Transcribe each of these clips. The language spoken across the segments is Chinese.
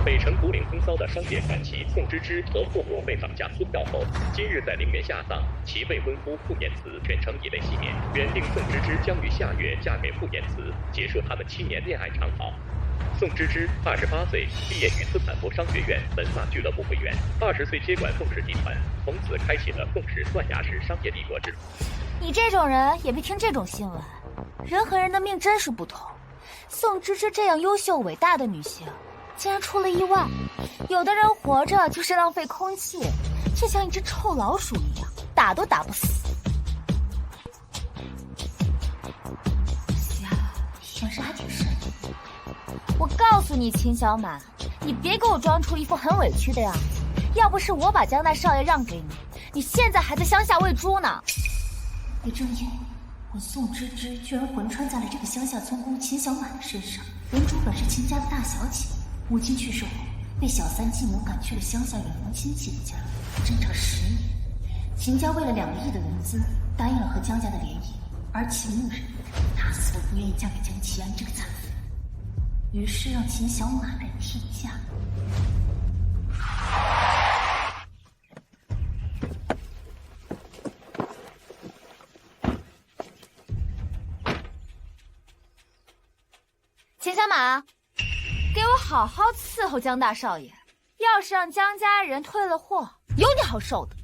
北城古岭风骚的商界传奇宋芝芝和父母被绑架孙掉后，今日在陵园下葬，其未婚夫傅念慈全程以泪洗面。原定宋芝芝将于下月嫁给傅念慈，结束他们7年恋爱长跑。宋芝芝28岁，毕业于斯坦福商学院文化俱乐部会员，20岁接管凤氏集团，从此开启了凤氏断崖式商业帝国之路。你这种人也别听这种新闻，人和人的命真是不同。宋芝芝这样优秀伟大的女性，竟然出了意外。有的人活着就是浪费空气，就像一只臭老鼠一样，打都打不死。呀，眼神还挺深。我告诉你，秦小满，你别给我装出一副很委屈的样子。要不是我把江大少爷让给你，你现在还在乡下喂猪呢。也正因我宋芝芝居然魂穿在了这个乡下村姑秦小满的身上。原主本是秦家的大小姐，母亲去世后被小三继母赶去了乡下远房亲戚的家，争吵10年。秦家为了2个亿的融资，答应了和江家的联姻，而其牧人打死都不愿意嫁给江启安这个残废，于是让秦小满来替嫁。秦小马，给我好好伺候江大少爷，要是让江家人退了货，有你好受的。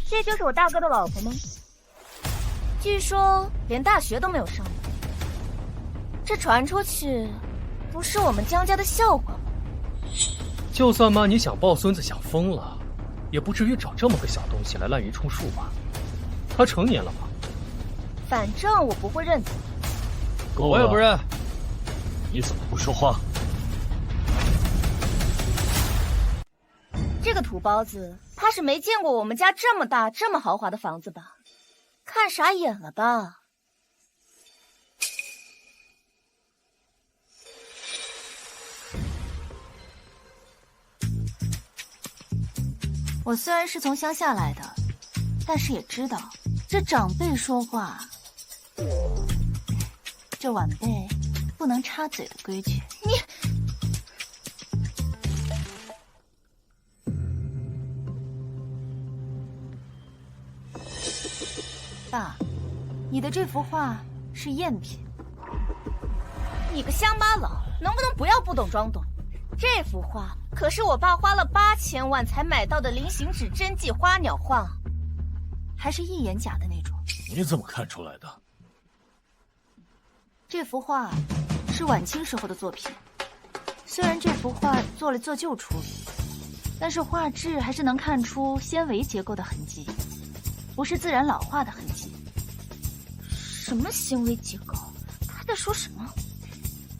这就是我大哥的老婆吗？据说连大学都没有上过，这传出去，不是我们江家的笑话吗？就算妈你想抱孙子想疯了，也不至于找这么个小东西来滥竽充数吧？他成年了吗？反正我不会认错。我也不认。你怎么不说话？这个土包子，怕是没见过我们家这么大、这么豪华的房子吧？看傻眼了吧？我虽然是从乡下来的，但是也知道，这长辈说话，这晚辈不能插嘴的规矩。你。爸，你的这幅画是赝品。你个乡巴佬，能不能不要不懂装懂？这幅画可是我爸花了8000万才买到的菱形纸真迹花鸟画，还是一眼假的那种。你怎么看出来的？这幅画是晚清时候的作品，虽然这幅画做了做旧处理，但是画质还是能看出纤维结构的痕迹，不是自然老化的痕迹。什么纤维结构？他在说什么？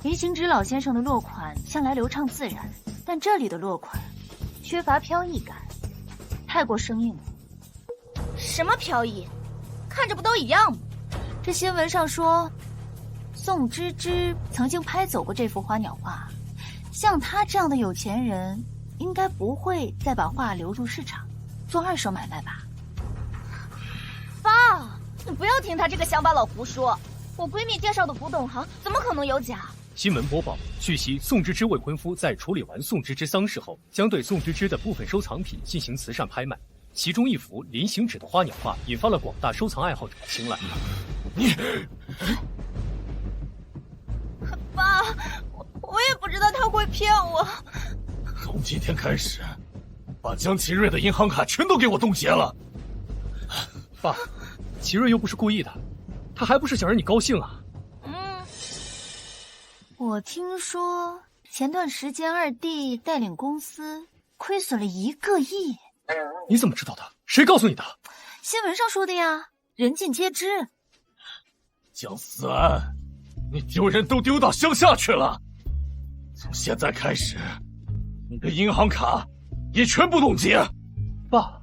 林行止老先生的落款向来流畅自然，但这里的落款缺乏飘逸感，太过生硬了。什么飘逸？看着不都一样吗？这新闻上说，宋芝芝曾经拍走过这幅花鸟画，像他这样的有钱人，应该不会再把画流入市场做2手买卖吧？爸，你不要听他这个乡巴佬胡说，我闺蜜介绍的古董行怎么可能有假？新闻播报：据悉，宋芝芝未婚夫在处理完宋芝芝丧事后，将对宋芝芝的部分收藏品进行慈善拍卖，其中一幅菱形纸的花鸟画引发了广大收藏爱好者的青睐。你，爸，我也不知道他会骗我。从今天开始，把江奇瑞的银行卡全都给我冻结了。爸，奇瑞又不是故意的，他还不是想让你高兴啊。我听说前段时间2弟带领公司亏损了1个亿。你怎么知道的？谁告诉你的？新闻上说的呀，人尽皆知。江思安，你丢人都丢到乡下去了。从现在开始，你的银行卡也全部冻结。爸，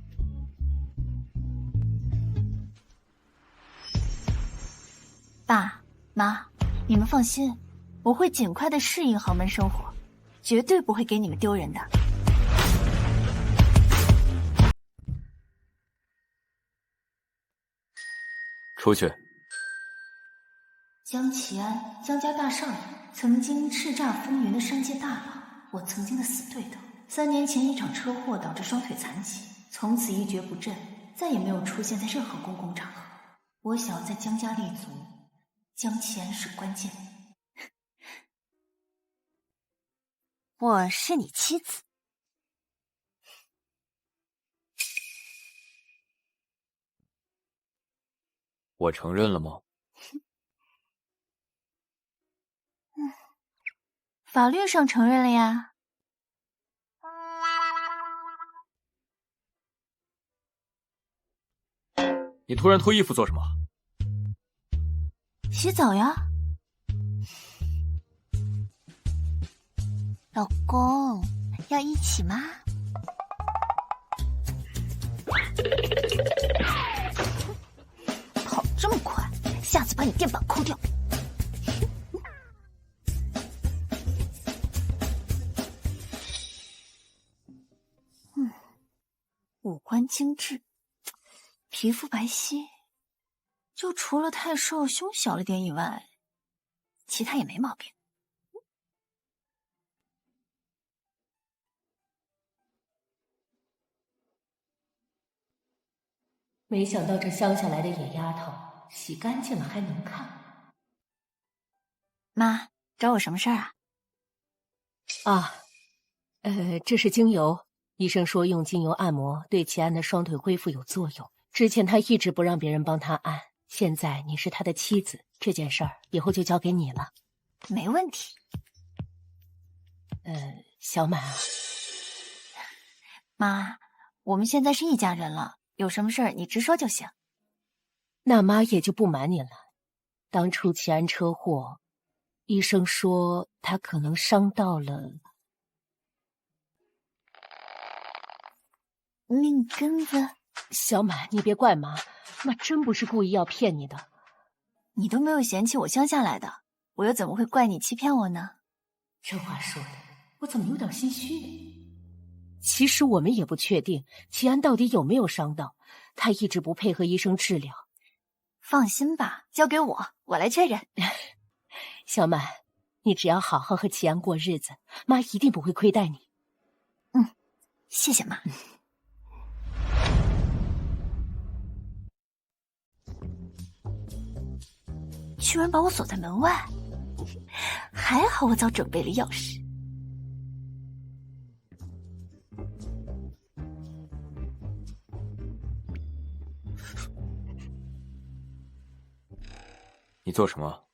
爸妈，你们放心，我会尽快的适应豪门生活，绝对不会给你们丢人的。出去。江启安，江家大少爷，曾经叱咤风云的商界大佬，我曾经的死对头。3年前一场车祸导致双腿残疾，从此一蹶不振，再也没有出现在任何公共场合。我想要在江家立足，江启安是关键。我是你妻子。我承认了吗？法律上承认了呀。你突然脱衣服做什么？洗澡呀。老公，要一起吗？跑这么快，下次把你电板抠掉。五官精致，皮肤白皙，就除了太瘦、胸小了点以外，其他也没毛病。没想到这乡下来的野丫头，洗干净了还能看。妈，找我什么事儿啊？啊，这是精油。医生说用精油按摩对齐安的双腿恢复有作用。之前他一直不让别人帮他按，现在你是他的妻子，这件事儿以后就交给你了。没问题。小满啊，妈，我们现在是一家人了，有什么事儿你直说就行。那妈也就不瞒你了。当初齐安车祸，医生说他可能伤到了命根子。小满，你别怪妈，妈真不是故意要骗你的。你都没有嫌弃我乡下来的，我又怎么会怪你欺骗我呢？这话说的，我怎么有点心虚呢？其实我们也不确定齐安到底有没有伤到，他一直不配合医生治疗。放心吧，交给我，我来确认。小满，你只要好好和齐安过日子，妈一定不会亏待你。谢谢妈。居然把我锁在门外，还好我早准备了钥匙。你做什么？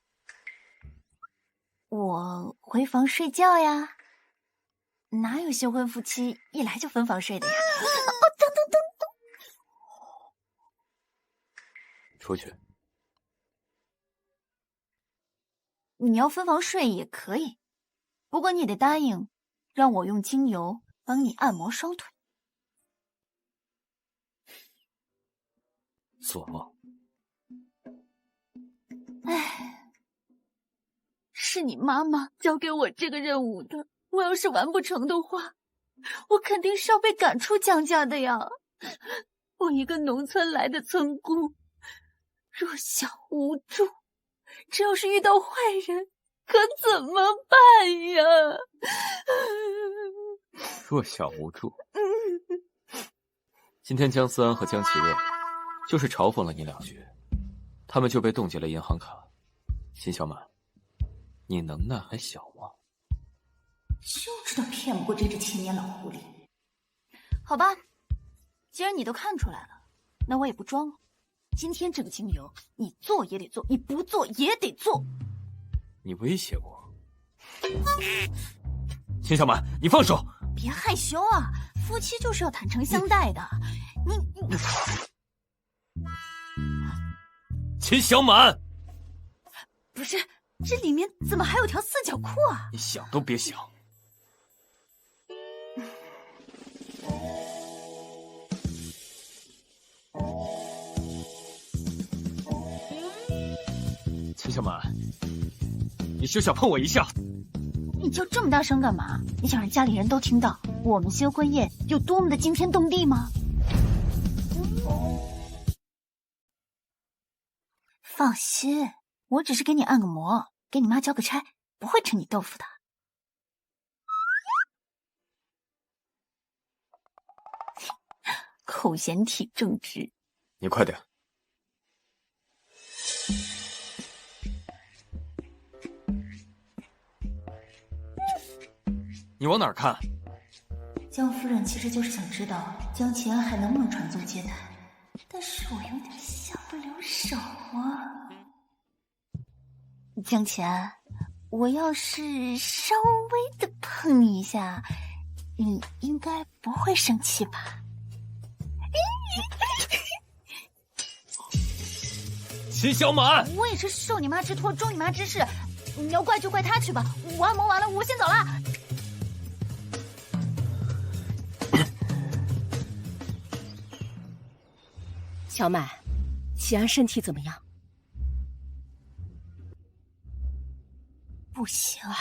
我回房睡觉呀。哪有新婚夫妻一来就分房睡的呀？等。出去。你要分房睡也可以，不过你得答应让我用精油帮你按摩双腿。做梦。唉，是你妈妈交给我这个任务的，我要是完不成的话，我肯定是要被赶出江家的呀。我一个农村来的村姑，弱小无助，只要是遇到坏人，可怎么办呀？弱小无助。今天江思安和江启瑞就是嘲讽了你2句，他们就被冻结了银行卡。秦小满，你能耐还小吗？就知道骗不过这只千年老狐狸。好吧，既然你都看出来了，那我也不装了。今天这个精油，你做也得做，你不做也得做。你威胁我？秦小满，你放手！别害羞啊，夫妻就是要坦诚相待的。你秦小满，不是，这里面怎么还有条四角裤啊？你想都别想。秦小满，你休想碰我一下！你叫这么大声干嘛？你想让家里人都听到我们新婚宴有多么的惊天动地吗？放心，我只是给你按个摩，给你妈交个差，不会吃你豆腐的。口嫌体正直。你快点。你往哪儿看？江夫人其实就是想知道江启安还能不能传宗接代，但是我有点下不了手啊。江启安，我要是稍微的碰你一下，你应该不会生气吧？秦小满，我也是受你妈之托，忠你妈之事，你要怪就怪她去吧。我按摩完了，我先走了。小满，启安身体怎么样？不行啊！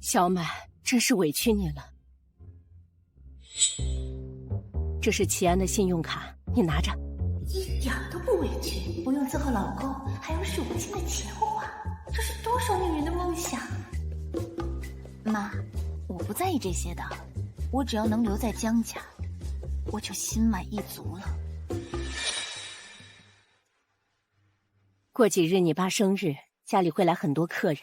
小满，真是委屈你了。这是齐安的信用卡，你拿着。一点都不委屈，不用伺候老公，还有数不清的钱花，这是多少女人的梦想。妈，我不在意这些的，我只要能留在江家，我就心满意足了。过几日你爸生日，家里会来很多客人，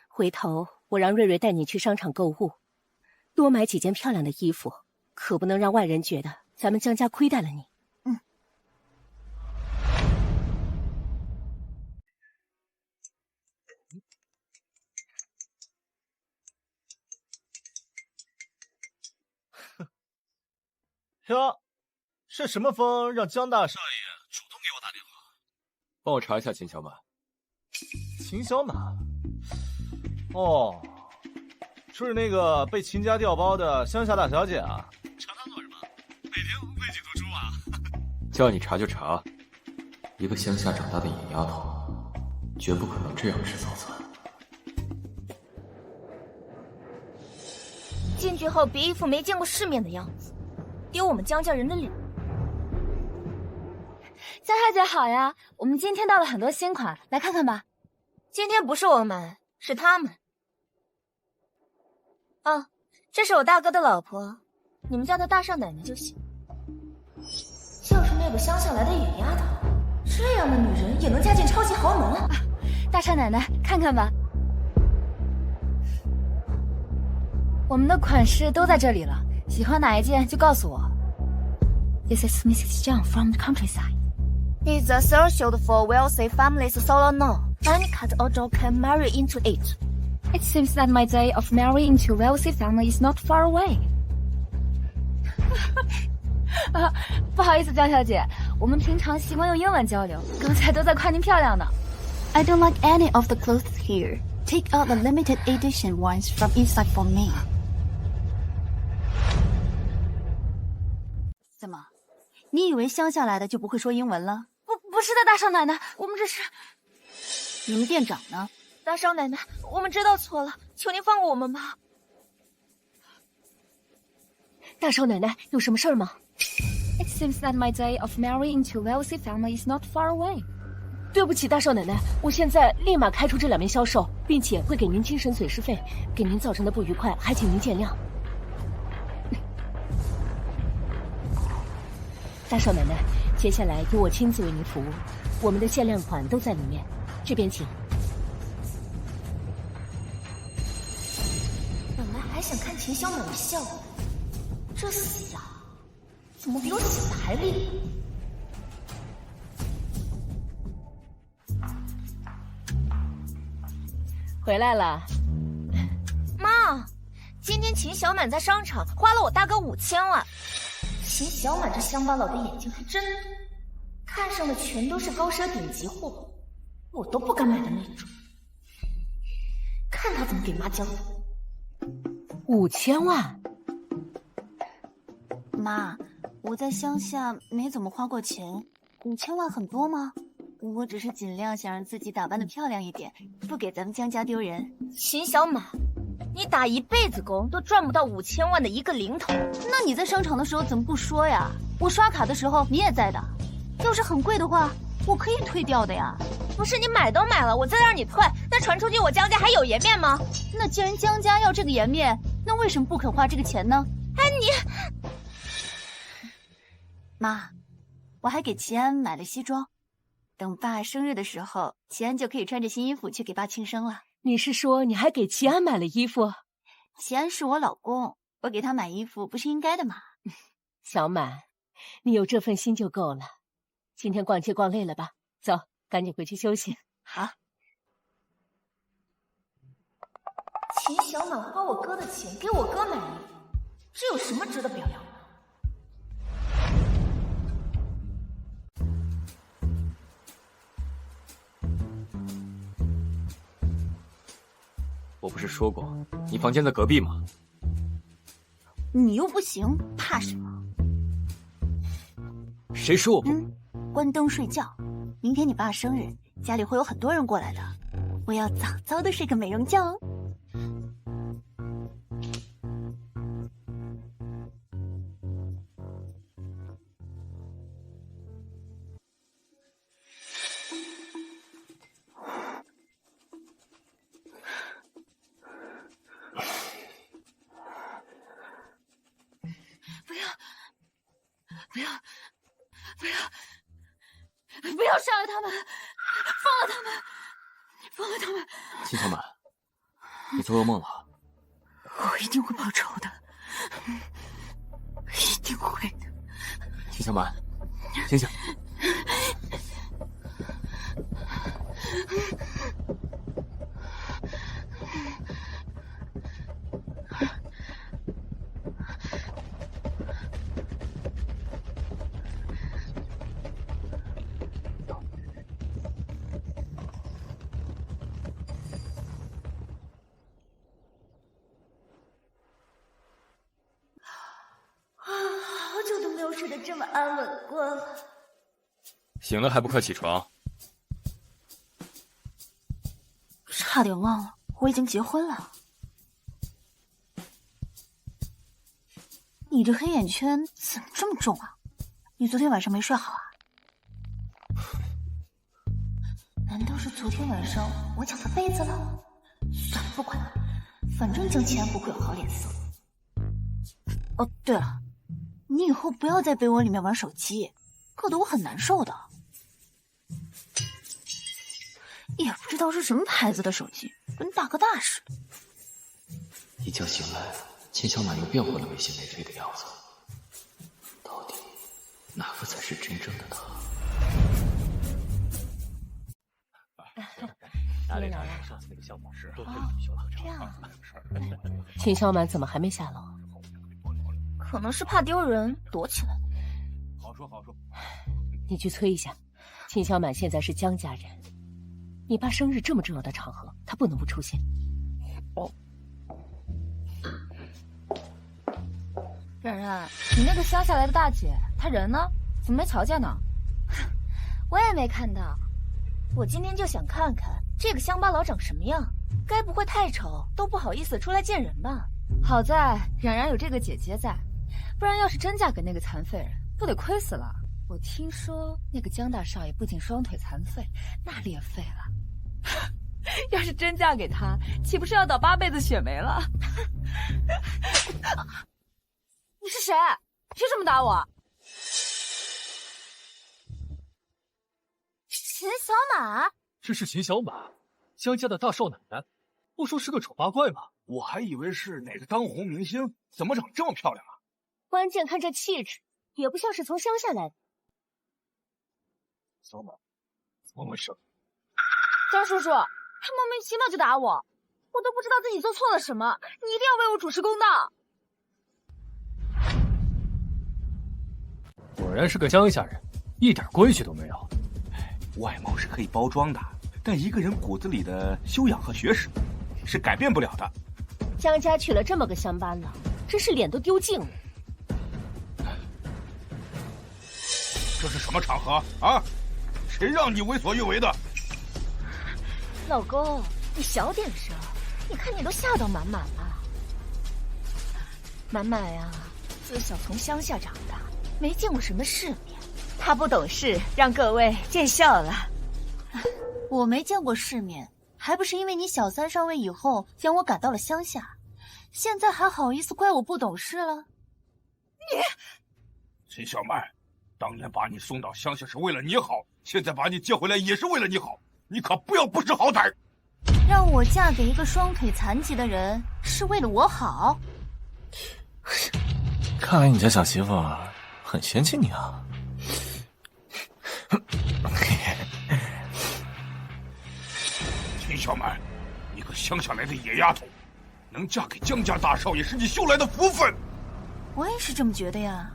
回头我让瑞瑞带你去商场购物，多买几件漂亮的衣服，可不能让外人觉得咱们江家亏待了你。哟，是什么风让江大少爷主动给我打电话？帮我查一下秦小满。秦小满？哦，是那个被秦家调包的乡下大小姐啊。查她做什么？每天喂几头猪啊？叫你查就查，一个乡下长大的野丫头，绝不可能这样吃早餐。进去后别一副没见过世面的样子，丢我们江家人的脸。江小姐好呀，我们今天到了很多新款，来看看吧。今天不是我们，是他们。哦，这是我大哥的老婆，你们叫她大少奶奶就行。就是那个乡下来的野丫头，这样的女人也能嫁进超级豪门啊！大少奶奶，看看吧。我们的款式都在这里了，喜欢哪一件就告诉我。This is Mrs. Zhang from the countryside. It's a threshold for wealthy families solo no. Any cut or dog can marry into it. It seems that my day of marrying into a wealthy family is not far away. 不好意思，江小姐，我们平常习惯用英文交流，刚才都在夸您漂亮呢。I don't like any of the clothes here. Take out the limited edition ones from inside for me. 怎么，你以为乡下来的就不会说英文了？不是的，大少奶奶，我们这是……你们店长呢？大少奶奶，我们知道错了，求您放过我们吧。大少奶奶，有什么事儿吗？ It seems that my day of marrying into a wealthy family is not far away. 对不起，大少奶奶，我现在立马开除这2名销售，并且会给您精神损失费，给您造成的不愉快，还请您见谅。大少奶奶，接下来由我亲自为您服务，我们的限量款都在里面，这边请。本来还想看秦小满的笑话，这死样怎么比我想的还厉害？回来了。妈，今天秦小满在商场花了我大哥5000万。秦小满这乡巴佬的眼睛还真毒，看上的全都是高奢顶级货，我都不敢买的那种。看他怎么给妈交代。5000万？妈，我在乡下没怎么花过钱，5000万很多吗？我只是尽量想让自己打扮得漂亮一点，不给咱们江家丢人。秦小满，你打一辈子工都赚不到5000万的一个零头。那你在商场的时候怎么不说呀？我刷卡的时候你也在的。要是很贵的话，我可以退掉的呀。不是你买都买了，我再让你退，那传出去我江家还有颜面吗？那既然江家要这个颜面，那为什么不肯花这个钱呢？哎，你，妈，我还给齐安买了西装，等爸生日的时候，齐安就可以穿着新衣服去给爸庆生了。你是说你还给齐安买了衣服？齐安是我老公，我给他买衣服不是应该的吗？小满，你有这份心就够了。今天逛街逛累了吧？走，赶紧回去休息。好。秦小满花我哥的钱给我哥买衣服，这有什么值得表扬的？我不是说过你房间在隔壁吗？你又不行，怕什么？谁说我不？关灯睡觉。明天你爸生日，家里会有很多人过来的，我要早早的睡个美容觉哦。不要杀了他们，放了他们，放了他们！秦小满，你做噩梦了？我一定会报仇的，一定会的。秦小满，醒醒！好久都没有睡得这么安稳过了。醒了还不快起床？差点忘了，我已经结婚了。你这黑眼圈怎么这么重啊？你昨天晚上没睡好啊？难道是昨天晚上我抢他被子了？算了，不管了，反正江齐安不会有好脸色。哦，对了，你以后不要在被窝里面玩手机，搞得我很难受的。也不知道是什么牌子的手机，跟大哥大似的。一觉醒来，秦小满又变回了没心没肺的样子。到底哪个才是真正的他？打脸上次那个项目是多亏你修特这样。秦小满怎么还没下楼？可能是怕丢人，躲起来。好说好说。你去催一下，秦小满现在是江家人，你爸生日这么重要的场合，他不能不出现。哦。冉冉，你那个乡下来的大姐，她人呢？怎么没瞧见呢？我也没看到。我今天就想看看这个乡巴佬长什么样，该不会太丑都不好意思出来见人吧？好在冉冉有这个姐姐在，不然要是真嫁给那个残废人，不得亏死了。我听说那个江大少爷不仅双腿残废，那裂肺了。要是真嫁给他，岂不是要倒8辈子血霉了？你是谁？凭什么打我？秦小满，这是秦小满，江家的大少奶奶，不说是个丑八怪吗？我还以为是哪个当红明星，怎么长这么漂亮啊？关键看这气质，也不像是从乡下来的。小满，怎么回事？张叔叔，他莫名其妙就打我，我都不知道自己做错了什么，你一定要为我主持公道。果然是个乡下人，一点规矩都没有。外貌是可以包装的，但一个人骨子里的修养和学识是改变不了的。江家娶了这么个乡巴佬，真是脸都丢尽了。这是什么场合啊？谁让你为所欲为的？老公，你小点声，你看你都吓到满满了。满满呀，自小从乡下长大，没见过什么世面，他不懂事，让各位见笑了。我没见过世面，还不是因为你小三上位以后将我赶到了乡下，现在还好意思怪我不懂事了？你，秦小曼，当年把你送到乡下是为了你好，现在把你接回来也是为了你好，你可不要不识好歹。让我嫁给一个双腿残疾的人是为了我好？看来你家小媳妇很嫌弃你啊。秦小曼，你个乡下来的野丫头，能嫁给江家大少爷是你修来的福分。我也是这么觉得呀。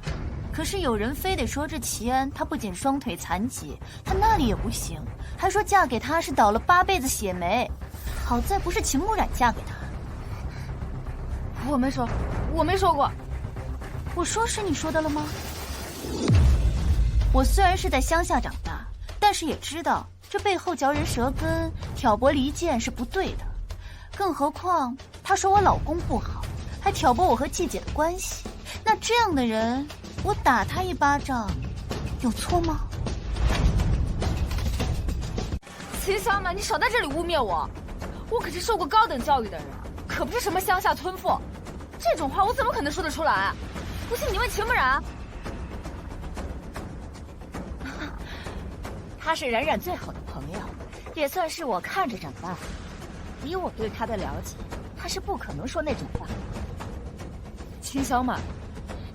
可是有人非得说这齐安他不仅双腿残疾，他那里也不行，还说嫁给他是倒了8辈子血霉。好在不是秦慕染嫁给他。我没说过。我说是你说的了吗？我虽然是在乡下长大，但是也知道这背后嚼人舌根、挑拨离间是不对的。更何况他说我老公不好，还挑拨我和季姐的关系，那这样的人，我打他一巴掌，有错吗？秦小满，你少在这里污蔑我！我可是受过高等教育的人，可不是什么乡下村妇。这种话我怎么可能说得出来？不信你问秦慕染。他是冉冉最好的朋友，也算是我看着长大。以我对他的了解，他是不可能说那种话。秦小满，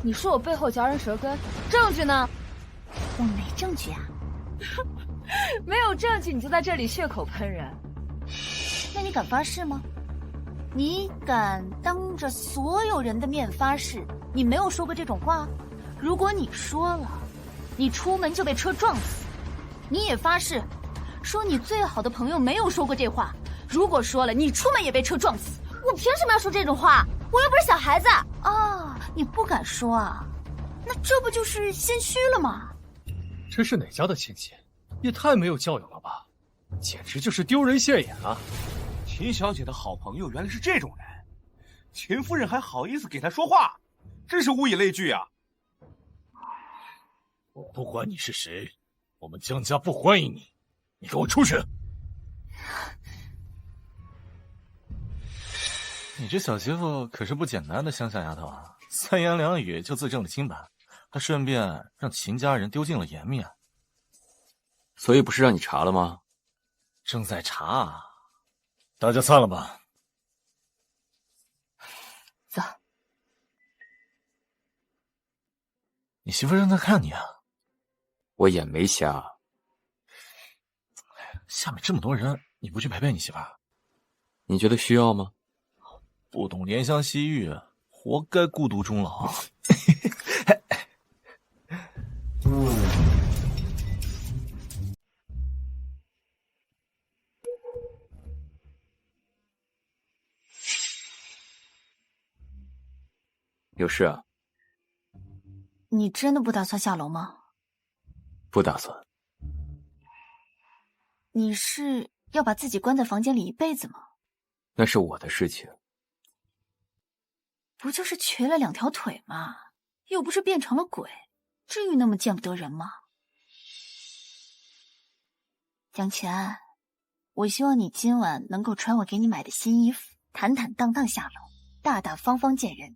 你说我背后嚼人舌根，证据呢？我没证据啊。没有证据你就在这里血口喷人，那你敢发誓吗？你敢当着所有人的面发誓你没有说过这种话？如果你说了，你出门就被车撞死。你也发誓说你最好的朋友没有说过这话。如果说了，你出门也被车撞死。我凭什么要说这种话？我又不是小孩子啊！你不敢说啊？那这不就是心虚了吗？这是哪家的亲戚？也太没有教养了吧！简直就是丢人现眼啊！秦小姐的好朋友原来是这种人，秦夫人还好意思给他说话，真是物以类聚啊！不管你是谁，我们江家不欢迎你，你给我出去！你这小媳妇可是不简单的乡下丫头啊，3言2语就自证了清白，还顺便让秦家人丢尽了颜面。所以不是让你查了吗？正在查，大家散了吧。走。你媳妇正在看你啊。我眼没瞎。下面这么多人，你不去陪陪你媳妇儿？你觉得需要吗？不懂怜香惜玉，活该孤独终老。有事啊？你真的不打算下楼吗？不打算。你是要把自己关在房间里一辈子吗？那是我的事情。不就是瘸了2条腿吗？又不是变成了鬼，至于那么见不得人吗？江前，我希望你今晚能够穿我给你买的新衣服，坦坦荡荡下楼，大大方方见人。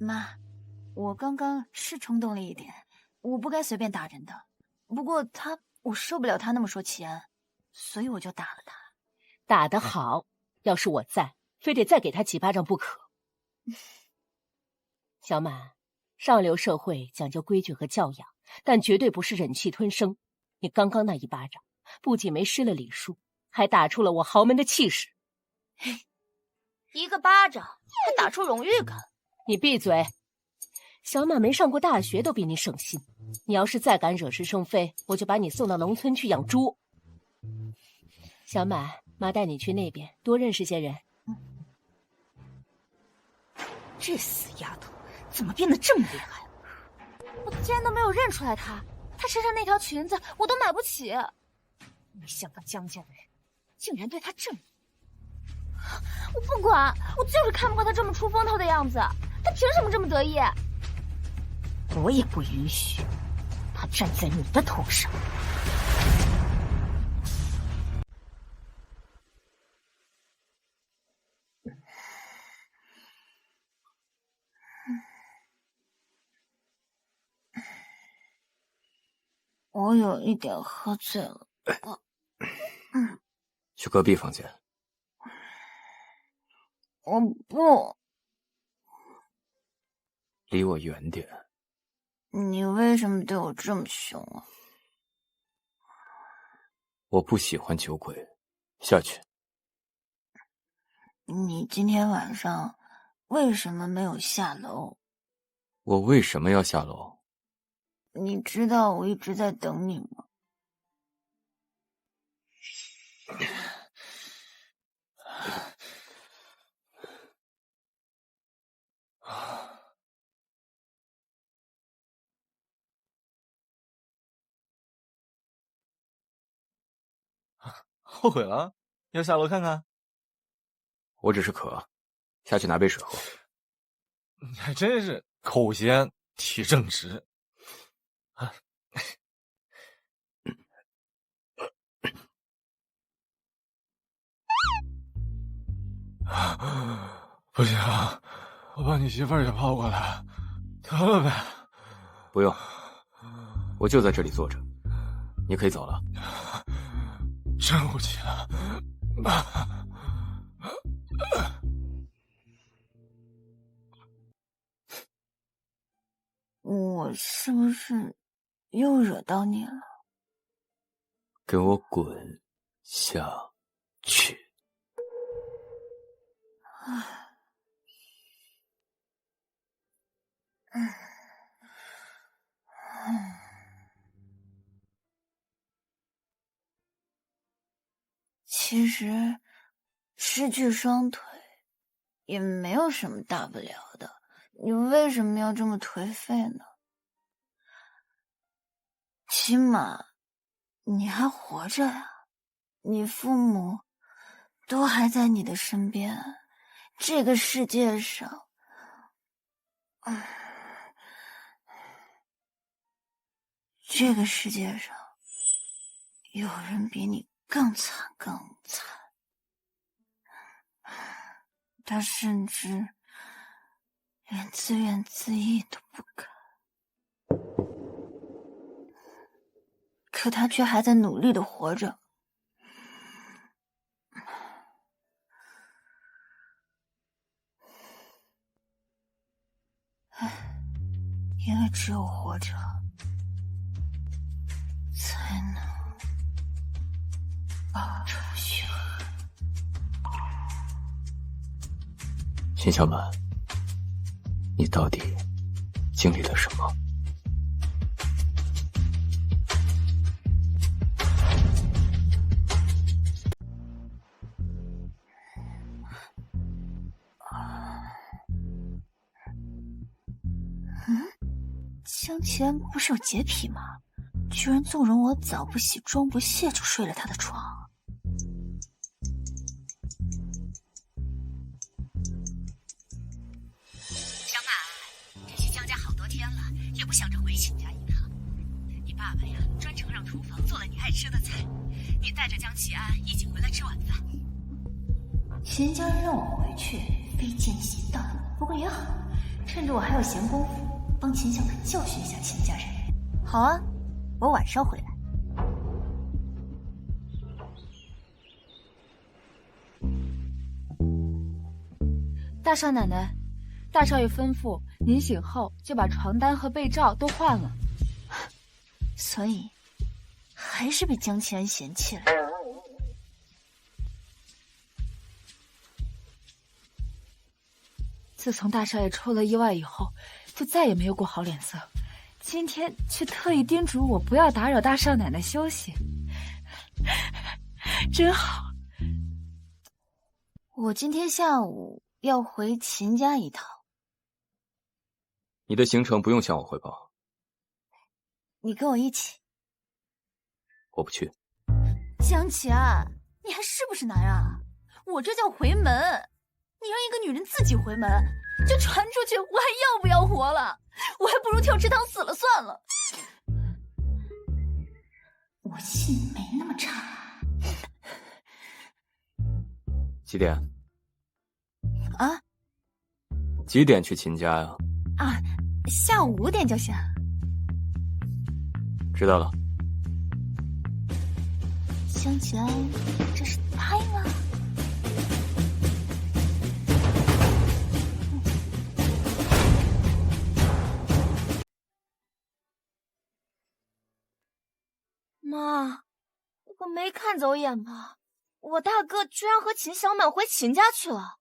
妈，我刚刚是冲动了一点，我不该随便打人的。不过我受不了他那么说齐安，所以我就打了他。打得好，要是我在，非得再给他几巴掌不可。小满，上流社会讲究规矩和教养，但绝对不是忍气吞声。你刚刚那一巴掌，不仅没失了礼数，还打出了我豪门的气势。一个巴掌还打出荣誉感。你闭嘴！小满没上过大学都比你省心。你要是再敢惹是生非，我就把你送到农村去养猪。小满，妈带你去那边多认识些人。这死丫头怎么变得这么厉害了？我竟然都没有认出来她，她身上那条裙子我都买不起。没想到江家的人竟然对她这么……我不管，我就是看不惯她这么出风头的样子。她凭什么这么得意？我也不允许她站在你的头上。我有一点喝醉了。去隔壁房间。我不。离我远点。你为什么对我这么凶啊？我不喜欢酒鬼，下去。你今天晚上为什么没有下楼？我为什么要下楼？你知道我一直在等你吗？后悔了？要下楼看看？我只是渴，下去拿杯水喝。你还真是口闲体正直。不行，我把你媳妇儿也抱过来，得了呗。不用，我就在这里坐着，你可以走了。真无情了。我是不是又惹到你了？给我滚下去！其实失去双腿也没有什么大不了的，你为什么要这么颓废呢？起码你还活着呀，你父母都还在你的身边，这个世界上，这个世界上有人比你更惨更惨，他甚至连自怨自艾都不敢，可他却还在努力的活着。因为只有活着才能报仇雪恨。秦小满，你到底经历了什么？江奇安不是有洁癖吗？居然纵容我早不洗妆不卸就睡了他的床。小满，这去江家好多天了，也不想着回秦家一趟。你爸爸呀，专程让厨房做了你爱吃的菜，你带着江奇安一起回来吃晚饭。秦家人让我回去，非践行道，不过也好，趁着我还有闲工夫，帮秦小满教训一下秦家人。好啊，我晚上回来。大少奶奶，大少爷吩咐您醒后就把床单和被罩都换了，所以还是被江启安嫌弃了。自从大少爷出了意外以后，就再也没有过好脸色。今天却特意叮嘱我不要打扰大少奶奶休息，真好。我今天下午要回秦家一趟。你的行程不用向我汇报。你跟我一起。我不去。江启安，你还是不是男人啊？我这叫回门，你让一个女人自己回门，这传出去我还要不要活了？我还不如跳池塘死了算了。我心没那么差。几点？啊？几点去秦家呀？啊，下午5点就行。知道了。江启安，这是拍吗？妈，我没看走眼吧？我大哥居然和秦小满回秦家去了。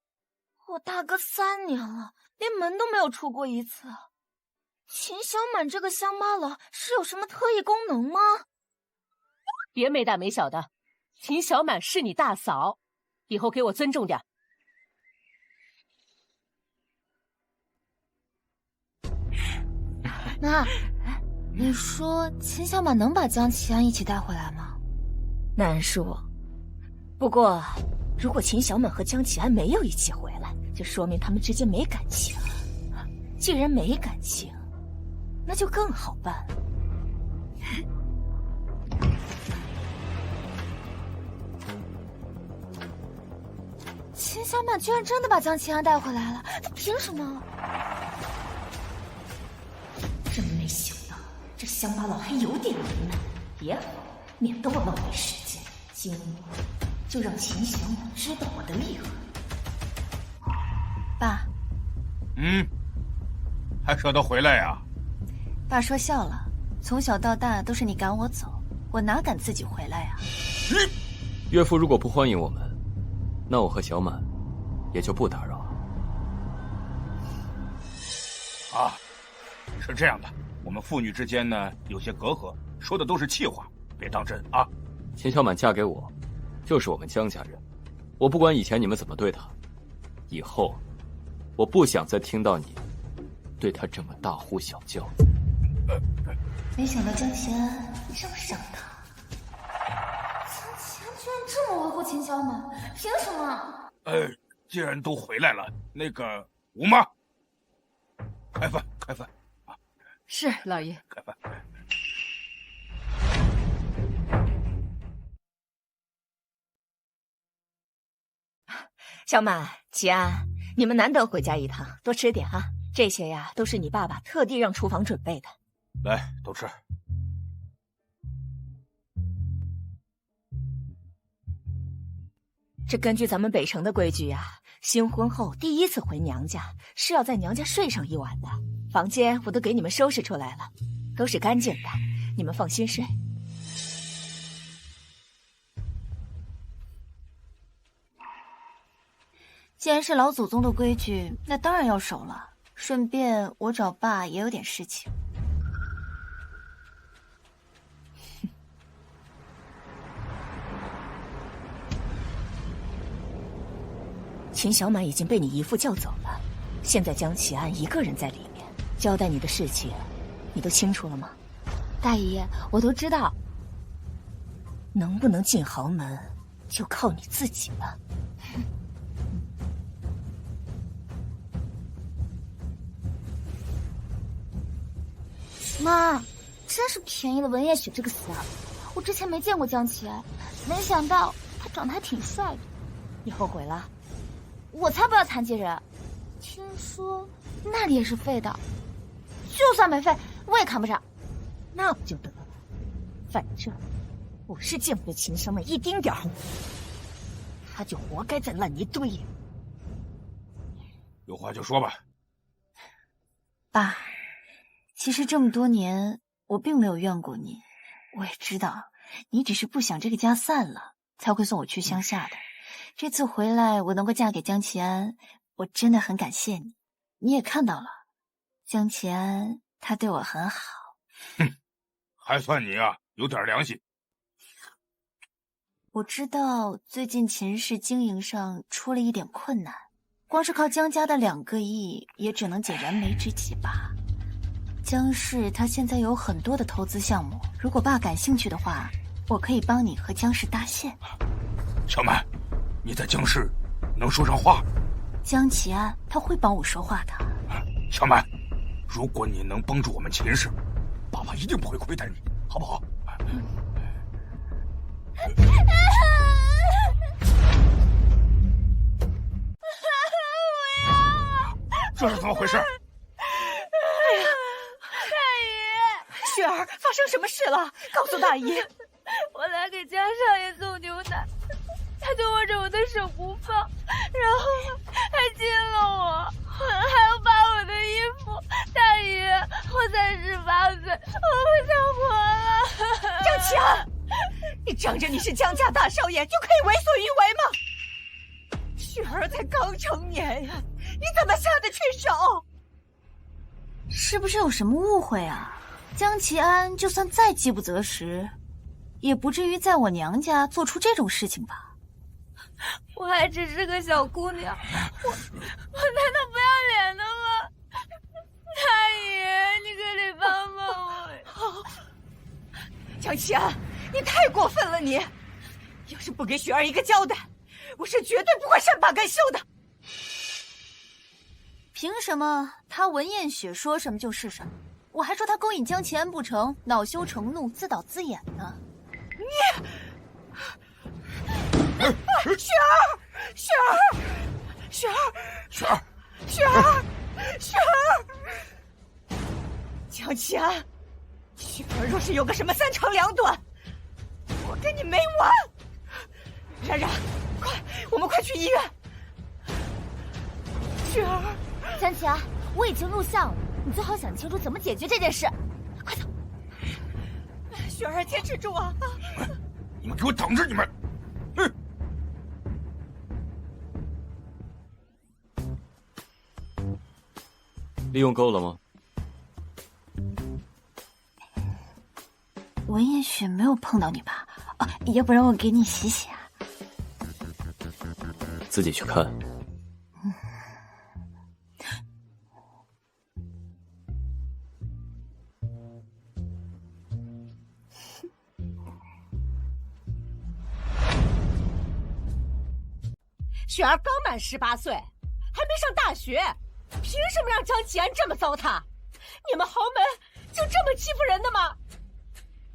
我大哥3年了，连门都没有出过一次。秦小满这个乡巴佬是有什么特异功能吗？别没大没小的，秦小满是你大嫂，以后给我尊重点。妈，你说秦小满能把江启安一起带回来吗？难说。不过，如果秦小满和江启安没有一起回来，就说明他们之间没感情。既然没感情，那就更好办了。秦小满居然真的把江启安带回来了，他凭什么？真没想到，这乡巴佬还有点能耐。也好，免得我浪费时间。今晚就让秦小满知道我的厉害。爸。还舍得回来呀？爸说笑了，从小到大都是你赶我走，我哪敢自己回来呀？岳父如果不欢迎我们，那我和小满也就不打扰了。啊，是这样的，我们父女之间呢有些隔阂，说的都是气话，别当真啊。秦小满嫁给我，就是我们江家人，我不管以前你们怎么对她，以后我不想再听到你对她这么大呼小叫。没想到江启安这么上当，江启安居然这么维护秦小满，凭什么？既然都回来了，那个吴妈，开饭开饭啊！是老爷。开饭。小满、启安，你们难得回家一趟，多吃点啊。这些呀，都是你爸爸特地让厨房准备的。来，都吃。这根据咱们北城的规矩呀，新婚后第一次回娘家是要在娘家睡上一晚的。房间我都给你们收拾出来了，都是干净的，你们放心睡。既然是老祖宗的规矩，那当然要守了。顺便我找爸也有点事情。秦小满已经被你姨父叫走了，现在江启安一个人在里面，交代你的事情，你都清楚了吗？大姨，我都知道。能不能进豪门，就靠你自己了。妈，真是便宜了文彦雪这个死儿！我之前没见过江启安，没想到他长得还挺帅的。你后悔了？我才不要残疾人！听说那里也是废的，就算没废，我也看不上。那不就得了？反正我是见不得秦小满一丁点好，他就活该在烂泥堆里。有话就说吧，爸，其实这么多年我并没有怨过你，我也知道你只是不想这个家散了，才会送我去乡下的。这次回来我能够嫁给江齐安，我真的很感谢你。你也看到了，江齐安他对我很好。哼，还算你啊有点良心。我知道最近秦氏经营上出了一点困难，光是靠江家的2个亿也只能解燃眉之急吧。江氏他现在有很多的投资项目，如果爸感兴趣的话，我可以帮你和江氏搭线。小曼，你在江氏能说上话？江齐安他会帮我说话的。小曼，如果你能帮助我们秦氏，爸爸一定不会亏待你，好不好？这是怎么回事？哎呀，大姨，雪儿，发生什么事了？告诉大姨。我来给江少爷送牛奶，他就握着我的手不放，然后还亲了我，还要扒我的衣服。大姨，我才18岁，我不想活了。江齐安，你仗着你是江家大少爷就可以为所欲为吗？雪儿才刚成年呀，你怎么下得去手？是不是有什么误会啊？江齐安就算再饥不择食，也不至于在我娘家做出这种事情吧？我还只是个小姑娘，我难道不要脸的吗？大姨，你可得帮帮我。好，江齐安，你太过分了你！要是不给雪儿一个交代，我是绝对不会善罢甘休的。凭什么他文艳雪说什么就是什么？我还说他勾引江齐安不成，恼羞成怒，自导自演呢。你，雪儿，雪儿，雪儿，雪儿，雪儿，雪儿，江齐安，雪儿若是有个什么3长2短，我跟你没完！冉冉，快，我们快去医院。雪儿，江齐安，我已经录像了，你最好想清楚怎么解决这件事。快走！雪儿，坚持住啊！你们给我等着！你们，利用够了吗？文艳雪没有碰到你吧？啊，要不然我给你洗洗啊。自己去看。雪儿刚满18岁，还没上大学，凭什么让江齐安这么糟蹋？你们豪门就这么欺负人的吗？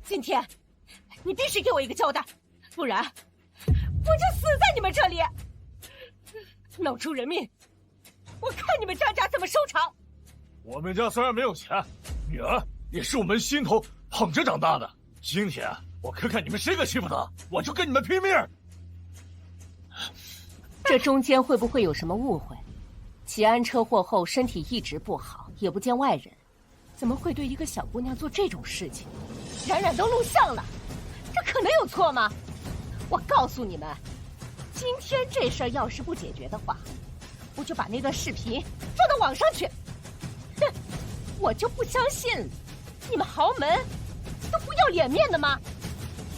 今天你必须给我一个交代，不然我就死在你们这里！闹出人命，我看你们张家怎么收场！我们家虽然没有钱，女儿也是我们心头捧着长大的。今天我看看你们谁敢欺负她，我就跟你们拼命！这中间会不会有什么误会？齐安车祸后身体一直不好，也不见外人，怎么会对一个小姑娘做这种事情？冉冉都录像了，这可能有错吗？我告诉你们，今天这事儿要是不解决的话，我就把那段视频放到网上去。哼，我就不相信你们豪门都不要脸面的吗？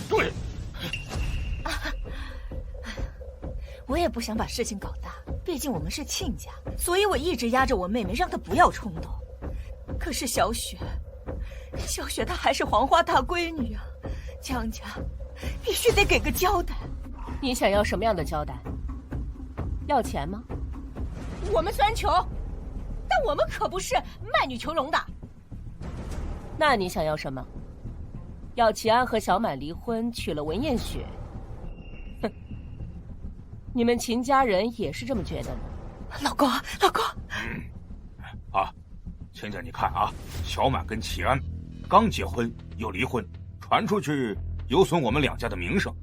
对。我也不想把事情搞大，毕竟我们是亲家，所以我一直压着我妹妹，让她不要冲动。可是小雪她还是黄花大闺女啊，江家必须得给个交代。你想要什么样的交代？要钱吗？我们虽然穷，但我们可不是卖女求荣的。那你想要什么？要齐安和小满离婚，娶了文艳雪？哼！你们秦家人也是这么觉得的。老公，亲家，你看啊，小满跟齐安刚结婚又离婚，传出去有损我们2家的名声。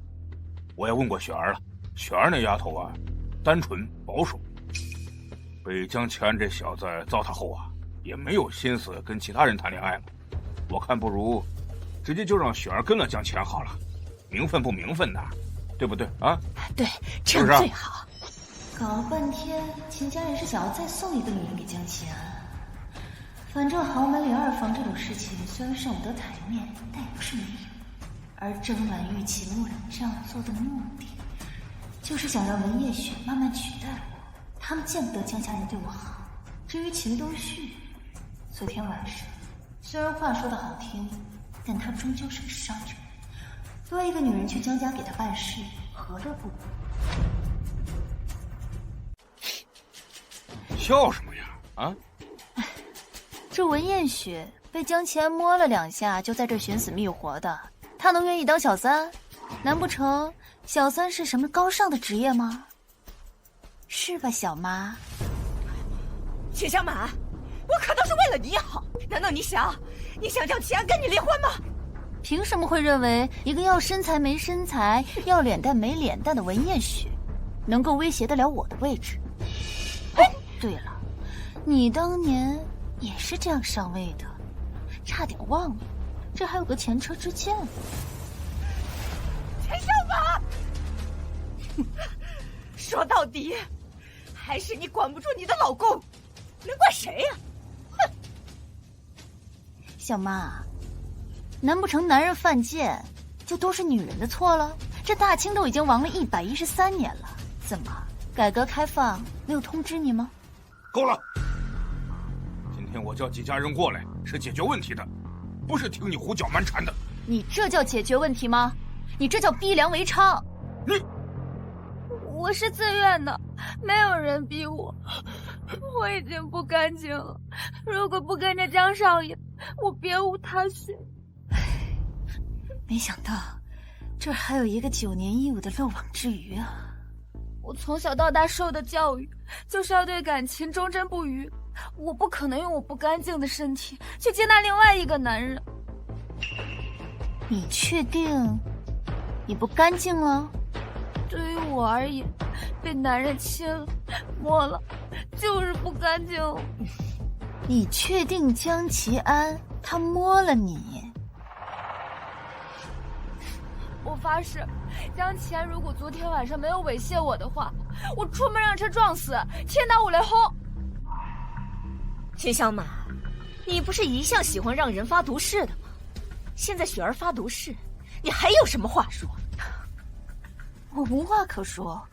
我也问过雪儿了，雪儿那丫头啊，单纯保守，被江齐安这小子糟蹋后啊，也没有心思跟其他人谈恋爱嘛。我看不如直接就让雪儿跟了江启安好了，名分不名分的，对不对啊？对，这样最好。搞了半天，秦家人是想要再送一个女人给江启安。反正豪门02房这种事情虽然上不得台面，但也不是没有。而甄婉玉齐木然这样做的目的，就是想让文夜雪慢慢取代我。他们见不得江家人对我好。至于秦东旭，昨天晚上虽然话说的好听，但他终究是个商人，多一个女人去江家给他办事，何乐不为？笑什么呀？啊！这文艳雪被江启安摸了2下，就在这寻死觅活的，她能愿意当小三？难不成小三是什么高尚的职业吗？是吧，小妈？秦小满，我可都是为了你好，难道你想叫齐安跟你离婚吗？凭什么会认为一个要身材没身材、要脸蛋没脸蛋的文艳雪，能够威胁得了我的位置？哦，对了，你当年也是这样上位的，差点忘了，这还有个前车之鉴呢。秦小满，说到底，还是你管不住你的老公，能怪谁呀？哼！小妈，难不成男人犯贱就都是女人的错了？这大清都已经亡了113年了，怎么改革开放没有通知你吗？够了！今天我叫几家人过来是解决问题的，不是听你胡搅蛮缠的。你这叫解决问题吗？你这叫逼良为娼！你，我是自愿的，没有人逼我。我已经不干净了，如果不跟着江少爷，我别无他选。没想到这儿还有一个9年义务的漏网之鱼啊！我从小到大受的教育就是要对感情忠贞不渝，我不可能用我不干净的身体去接纳另外一个男人。你确定你不干净了？对于我而言，被男人亲了、摸了，就是不干净。你确定江启安他摸了你？我发誓，江启安如果昨天晚上没有猥亵我的话，我出门让车撞死，天打5雷轰。秦小满，你不是一向喜欢让人发毒誓的吗？现在雪儿发毒誓，你还有什么话说？我无话可说。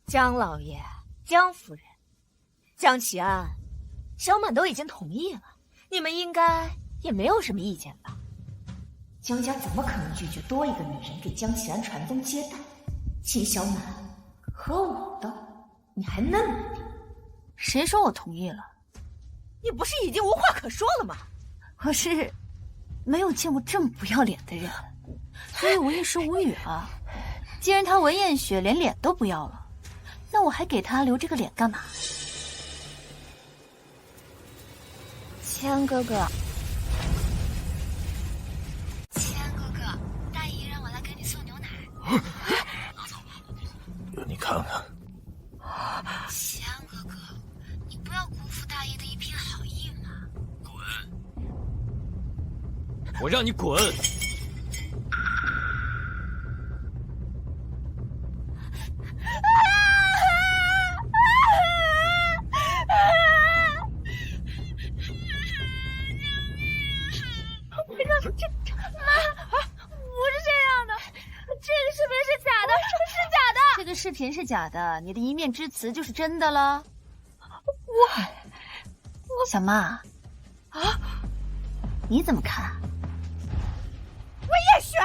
江老爷、江夫人、江启安、小满都已经同意了，你们应该也没有什么意见吧？江家怎么可能拒绝多一个女人给江启安传宗接代？秦小满和我的，你还那么定？谁说我同意了？你不是已经无话可说了吗？我是没有见过这么不要脸的人，所以我一时无语啊。既然他文艳雪连脸都不要了，那我还给他留这个脸干嘛？启安哥哥，启安哥哥，大姨让我来给你送牛奶。你看看，启安哥哥，你不要辜负大姨的一片好意嘛！滚！我让你滚！视频是假的，你的一面之词就是真的了。我小妈啊，你怎么看？文艳雪，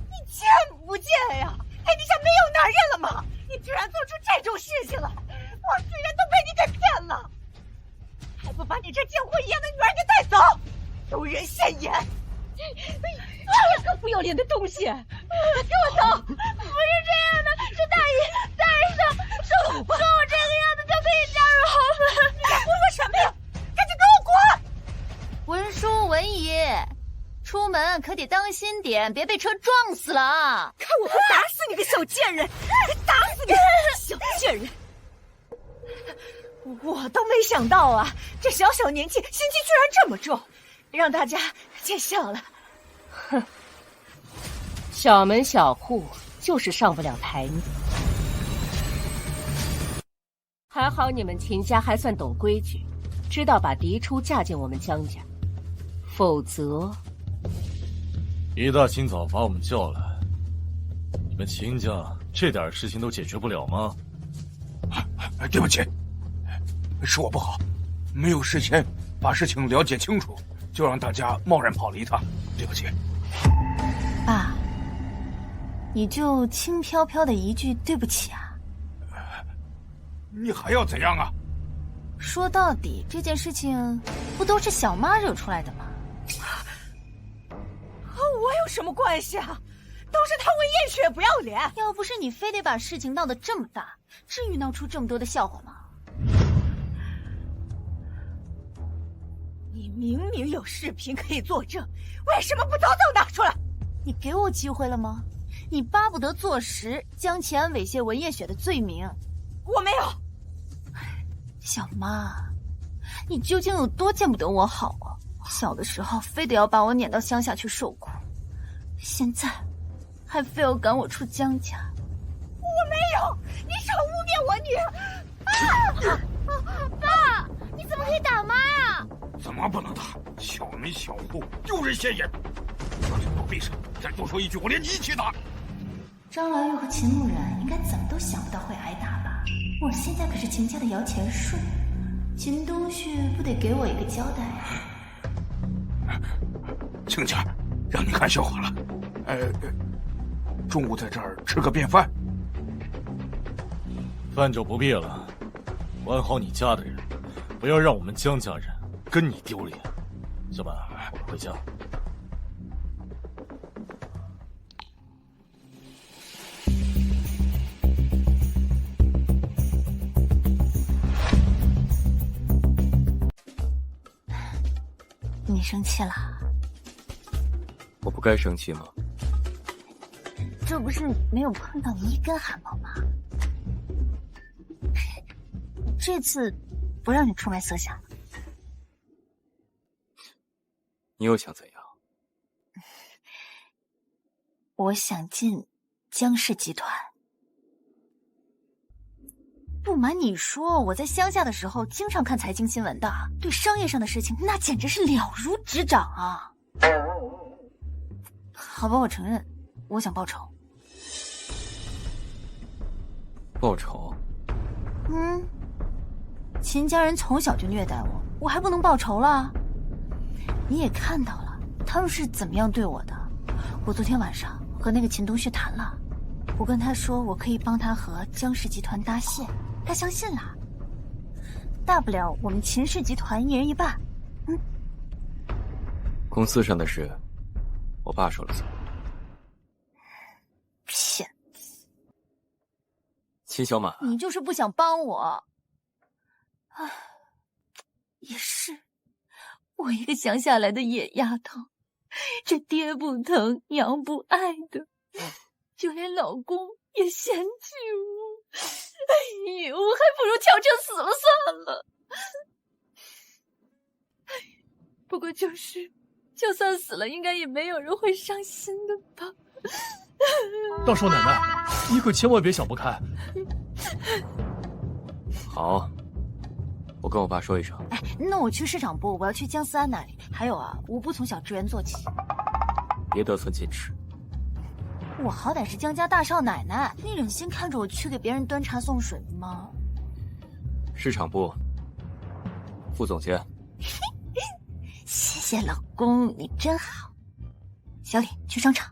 你贱不贱呀？天底下没有男人了吗？你居然做出这种事情来，我居然都被你给骗了，还不把你这贱货一样的女儿给带走，丢人现眼！这个不要脸的东西，给我走！不是这样的，是大姨大人说我这个样子就可以嫁入豪门。你在胡说什么呀？赶紧给我滚！文叔文姨，出门可得当心点，别被车撞死了。看我不打死你个小贱人！打死你，小贱人！我都没想到啊，这小小年纪心机居然这么重，让大家见笑了。哼，小门小户就是上不了台面。还好你们秦家还算懂规矩，知道把嫡出嫁进我们江家，否则一大清早把我们叫来，你们秦家这点事情都解决不了吗？对不起，是我不好，没有事先把事情了解清楚，就让大家贸然跑了一趟，对不起。爸，你就轻飘飘的一句对不起啊？你还要怎样啊？说到底，这件事情不都是小妈惹出来的吗？我有什么关系啊？都是他为燕雪不要脸。要不是你非得把事情闹得这么大，至于闹出这么多的笑话吗？你明明有视频可以作证，为什么不早早拿出来？你给我机会了吗？你巴不得坐实江启安猥亵文夜雪的罪名。我没有。小妈，你究竟有多见不得我好啊？小的时候非得要把我撵到乡下去受苦，现在还非要赶我出江家。我没有，你少污蔑我女儿！爸，你怎么可以打妈呀？怎么不能打？小门小户，丢人现眼。把嘴都闭上，再多说一句，我连你一起打。张兰玉和秦慕然应该怎么都想不到会挨打吧？我现在可是秦家的摇钱树，秦东旭不得给我一个交代啊！亲家，让你看笑话了。中午在这儿吃个便饭。饭就不必了，管好你家的人，不要让我们江家人跟你丢脸。小满，我们回家。你生气了？我不该生气吗？这不是没有碰到你一根汗毛吗？这次不让你出卖色相了。你又想怎样？我想进江氏集团。不瞒你说，我在乡下的时候经常看财经新闻的，对商业上的事情那简直是了如指掌啊。好吧，我承认，我想报仇。报仇？秦家人从小就虐待我，我还不能报仇了？你也看到了，他们是怎么样对我的。我昨天晚上和那个秦东旭谈了，我跟他说我可以帮他和江氏集团搭线，他相信了。大不了我们秦氏集团一人一半。公司上的事，我爸说了算。骗子！秦小满，你就是不想帮我。唉，也是，我一个乡下来的野丫头，这爹不疼娘不爱的，就连老公也嫌弃我。哎呦，我还不如跳车死了算了。不过就算死了，应该也没有人会伤心的吧。大少奶奶，你可千万别想不开。好，我跟我爸说一声。那我去市场部，我要去江思安那里。还有啊，我不从小职员做起。别得寸进尺。我好歹是江家大少奶奶，你忍心看着我去给别人端茶送水吗？市场部副总监。谢谢老公，你真好。小李，去商场。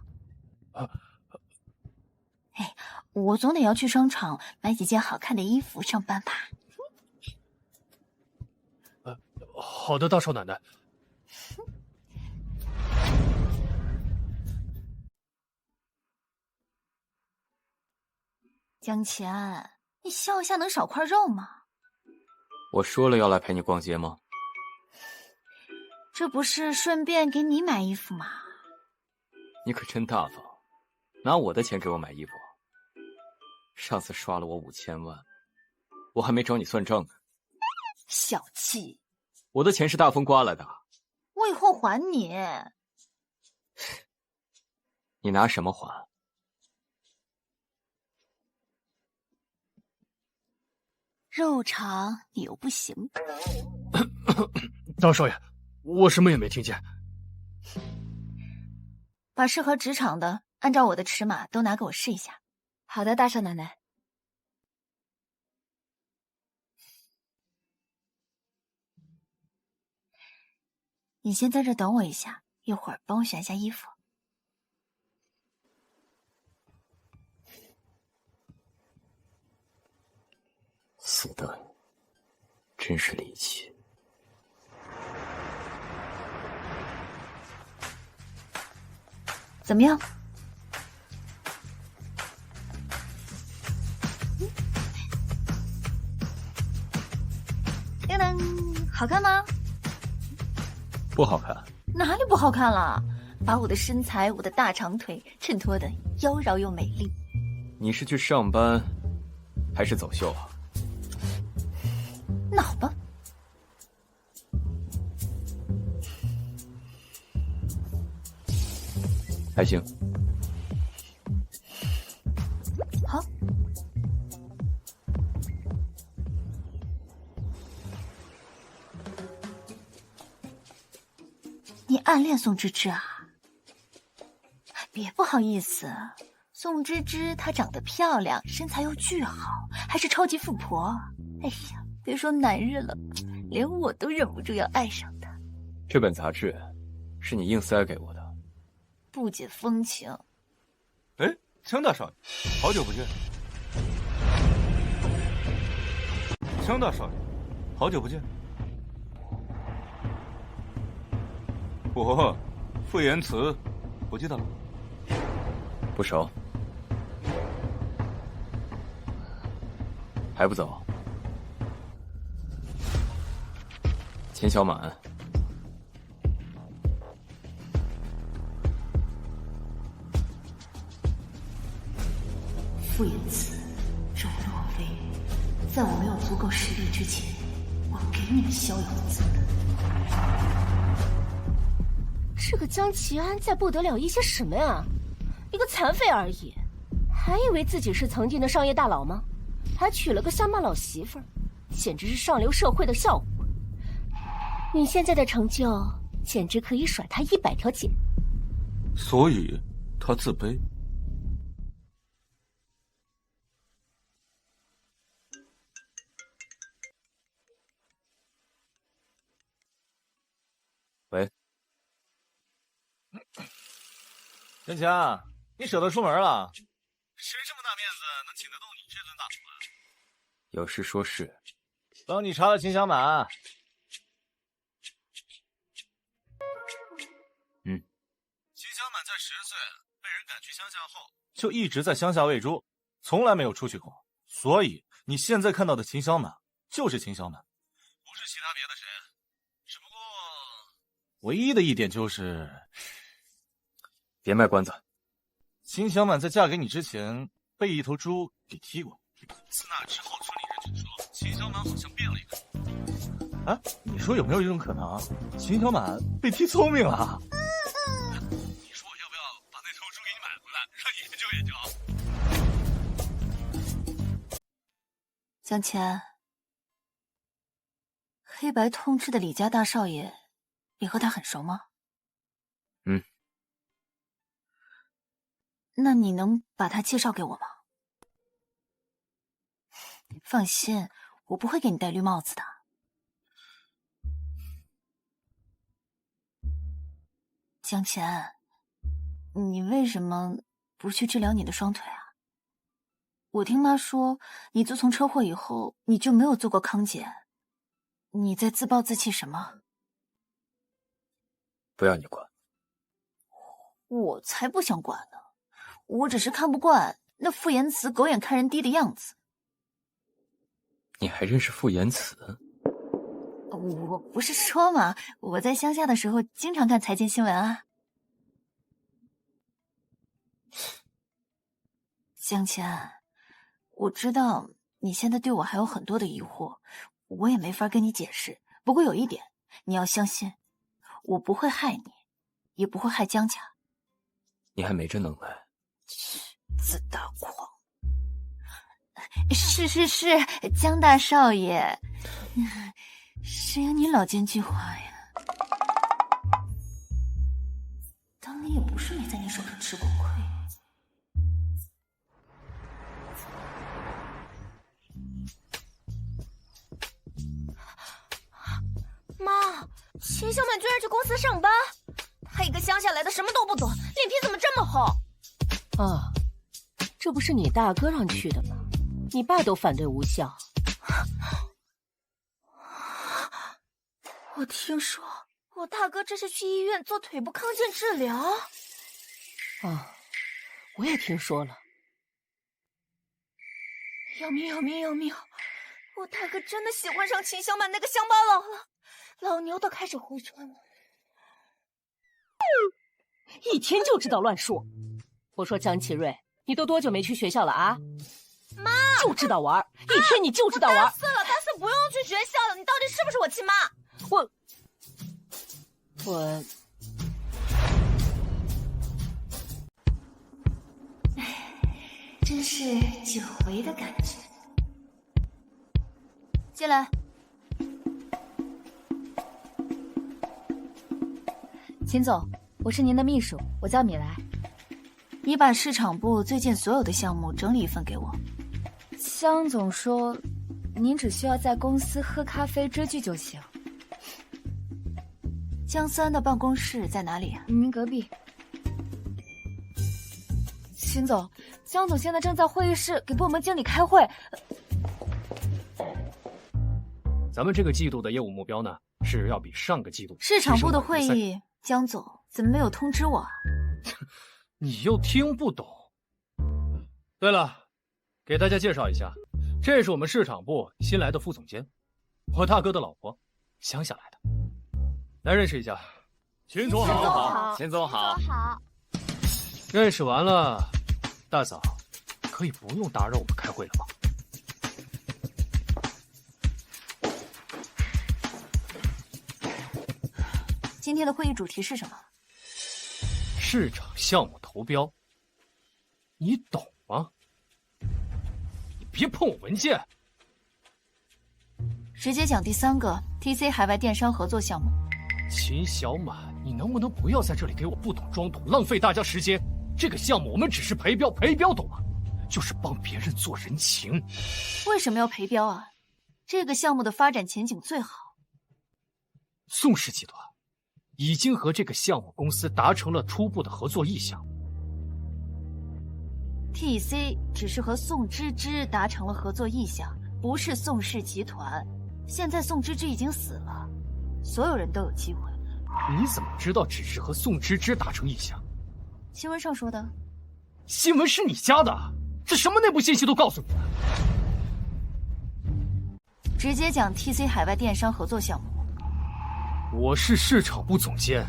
我总得要去商场买几件好看的衣服上班吧。好的，大少奶奶。江启安，你笑一下能少块肉吗？我说了要来陪你逛街吗？这不是顺便给你买衣服吗？你可真大方，拿我的钱给我买衣服。上次刷了我5000万，我还没找你算账呢。小气！我的钱是大风刮来的，我以后还你。你拿什么还？肉偿你又不行。大少爷，我什么也没听见。把适合职场的，按照我的尺码都拿给我试一下。好的，大少奶奶。你先在这等我一下，一会儿帮我选一下衣服。死的真是离奇。怎么样？叮当，好看吗？不好看。哪里不好看了？把我的身材、我的大长腿衬托的妖娆又美丽。你是去上班，还是走秀啊？那好吧。还行。好。你暗恋宋芝芝啊？别不好意思，宋芝芝她长得漂亮，身材又巨好，还是超级富婆。哎呀，别说男人了，连我都忍不住要爱上她。这本杂志是你硬塞给我的，不解风情。哎，江大少爷，好久不见。江大少爷，好久不见。我，傅言辞，不记得了。不熟。还不走？钱小满。傅言辞，周若薇，在我没有足够实力之前，我给你们逍遥的资本。这个江奇安在不得了一些什么呀？一个残废而已，还以为自己是曾经的商业大佬吗？还娶了个乡巴老媳妇儿，简直是上流社会的笑话。你现在的成就，简直可以甩他100条街。所以，他自卑。喂。江强，你舍得出门了？谁这么大面子能请得动你这尊大厨啊？有事说事。帮你查了秦小满。秦小满在10岁被人赶去乡下后，就一直在乡下喂猪，从来没有出去过。所以你现在看到的秦小满就是秦小满，不是其他别的谁。只不过，唯一的一点就是，别卖关子。秦小满在嫁给你之前被一头猪给踢过。自那之后，村里人就说秦小满好像变了一个人。哎，你说有没有一种可能，秦小满被踢聪明了？你说我要不要把那头猪给你买回来，让你研究研究？江谦，黑白通吃的李家大少爷，你和他很熟吗？嗯。那你能把他介绍给我吗？放心，我不会给你戴绿帽子的。江谦，你为什么不去治疗你的双腿啊？我听妈说，你自从车祸以后，你就没有做过康检。你在自暴自弃什么？不要你管。我才不想管呢，我只是看不惯那傅言辞狗眼看人低的样子。你还认识傅言辞？我不是说嘛，我在乡下的时候经常看财经新闻啊。江谦，我知道你现在对我还有很多的疑惑，我也没法跟你解释。不过有一点，你要相信，我不会害你，也不会害江家。你还没这能耐。自大狂。是，江大少爷，谁让你老奸巨猾呀？当年也不是没在你手上吃过亏。妈，秦小满居然去公司上班，他一个乡下来的什么都不懂，脸皮怎么这么厚？啊，这不是你大哥让去的吗？你爸都反对无效。我听说我大哥这是去医院做腿部康健治疗。啊，我也听说了。要命！我大哥真的喜欢上秦小满那个乡巴佬了，老牛都开始回春了。一天就知道乱说。我说江启瑞，你都多久没去学校了啊？妈，就知道玩，一天你就知道玩。大四不用去学校了，你到底是不是我亲妈？我，真是久违的感觉。进来。秦总，我是您的秘书，我叫米莱。你把市场部最近所有的项目整理一份给我。江总说，您只需要在公司喝咖啡追剧就行。江思安的办公室在哪里啊？您隔壁。秦总，江总现在正在会议室给部门经理开会。咱们这个季度的业务目标呢，是要比上个季度市场部的会议，江总怎么没有通知我啊？你又听不懂。对了，给大家介绍一下，这是我们市场部新来的副总监，我大哥的老婆，乡下来的。来认识一下，秦总好。秦总好。认识完了，大嫂可以不用打扰我们开会了吗？今天的会议主题是什么？市场项目投标，你懂吗？你别碰我文件。直接讲第3个 TC 海外电商合作项目。秦小满，你能不能不要在这里给我不懂装懂，浪费大家时间？这个项目我们只是陪标，陪标懂吗？就是帮别人做人情。为什么要陪标啊？这个项目的发展前景最好。宋氏集团已经和这个项目公司达成了初步的合作意向。TC 只是和宋芝芝达成了合作意向，不是宋氏集团。现在宋芝芝已经死了，所有人都有机会。你怎么知道只是和宋芝芝达成意向？新闻上说的。新闻是你加的？这什么内部信息都告诉你了？直接讲 TC 海外电商合作项目。我是市场部总监，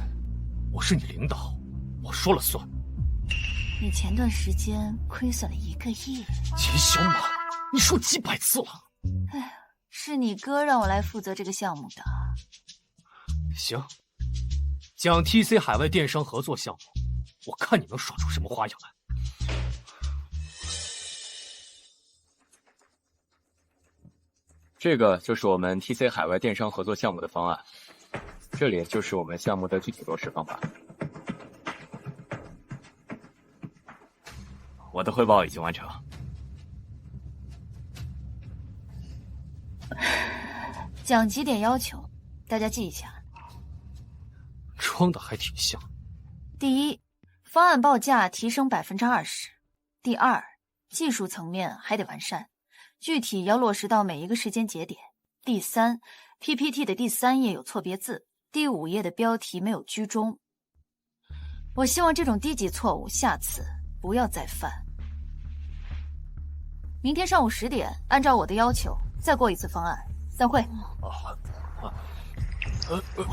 我是你领导，我说了算。你前段时间亏损了1个亿。秦小满，你说几百次了？哎呀，是你哥让我来负责这个项目的。行，讲 TC 海外电商合作项目，我看你能耍出什么花样来。这个就是我们 TC 海外电商合作项目的方案，这里就是我们项目的具体落实方法。我的汇报已经完成。讲几点要求，大家记一下。装的还挺像。第一，方案报价提升20%。第二，技术层面还得完善，具体要落实到每一个时间节点。第三 ，PPT 的第3页有错别字，第5页的标题没有居中。我希望这种低级错误下次不要再犯。明天上午10点，按照我的要求再过一次方案。散会。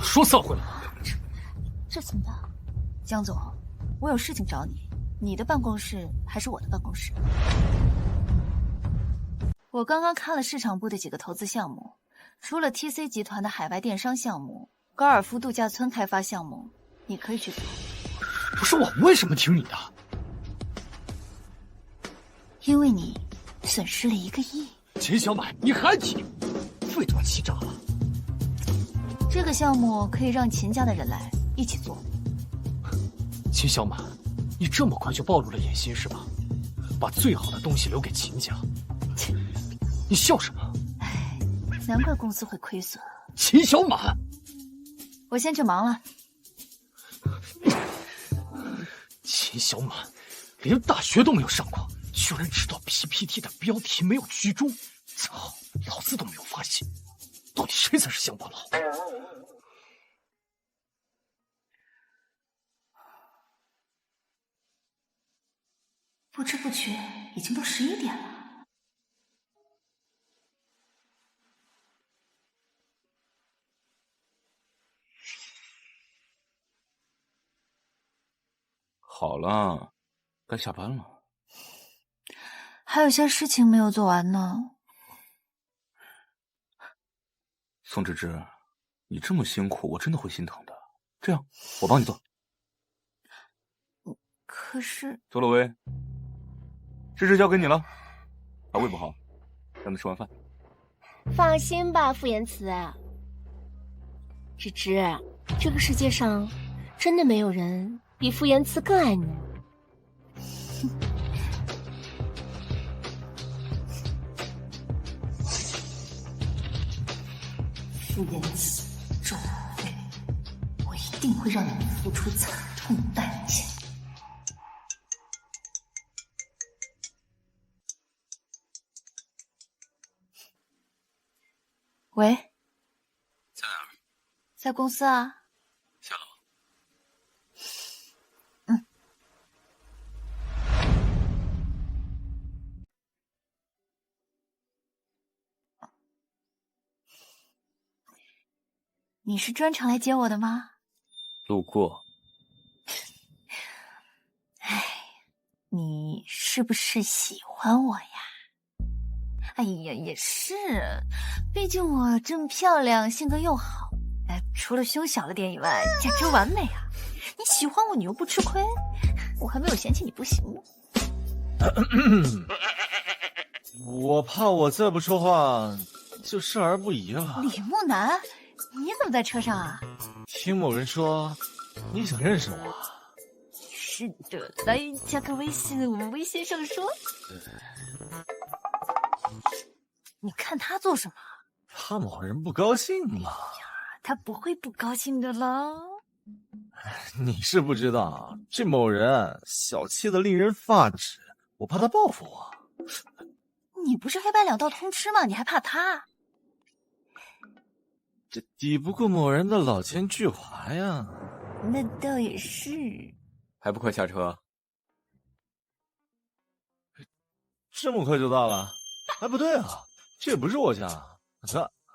说散会了。这怎么办？江总，我有事情找你，你的办公室还是我的办公室？我刚刚看了市场部的几个投资项目，除了 TC 集团的海外电商项目、高尔夫度假村开发项目，你可以去做。不是我为什么听你的？因为你损失了1个亿。秦小满，你还提，最多气炸了。这个项目可以让秦家的人来一起做。秦小满，你这么快就暴露了野心是吧？把最好的东西留给秦家。你笑什么？哎，难怪公司会亏损。秦小满，我先去忙了。秦小满，连大学都没有上过，居然知道 PPT 的标题没有居中，操，老子都没有发现，到底谁才是乡巴佬？不知不觉已经都11点了。好了，该下班了。还有些事情没有做完呢。宋芝芝，你这么辛苦，我真的会心疼的。这样，我帮你做。可是，周洛威，芝芝交给你了。他胃不好，让他吃完饭。放心吧，傅言辞。芝芝，这个世界上真的没有人比傅言辞更爱你。傅言辞，周洛威，我一定会让你们付出惨痛代价。喂，在哪儿？在公司啊。下楼。你是专程来接我的吗？路过。哎，你是不是喜欢我呀？哎呀，也是，毕竟我这么漂亮，性格又好，哎，除了胸小了点以外，简直完美啊！你喜欢我，你又不吃亏，我还没有嫌弃你不行呢。我怕我再不说话，就生而不宜了。李木南，你怎么在车上啊？听某人说，你想认识我。是的，来加个微信，我们微信上说。你看他做什么？怕某人不高兴嘛？他不会不高兴的啦。你是不知道，这某人小气的令人发指，我怕他报复我。你不是黑白两道通吃吗？你还怕他？这抵不过某人的老奸巨猾呀。那倒也是。还不快下车？这么快就到了？哎，不对啊，这不是我家。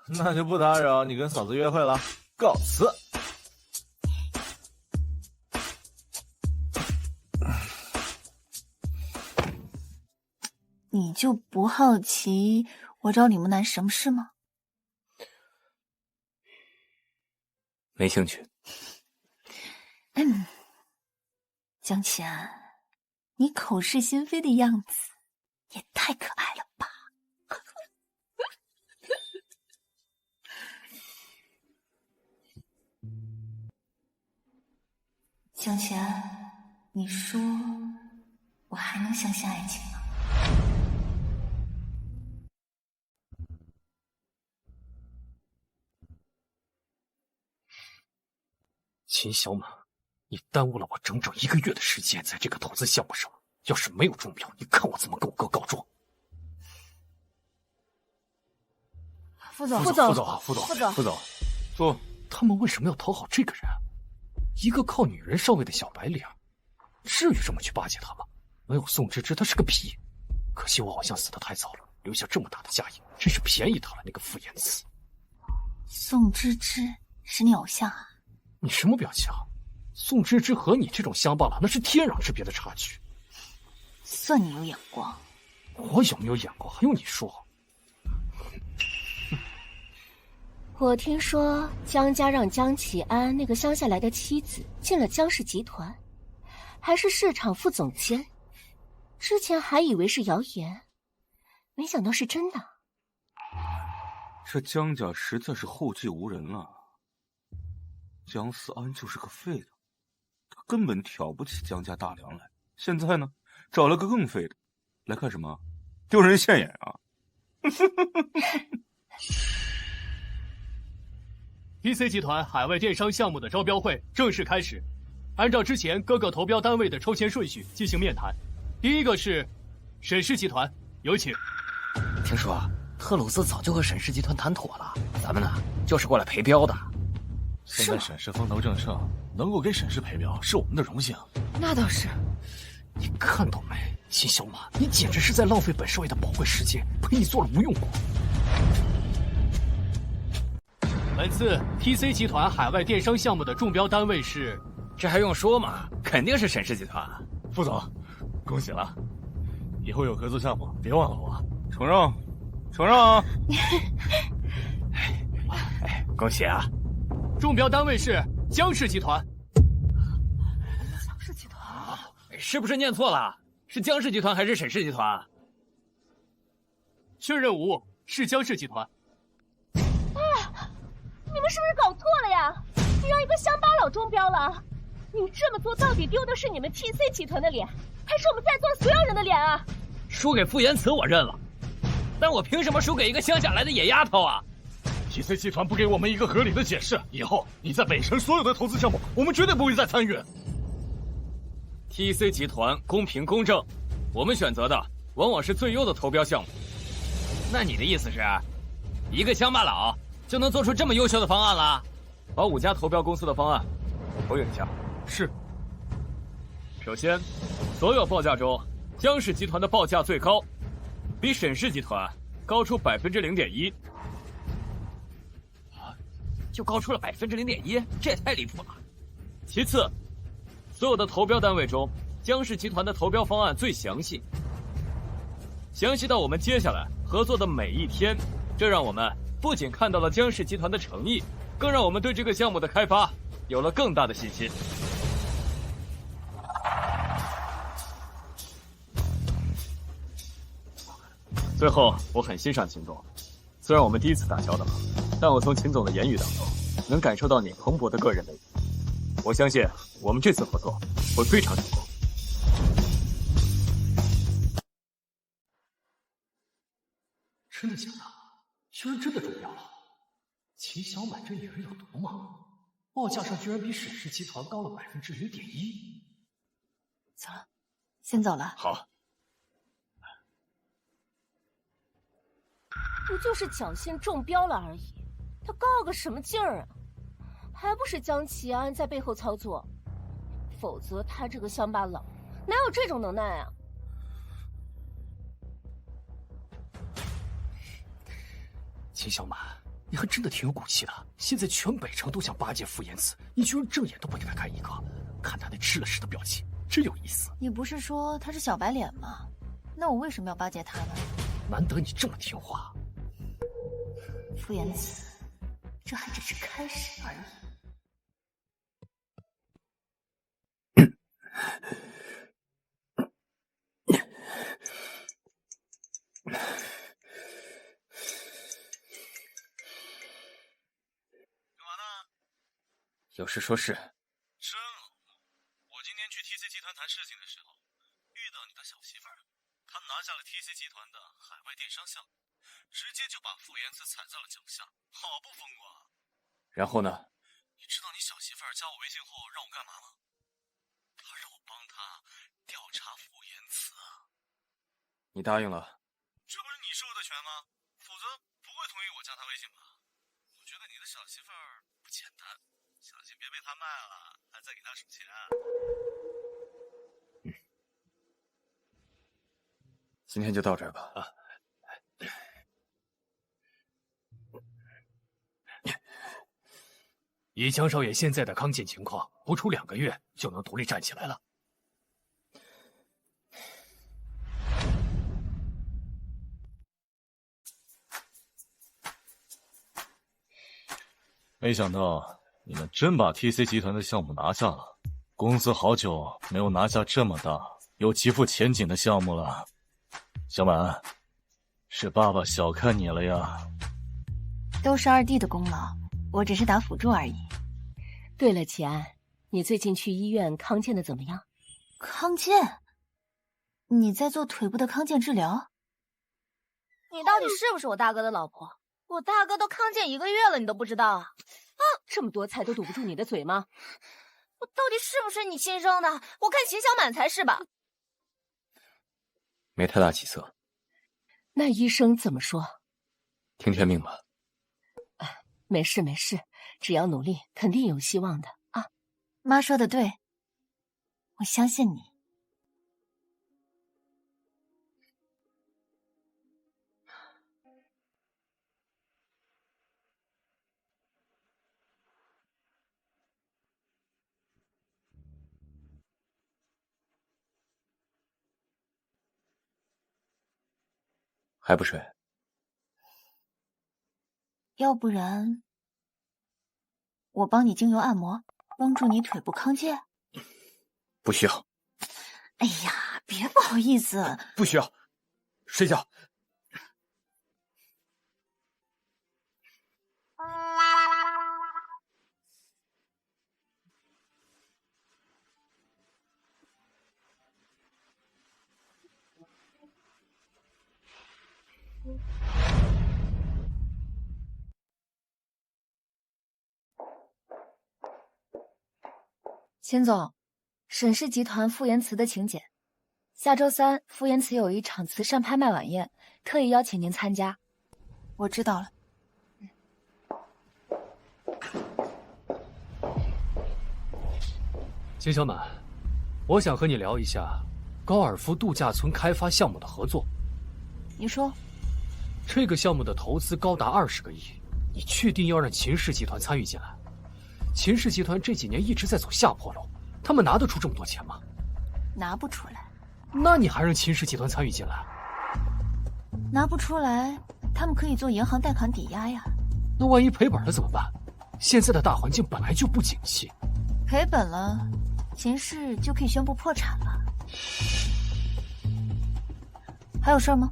那就不打扰你跟嫂子约会了，告辞。你就不好奇我找李木南什么事吗？没兴趣。江前，你口是心非的样子也太可爱了吧！江前，你说我还能相信爱情吗？秦小满，你耽误了我整整1个月的时间，在这个投资项目上，要是没有中标，你看我怎么跟我哥告状。副总，坐。他们为什么要讨好这个人？一个靠女人上位的小白脸，至于这么去巴结他吗？没有宋芝芝，他是个屁。可惜我好像死得太早了，留下这么大的家业，真是便宜他了。那个傅言辞，宋芝芝是你偶像啊？你什么表情？宋芝芝和你这种乡巴佬那是天壤之别的差距。算你有眼光。我有没有眼光还用你说？我听说江家让江启安那个乡下来的妻子进了江氏集团，还是市场副总监。之前还以为是谣言，没想到是真的。这江家实在是后继无人啊！江思安就是个废的，他根本挑不起江家大梁来。现在呢，找了个更废的，来干什么？丢人现眼啊！TC 集团海外电商项目的招标会正式开始，按照之前各个投标单位的抽签顺序进行面谈。第一个是沈氏集团，有请。听说特鲁斯早就和沈氏集团谈妥了，咱们呢就是过来陪标的。现在沈氏风头正盛，能够给沈氏陪标是我们的荣幸。那倒是。你看到没，秦小马，你简直是在浪费本少爷的宝贵时间，陪你做了无用功。本次 TC 集团海外电商项目的中标单位是，这还用说吗？肯定是沈氏集团。副总，恭喜了！以后有合作项目别忘了我。承让，承让啊！恭喜啊！中标单位是江氏集团。江氏集团是不是念错了？是江氏集团还是沈氏集团？确认无误，是江氏集团。你们是不是搞错了呀？你让一个乡巴佬中标了，你这么做到底丢的是你们 TC 集团的脸，还是我们在座的所有人的脸啊？输给傅延慈我认了，但我凭什么输给一个乡下来的野丫头啊？ TC 集团不给我们一个合理的解释，以后你在北城所有的投资项目，我们绝对不会再参与。TC 集团公平公正，我们选择的往往是最优的投标项目。那你的意思是，一个乡巴佬就能做出这么优秀的方案了？把5家投标公司的方案投影一下。是。首先，所有报价中，江氏集团的报价最高，比沈氏集团高出0.1%。就高出了0.1%，这也太离谱了。其次，所有的投标单位中，江氏集团的投标方案最详细，详细到我们接下来合作的每一天。这让我们不仅看到了江氏集团的诚意，更让我们对这个项目的开发有了更大的信心。最后，我很欣赏秦总，虽然我们第一次打交道，但我从秦总的言语当中能感受到你蓬勃的个人魅力。我相信我们这次合作会非常成功。真的假的？居然真的中标了！秦小满这女人有毒吗？报价上居然比沈氏集团高了0.1%。走了，先走了。好。不就是侥幸中标了而已，他告个什么劲儿啊？还不是江启安在背后操作，否则他这个乡巴佬哪有这种能耐啊？秦小满，你还真的挺有骨气的。现在全北城都想巴结傅延慈，你居然正眼都不给他看一个，看他那吃了屎的表情，真有意思。你不是说他是小白脸吗？那我为什么要巴结他呢？难得你这么听话。傅延慈，这还只是开始而已。有事说事。真好，我今天去 TC 集团谈事情的时候，遇到你的小媳妇儿，她拿下了 TC 集团的海外电商项目，直接就把傅延慈踩在了脚下，好不风光。然后呢？你知道你小媳妇儿加我微信后让我干嘛吗？她让我帮她调查傅延慈啊。你答应了？这不是你授的权吗？否则不会同意我加她微信吧？我觉得你的小媳妇儿不简单。小心别被他卖了，还再给他数钱。今天就到这儿吧。以江少爷现在的康健情况，不出2个月就能独立站起来了。没想到你们真把 TC 集团的项目拿下了。公司好久没有拿下这么大、有极富前景的项目了。小满，是爸爸小看你了呀。都是二弟的功劳，我只是打辅助而已。对了，齐安，你最近去医院康健的怎么样？康健？你在做腿部的康健治疗？你到底是不是我大哥的老婆？我大哥都康健1个月了，你都不知道啊？这么多菜都堵不住你的嘴吗？我到底是不是你亲生的？我看秦小满才是吧。没太大起色。那医生怎么说？听天命吧。没事没事，只要努力，肯定有希望的啊。妈说的对，我相信你。还不睡？要不然我帮你精油按摩，帮助你腿部康健。不需要。哎呀，别不好意思。不需要，睡觉。秦总，沈氏集团傅延慈的请柬。下周3，傅延慈有一场慈善拍卖晚宴，特意邀请您参加。我知道了。秦小满，我想和你聊一下高尔夫度假村开发项目的合作。你说，这个项目的投资高达20个亿，你确定要让秦氏集团参与进来？秦氏集团这几年一直在走下坡路，他们拿得出这么多钱吗？拿不出来。那你还让秦氏集团参与进来？拿不出来，他们可以做银行贷款抵押呀。那万一赔本了怎么办？现在的大环境本来就不景气。赔本了，秦氏就可以宣布破产了。还有事儿吗？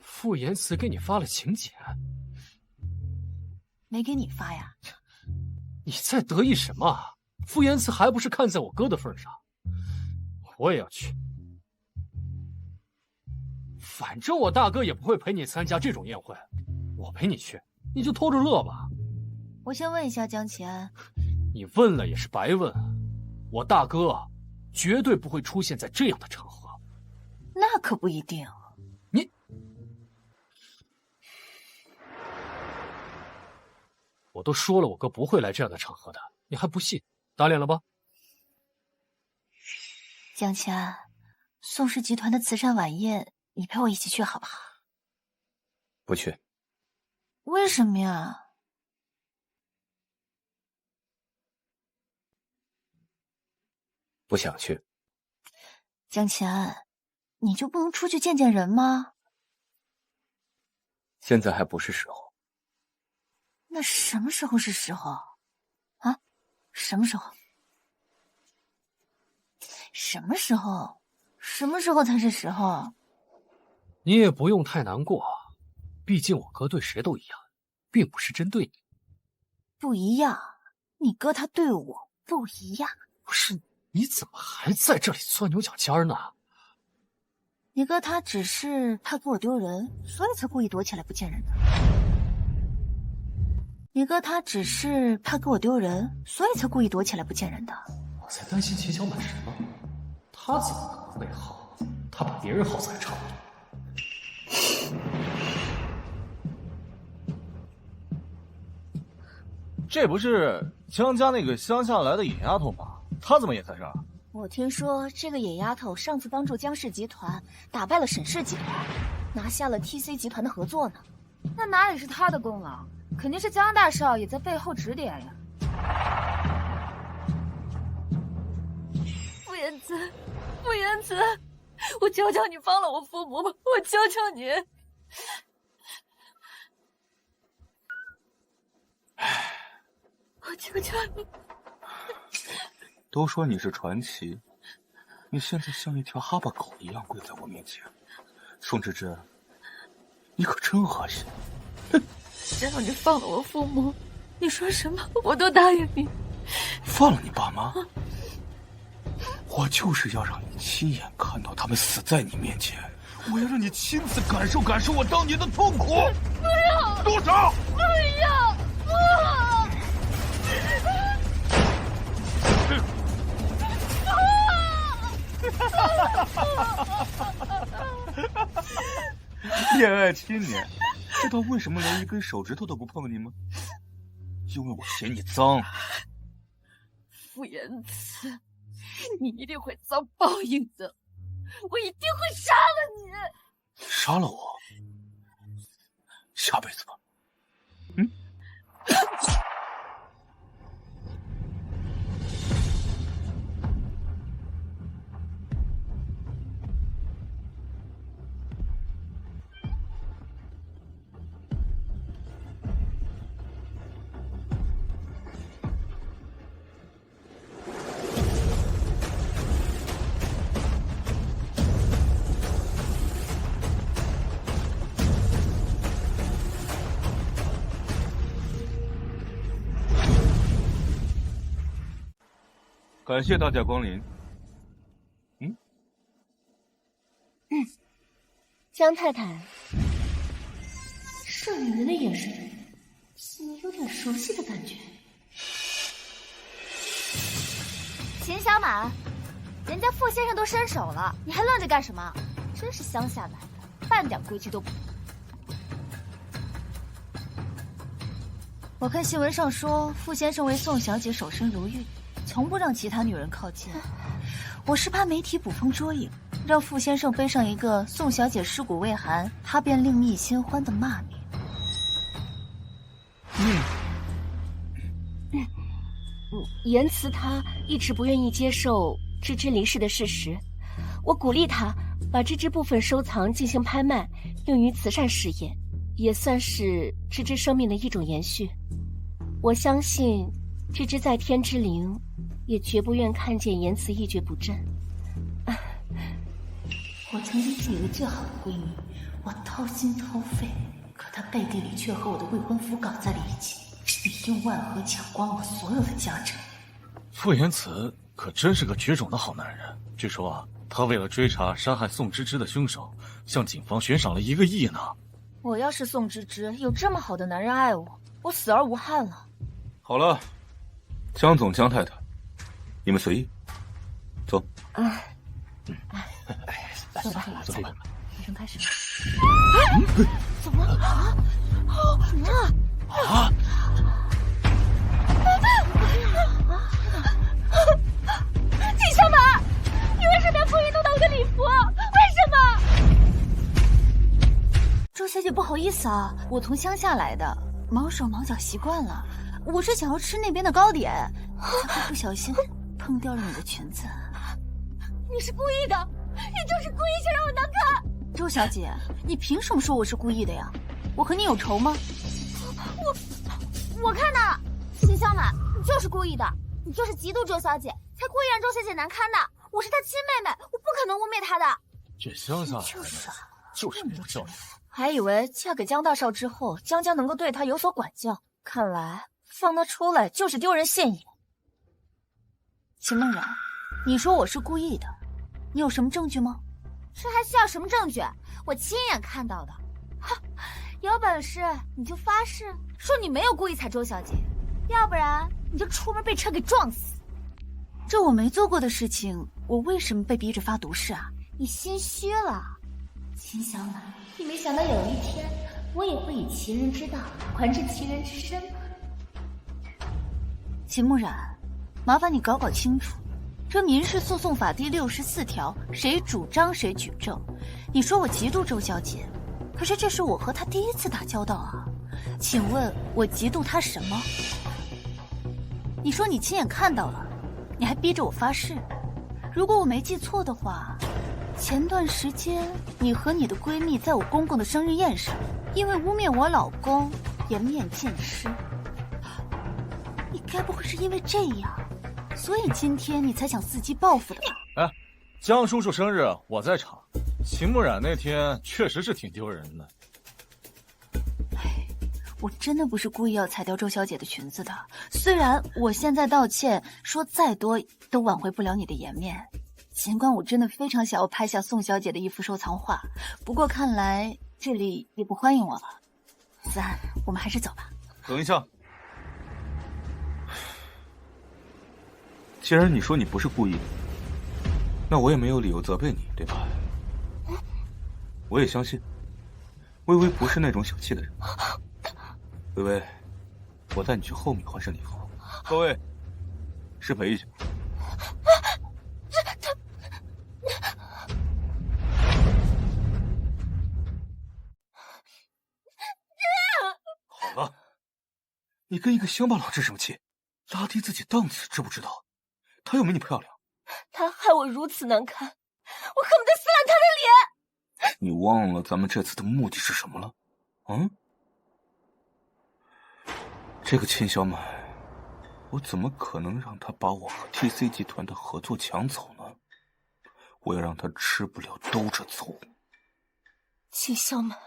傅延慈给你发了请柬。没给你发呀？你在得意什么？傅延慈还不是看在我哥的份上，我也要去。反正我大哥也不会陪你参加这种宴会，我陪你去，你就偷着乐吧。我先问一下江启安，你问了也是白问，我大哥绝对不会出现在这样的场合。那可不一定。你。我都说了，我哥不会来这样的场合的，你还不信？打脸了吧？江启安，宋氏集团的慈善晚宴，你陪我一起去好不好？不去。为什么呀？不想去。江启安，你就不能出去见见人吗？现在还不是时候。那什么时候是时候？啊？什么时候？什么时候？什么时候才是时候？你也不用太难过，毕竟我哥对谁都一样，并不是针对你。不一样，你哥他对我不一样。不是，你怎么还在这里钻牛角尖呢？你哥他只是怕给我丢人，所以才故意躲起来不见人的。你哥他只是怕给我丢人，所以才故意躲起来不见人的。我在担心秦小满什么？他怎么可能内耗？他把别人耗子还差不多。这不是江家那个乡下来的野丫头吗？她怎么也在这儿？我听说这个野丫头上次帮助江氏集团打败了沈氏集团，拿下了 TC 集团的合作呢。那哪里是她的功劳？肯定是江大少爷在背后指点呀。傅延慈，傅延慈，我求求你放了我父母吧，我求求你。我求求你！都说你是传奇，你现在像一条哈巴狗一样跪在我面前，宋芝芝，你可真恶心！只要你放了我父母，你说什么我都答应你。放了你爸妈？我就是要让你亲眼看到他们死在你面前，我要让你亲自感受感受我当年的痛苦。不要！住手！不要！不！恋爱7年，知道为什么连一根手指头都不碰你吗？因为我嫌你脏。傅言辞，你一定会遭报应的，我一定会杀了你。杀了我？下辈子吧。嗯。感谢大驾光临。江太太，这女人的眼神怎么有点熟悉的感觉？秦小满，人家傅先生都伸手了，你还愣着干什么？真是乡下来的，半点规矩都不懂。我看新闻上说，傅先生为宋小姐守身如玉，从不让其他女人靠近。我是怕媒体捕风捉影，让傅先生背上一个宋小姐尸骨未寒，他便另觅新欢的骂名。言辞他一直不愿意接受芝芝离世的事实，我鼓励他把芝芝部分收藏进行拍卖，用于慈善事业，也算是芝芝生命的一种延续。我相信芝芝在天之灵也绝不愿看见言辞一蹶不振。我曾经是你的最好的闺蜜，我掏心掏肺，可她背地里却和我的未婚夫搞在了一起，你用万和抢光我所有的家产。傅言辞可真是个绝种的好男人，据说啊，他为了追查杀害宋芝芝的凶手，向警方悬赏了1个亿呢。我要是宋芝芝，有这么好的男人爱我，我死而无憾了。好了，江总、江太太，你们随意，走。走吧，走吧。医生开始。怎么了？什么啊？秦小满，你为什么要故意弄到我的礼服？为什么？周小姐，不好意思啊，我从乡下来的，毛手毛脚习惯了。我是想要吃那边的糕点，才会不小心碰掉了你的裙子。你是故意的，你就是故意想让我难看。周小姐，你凭什么说我是故意的呀？我和你有仇吗？我看呐，秦小满，你就是故意的，你就是嫉妒周小姐，才故意让周小姐难堪的。我是她亲妹妹，我不可能污蔑她的。这乡下就是没有教育。还以为嫁给江大少之后，江家能够对她有所管教，看来放她出来就是丢人现眼。秦梦然，你说我是故意的，你有什么证据吗？这还需要什么证据？我亲眼看到的。哈，有本事你就发誓说你没有故意踩周小姐，要不然你就出门被车给撞死。这我没做过的事情，我为什么被逼着发毒誓啊？你心虚了，秦小满，你没想到有一天我也会以其人之道还治其人之身吗？秦慕然，麻烦你搞搞清楚，这民事诉讼法第64条，谁主张谁举证。你说我嫉妒周小姐，可是这是我和她第一次打交道啊，请问我嫉妒她什么？你说你亲眼看到了，你还逼着我发誓。如果我没记错的话，前段时间你和你的闺蜜在我公公的生日宴上，因为污蔑我老公颜面尽失。你该不会是因为这样，所以今天你才想伺机报复的吧？哎，江叔叔生日我在场，秦慕染那天确实是挺丢人的。我真的不是故意要踩掉周小姐的裙子的，虽然我现在道歉说再多都挽回不了你的颜面，尽管我真的非常想要拍下宋小姐的一幅收藏画，不过看来这里也不欢迎我了。子安，我们还是走吧。等一下，既然你说你不是故意的，那我也没有理由责备你，对吧？我也相信微微不是那种小气的人。微微，我带你去后面换身礼服。各位，失陪一下。好了，你跟一个乡巴佬置什么气？拉低自己档次，知不知道？他又没你漂亮。他害我如此难看，我恨不得撕烂他的脸。你忘了咱们这次的目的是什么了？嗯？这个秦小满，我怎么可能让他把我和 TC 集团的合作抢走呢？我要让他吃不了兜着走。秦小满，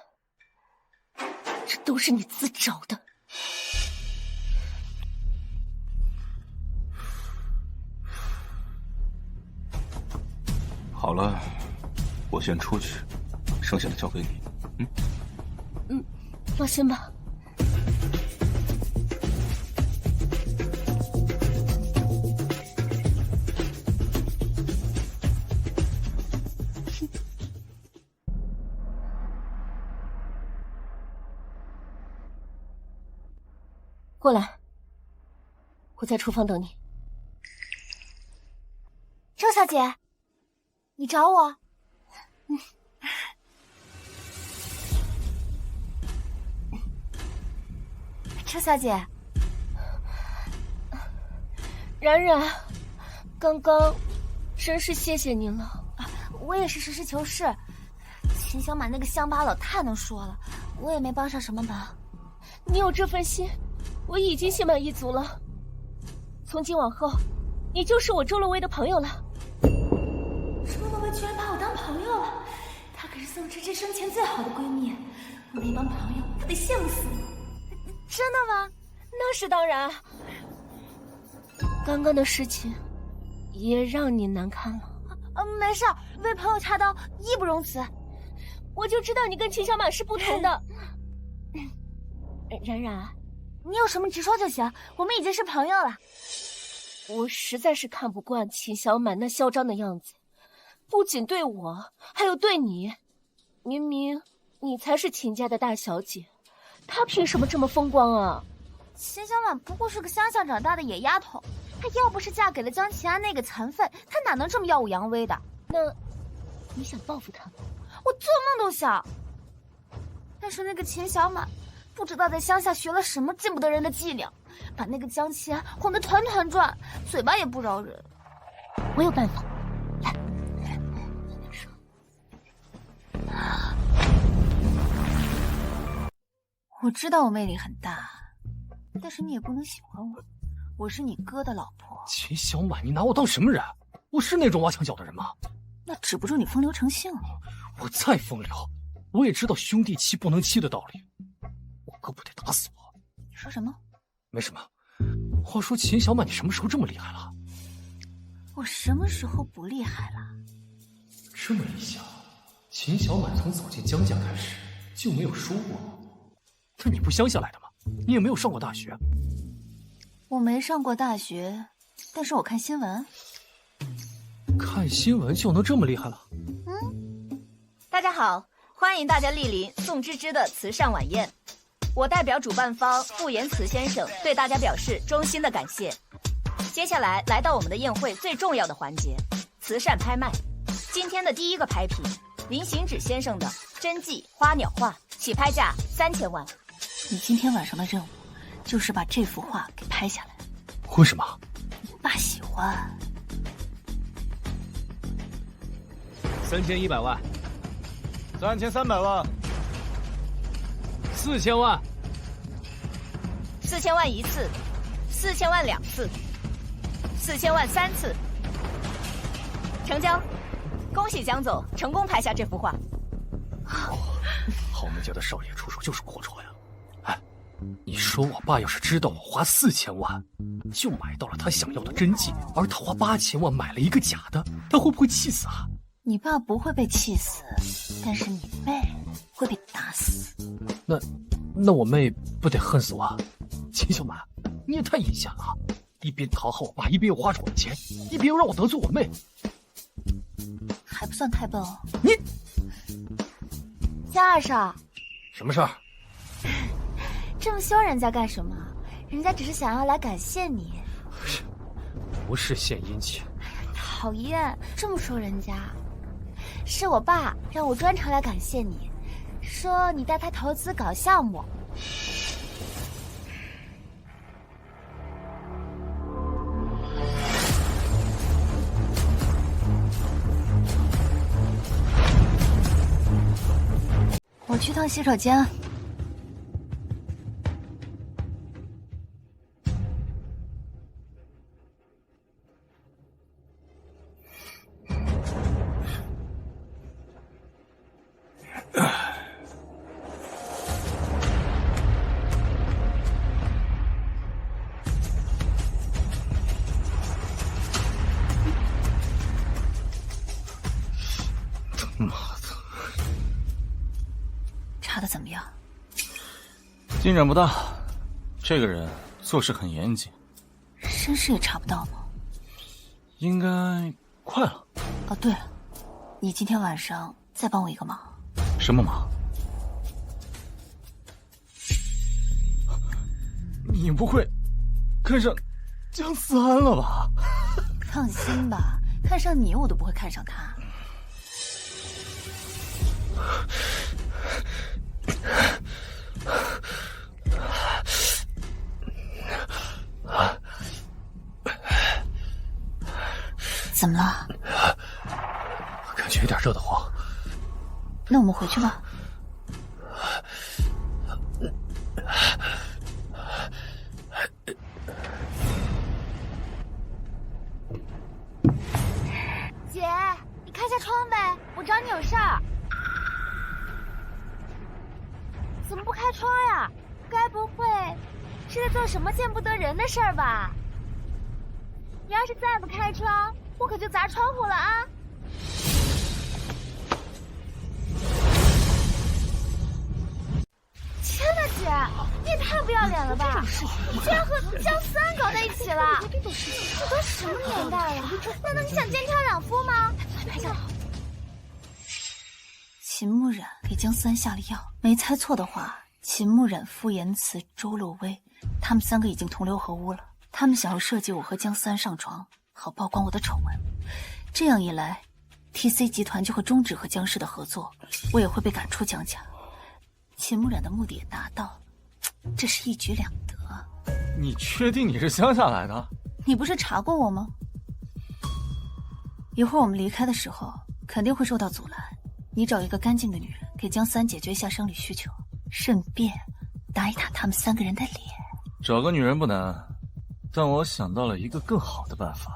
这都是你自找的。好了，我先出去，剩下的交给你。放心吧。过来，我在厨房等你。周小姐，你找我？周小姐，冉冉，刚刚真是谢谢您了。我也是实事求是。秦小满那个乡巴佬太能说了，我也没帮上什么忙。你有这份心，我已经心满意足了。从今往后，你就是我周洛薇的朋友了。周洛薇居然把我当朋友了，她可是宋芝芝生前最好的闺蜜，我那帮朋友不得羡慕死你。真的吗？那是当然。刚刚的事情也让你难堪了。没事，为朋友插刀，义不容辞。我就知道你跟秦小满是不同的。冉冉，你有什么直说就行，我们已经是朋友了。我实在是看不惯秦小满那嚣张的样子，不仅对我，还有对你。明明你才是秦家的大小姐，她凭什么这么风光啊？秦小满不过是个乡下长大的野丫头，她要不是嫁给了江齐安那个残废，她哪能这么耀武扬威的？那你想报复她吗？我做梦都想。但是那个秦小满不知道在乡下学了什么见不得人的伎俩，把那个江齐安哄得团团转，嘴巴也不饶人。我有办法，来。我知道我魅力很大，但是你也不能喜欢我，我是你哥的老婆。秦小满，你拿我当什么人？我是那种挖墙脚的人吗？那止不住你风流成性了。我再风流，我也知道兄弟妻不能欺的道理。我哥不得打死我？你说什么？没什么。话说秦小满，你什么时候这么厉害了？我什么时候不厉害了？这么一想，秦小满从走进江家开始就没有输过。那你不乡下来的吗？你也没有上过大学。我没上过大学，但是我看新闻。看新闻就能这么厉害了？大家好，欢迎大家莅临宋芝芝的慈善晚宴。我代表主办方傅延慈先生对大家表示衷心的感谢。接下来来到我们的宴会最重要的环节——慈善拍卖。今天的第一个拍品，林行止先生的真迹花鸟画，起拍价3000万。你今天晚上的任务就是把这幅画给拍下来。为什么？爸喜欢。3100万，3300万，4000万，4000万一次4000万2次，4000万3次，成交。恭喜江总成功拍下这幅画。豪门家的少爷出手就是阔绰呀！哎，你说我爸要是知道我花4000万就买到了他想要的真迹，而他花8000万买了一个假的，他会不会气死啊？你爸不会被气死，但是你妹会被打死。那我妹不得恨死我？秦小满，你也太阴险了！一边讨好我爸，一边又花着我的钱，一边又让我得罪我妹，还不算太笨哦。你江二少，什么事儿？这么凶人家干什么？人家只是想要来感谢你。不是献殷勤。讨厌，这么说人家。是我爸让我专程来感谢你，说你带他投资搞项目。我去趟洗手间。妈的！查的怎么样？进展不大，这个人做事很严谨。身世也查不到吗？应该快了。哦，对了，你今天晚上再帮我一个忙。什么忙？你不会看上江思安了吧？放心吧，看上你我都不会看上他。怎么了？感觉有点热得慌。那我们回去吧。姐，你开下窗呗，我找你有事儿。怎么不开窗呀？该不会是在做什么见不得人的事儿吧？你要是再不开窗，我可就砸窗户了啊！天哪，姐，你也太不要脸了吧！居然和江思安搞在一起了！这都什么年代了？难道你想奸挑两夫吗？拍照。秦慕染给江思安下了药，没猜错的话，秦慕染、傅延慈、周洛薇，他们3个已经同流合污了。他们想要设计我和江思安上床，好曝光我的丑闻。这样一来 ，TC 集团就会终止和江氏的合作，我也会被赶出江家。秦慕染的目的也达到了，这是一举两得。你确定你是乡下来的？你不是查过我吗？一会儿我们离开的时候，肯定会受到阻拦。你找一个干净的女人，给江思安解决一下生理需求，顺便打一打他们3个人的脸。找个女人不难，但我想到了一个更好的办法，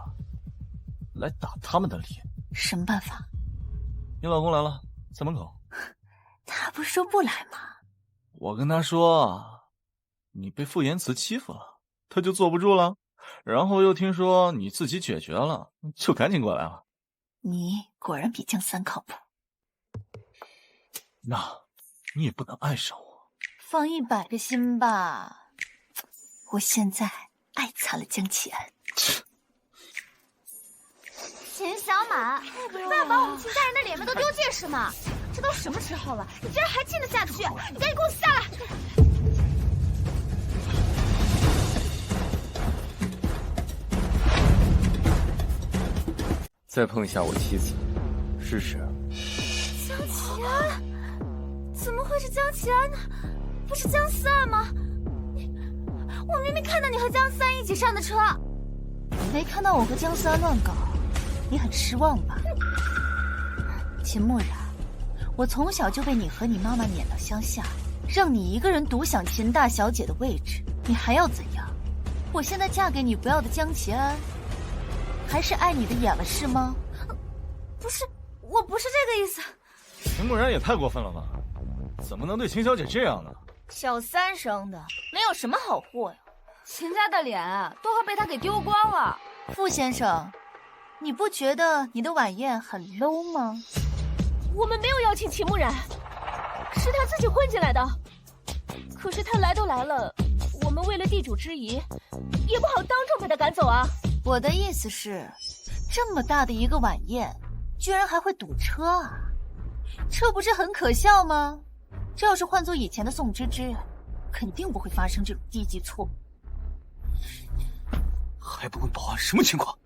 来打他们的脸。什么办法？你老公来了，在门口。他不是说不来吗？我跟他说，你被傅延慈欺负了，他就坐不住了。然后又听说你自己解决了，就赶紧过来了。你果然比江思安靠谱。那你也不能爱上我。放100个心吧，我现在爱惨了江启安。秦小满，不要把我们秦家人的脸面都丢尽是吗？这都什么时候了，你居然还进得下去？你赶紧给我下来！再碰一下我妻子，试试。江启安？怎么会是江启安呢？不是江思安吗？我明明看到你和江思安一起上的车。没看到我和江思安乱搞，你很失望吧？秦慕染，我从小就被你和你妈妈撵到乡下，让你一个人独享秦大小姐的位置，你还要怎样？我现在嫁给你不要的江奇安，还是爱你的演了是吗？不是，我不是这个意思。秦木然也太过分了吧？怎么能对秦小姐这样呢？小三生的，没有什么好货呀。秦家的脸都快被他给丢光了。傅先生，你不觉得你的晚宴很 low 吗？我们没有邀请秦木然，是他自己混进来的。可是他来都来了，我们为了地主之谊，也不好当众把他赶走啊。我的意思是，这么大的一个晚宴，居然还会堵车啊，这不是很可笑吗？这要是换做以前的宋芝芝，肯定不会发生这种低级错误。还不问保安什么情况？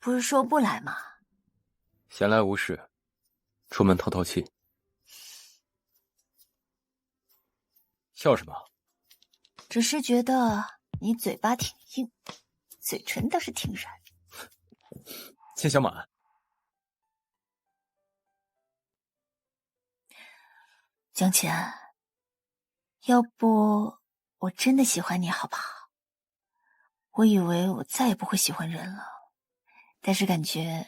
不是说不来吗？闲来无事，出门透透气。笑什么？只是觉得你嘴巴挺硬，嘴唇倒是挺软。千小满，江前，要不我真的喜欢你好不好？我以为我再也不会喜欢人了，但是感觉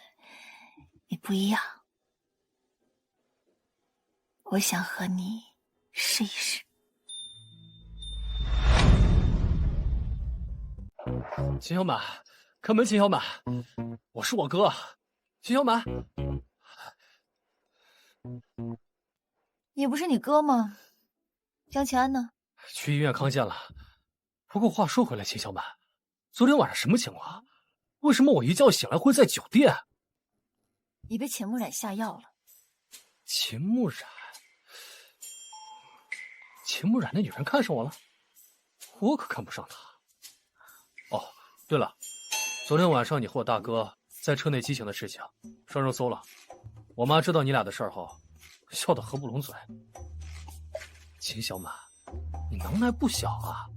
你不一样。我想和你试一试。秦小满，开门！秦小满，我是我哥，秦小满。你不是你哥吗？江奇安呢？去医院康健了。不过话说回来，秦小满，昨天晚上什么情况？为什么我一觉醒来会在酒店？你被秦木染下药了。秦木染？秦木染那女人看上我了？我可看不上她。哦，对了，昨天晚上你和我大哥在车内激情的事情上热搜了。我妈知道你俩的事儿后，笑得合不拢嘴。秦小满，你能耐不小啊，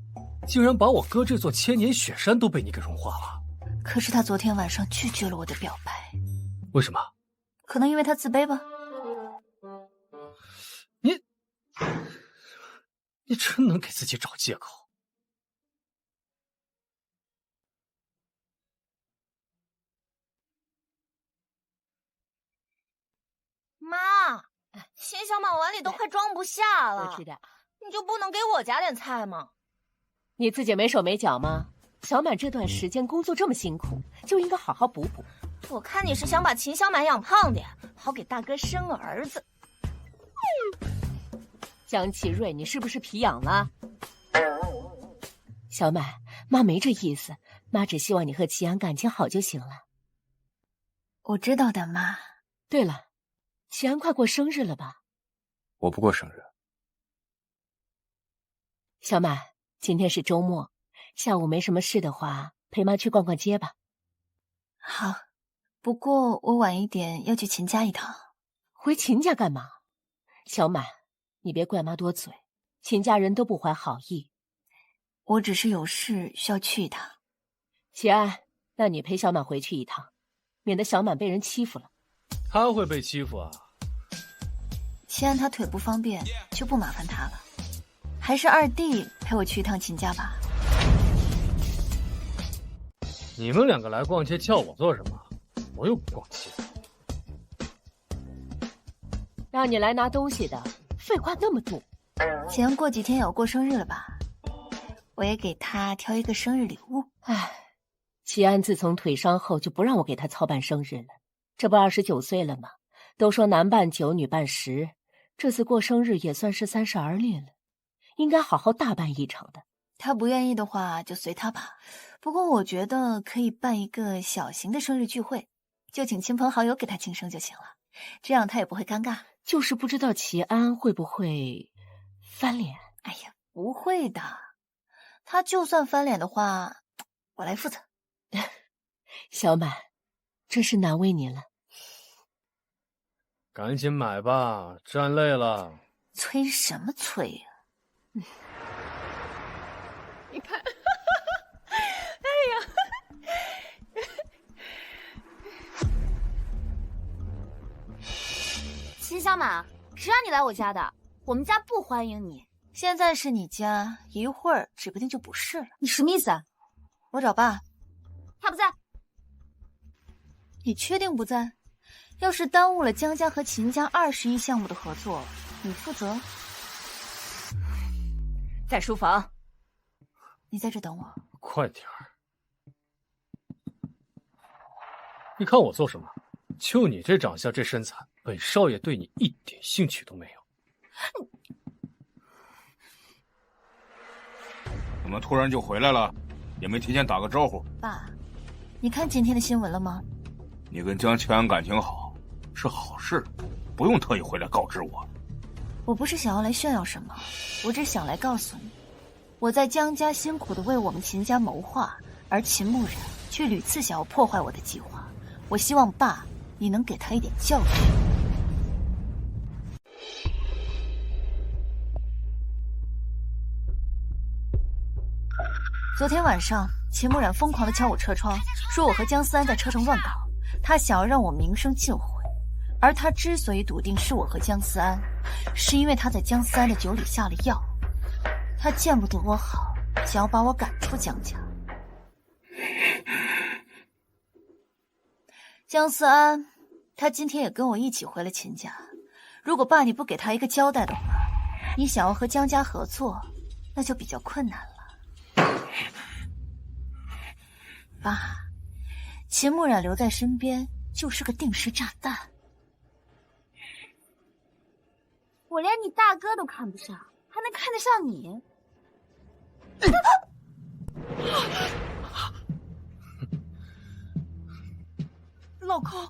竟然把我哥这座千年雪山都被你给融化了。可是他昨天晚上拒绝了我的表白。为什么？可能因为他自卑吧。你真能给自己找借口。妈，秦小满碗里都快装不下了，吃点。你就不能给我夹点菜吗？你自己没手没脚吗？小满这段时间工作这么辛苦，就应该好好补补。我看你是想把秦小满养胖点，好给大哥生儿子。江启瑞，你是不是皮痒了？小满，妈没这意思，妈只希望你和齐安感情好就行了。我知道的，妈。对了，齐安快过生日了吧？我不过生日。小满，今天是周末，下午没什么事的话，陪妈去逛逛街吧。好，不过我晚一点要去秦家一趟。回秦家干嘛？小满，你别怪妈多嘴，秦家人都不怀好意。我只是有事需要去一趟。齐安，那你陪小满回去一趟，免得小满被人欺负了。他会被欺负啊？齐安他腿不方便，就不麻烦他了。还是二弟陪我去一趟秦家吧。你们两个来逛街叫我做什么？我又不逛街。让你来拿东西的，废话那么多。齐安过几天也要过生日了吧？我也给他挑一个生日礼物。唉，齐安自从腿伤后就不让我给他操办生日了，这不29岁了吗？都说男扮9，女扮10，这次过生日也算是30而立了，应该好好大办一场的。他不愿意的话就随他吧，不过我觉得可以办一个小型的生日聚会，就请亲朋好友给他庆生就行了，这样他也不会尴尬。就是不知道齐安会不会翻脸。哎呀，不会的，他就算翻脸的话，我来负责。小满，真是难为你了。赶紧买吧，站累了。催什么催呀？你看，哎呀！小马，谁让你来我家的？我们家不欢迎你。现在是你家，一会儿指不定就不是了。你什么意思啊？我找爸。他不在。你确定不在？要是耽误了江家和秦家20亿项目的合作，你负责。在书房。你在这等我。快点儿！你看我做什么？就你这长相，这身材，本少爷对你一点兴趣都没有。怎么突然就回来了？也没提前打个招呼。爸，你看今天的新闻了吗？你跟江齐安感情好，是好事，不用特意回来告知我。我不是想要来炫耀什么，我只想来告诉你，我在江家辛苦的为我们秦家谋划，而秦牧人却屡次想要破坏我的计划。我希望爸，你能给他一点教训。昨天晚上，秦牧染疯狂地敲我车窗，说我和江思安在车上乱搞，他想要让我名声尽毁。而他之所以笃定是我和江思安，是因为他在江思安的酒里下了药。他见不得我好，想要把我赶出江家。江思安，他今天也跟我一起回了秦家。如果爸你不给他一个交代的话，你想要和江家合作，那就比较困难了。爸，秦牧染留在身边就是个定时炸弹。我连你大哥都看不上，还能看得上你？老公，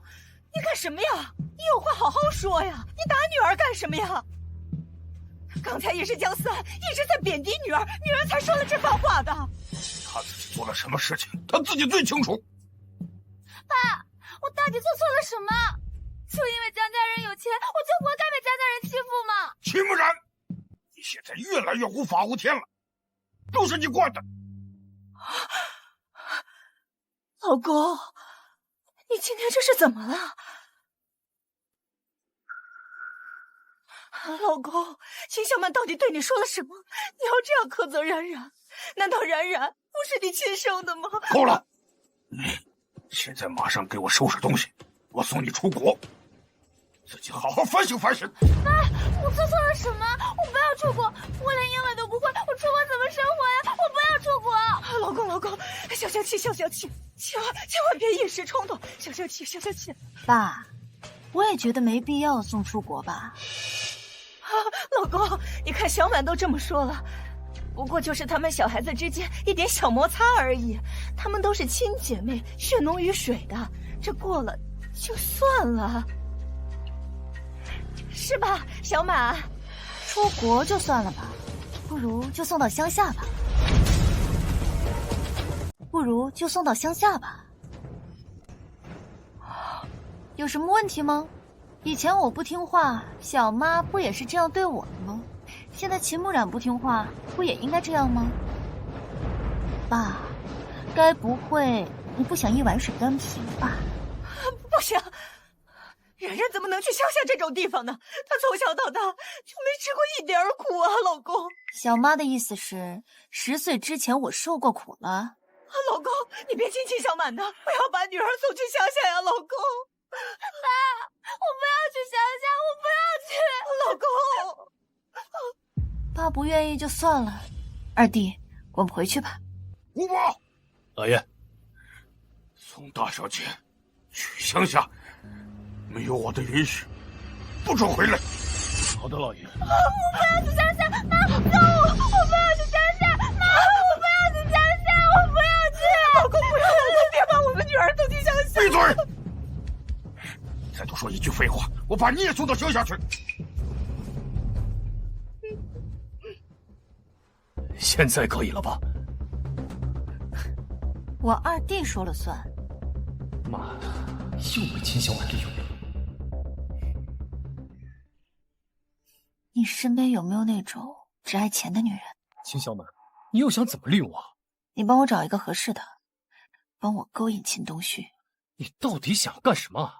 你干什么呀？你有话好好说呀！你打女儿干什么呀？刚才也是江思安一直在贬低女儿，女儿才说了这番话的。他自己做了什么事情，他自己最清楚。爸，我到底做错了什么？就因为江家人有钱，我就活该被江家人欺负吗？秦牧然，你现在越来越无法无天了，都是你惯的。老公，你今天这是怎么了？老公，秦小曼到底对你说了什么？你要这样苛责冉冉？难道冉冉不是你亲生的吗？够了！现在马上给我收拾东西，我送你出国。自己好好反省反省。爸，我做错了什么？我不要出国，我连英文都不会，我出国怎么生活呀？我不要出国！老公，消消气，千万别一时冲动，消消气。爸，我也觉得没必要送出国吧。老公，你看小满都这么说了，不过就是他们小孩子之间一点小摩擦而已，他们都是亲姐妹，血浓于水的，这过了就算了。是吧，小马？出国就算了吧，不如就送到乡下吧。有什么问题吗？以前我不听话，小妈不也是这样对我的吗？现在秦牧染不听话，不也应该这样吗？爸，该不会你不想一碗水端平吧？不行。冉冉怎么能去乡下这种地方呢？她从小到大就没吃过一点苦啊，老公。小妈的意思是，10岁之前我受过苦了。老公，你别亲亲小满的，不要把女儿送去乡下呀，老公。爸，我不要去乡下，我不要去。老公，爸不愿意就算了。二弟，我们回去吧。吴伯，老爷，送大小姐去乡下。没有我的允许，不准回来。好的，老爷。我不要去乡下，妈，救我！我不要去乡下，妈，我不要去乡下，我不要去。老公，不要，别把我们女儿送去乡下。闭嘴！再多说一句废话，我把你也送到乡下去。现在可以了吧？我二弟说了算。妈的，又被秦小满利用了。你身边有没有那种只爱钱的女人？秦小满，你又想怎么利用我？你帮我找一个合适的，帮我勾引秦东旭。你到底想干什么？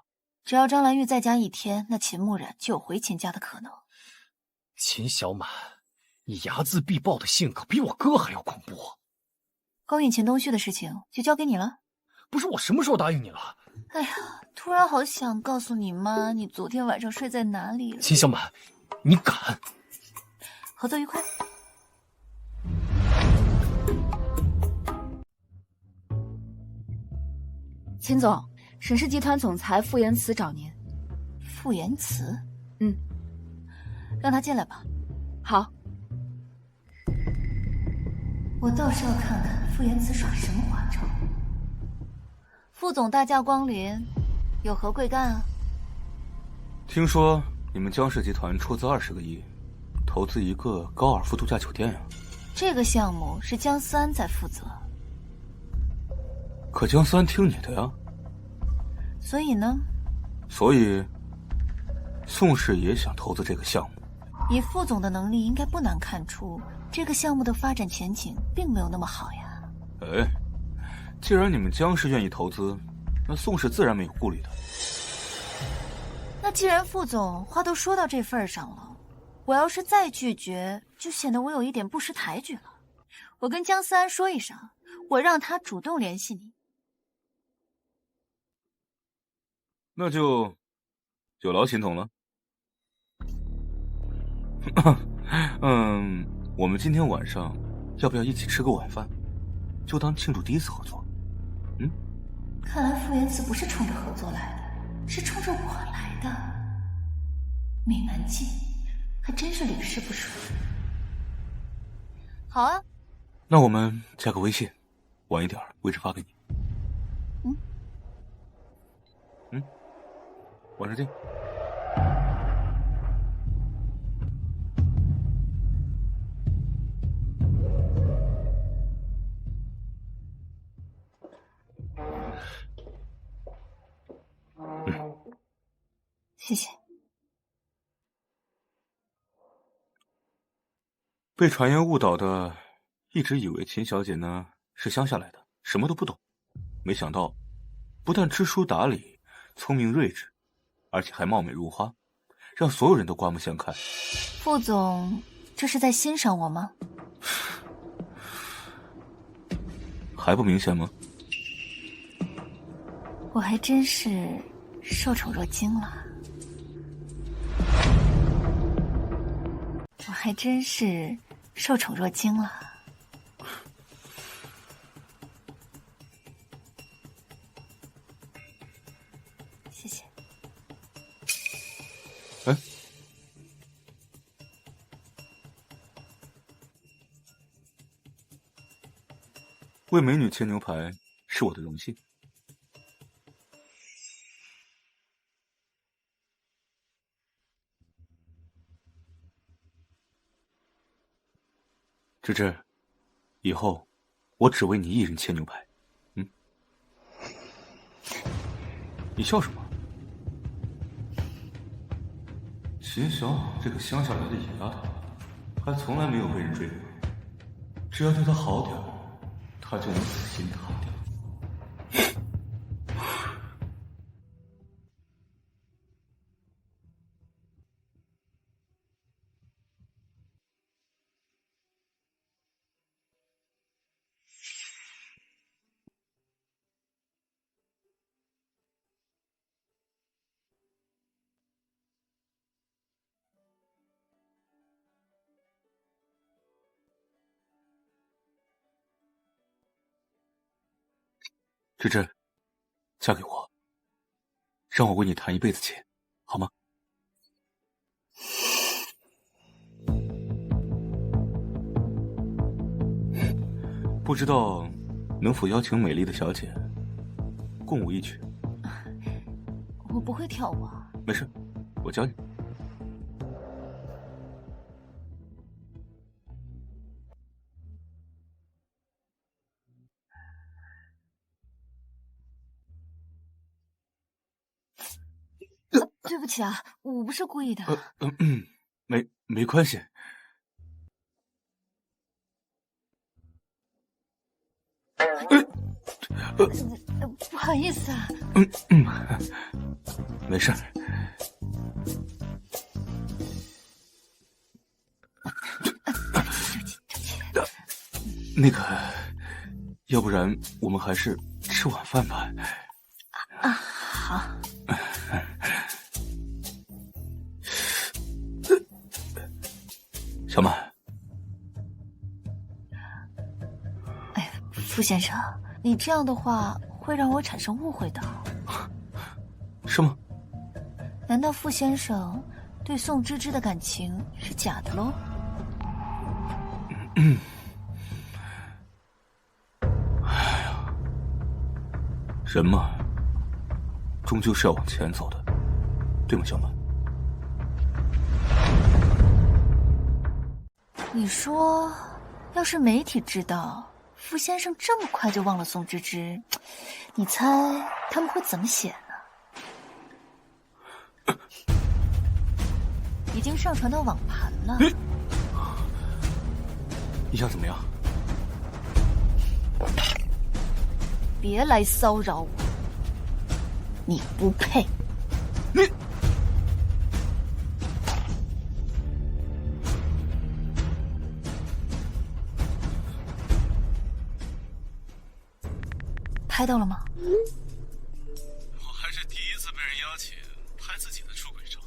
只要张兰玉再加1天，那秦慕染就有回秦家的可能。秦小满，你睚眦必报的性格比我哥还要恐怖。勾引秦东旭的事情就交给你了。不是我什么时候答应你了？哎呀，突然好想告诉你妈，你昨天晚上睡在哪里了。秦小满，你敢？合作愉快。秦总，沈氏集团总裁傅延慈找您。傅延慈？嗯，让他进来吧。好。我倒是要看看傅延慈耍什么花招。傅总大驾光临，有何贵干啊？听说你们江氏集团出资20个亿，投资一个高尔夫度假酒店呀？这个项目是江思安在负责。可江思安听你的呀。所以呢？所以，宋氏也想投资这个项目。以傅总的能力，应该不难看出，这个项目的发展前景并没有那么好呀。哎，既然你们江氏愿意投资，那宋氏自然没有顾虑的。那既然傅总话都说到这份上了，我要是再拒绝，就显得我有一点不识抬举了。我跟江思安说一声，我让他主动联系你。那就有劳秦总了。我们今天晚上要不要一起吃个晚饭？就当庆祝第1次合作。看来傅延慈不是冲着合作来的，是冲着我来的。闵南进还真是屡试不爽。好啊，那我们加个微信，晚一点位置发给你。晚上见。谢谢。被传言误导的，一直以为秦小姐呢是乡下来的，什么都不懂，没想到不但知书达理、聪明睿智，而且还貌美如花，让所有人都刮目相看。傅总，这是在欣赏我吗？还不明显吗？我还真是受宠若惊了。我还真是受宠若惊了。谢谢。哎，为美女切牛排是我的荣幸。芝芝，以后我只为你一人切牛排。你笑什么？秦小满这个乡下来的野丫头，还从来没有被人追过。只要对她好点，她就能死心塌地。芝芝，嫁给我，让我为你谈一辈子钱，好吗？不知道能否邀请美丽的小姐共舞一曲？我不会跳舞啊。没事，我教你。对不起啊，我不是故意的。没关系。不好意思啊。没事。那个，要不然我们还是吃晚饭吧。好。小满，哎，傅先生，你这样的话会让我产生误会的。是吗？难道傅先生对宋芝芝的感情是假的喽？哎呀，人嘛，终究是要往前走的，对吗，小满？你说，要是媒体知道傅先生这么快就忘了宋芝芝，你猜他们会怎么写呢？已经上传到网盘了。你想怎么样？别来骚扰我，你不配。你。拍到了吗？我还是第一次被人邀请拍自己的出轨照。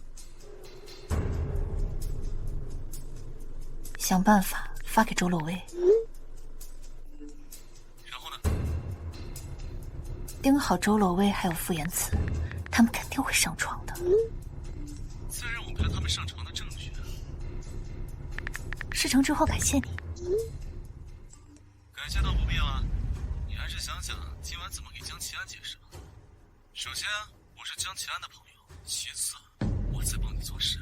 想办法发给周洛薇。然后呢？盯好周洛薇还有傅言辞，他们肯定会上床的。再让我拍他们上床的证据。事成之后感谢你。感谢倒不必了，你还是想想今晚怎么给江奇安解释。首先，我是江奇安的朋友；其次，我在帮你做事。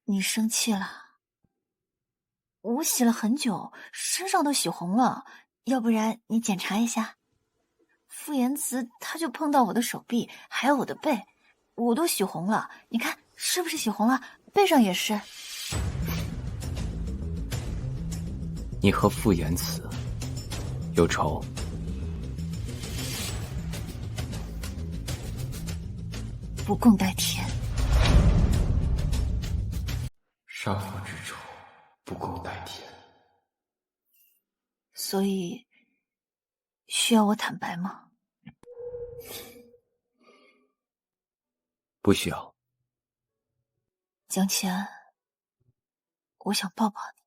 你生气了？我洗了很久，身上都洗红了，要不然你检查一下。傅言辞他就碰到我的手臂，还有我的背，我都洗红了，你看是不是洗红了？背上也是。你和傅言辞有仇？不共戴天。杀父之仇，不共戴天。所以，需要我坦白吗？不需要。江奇安，我想抱抱你。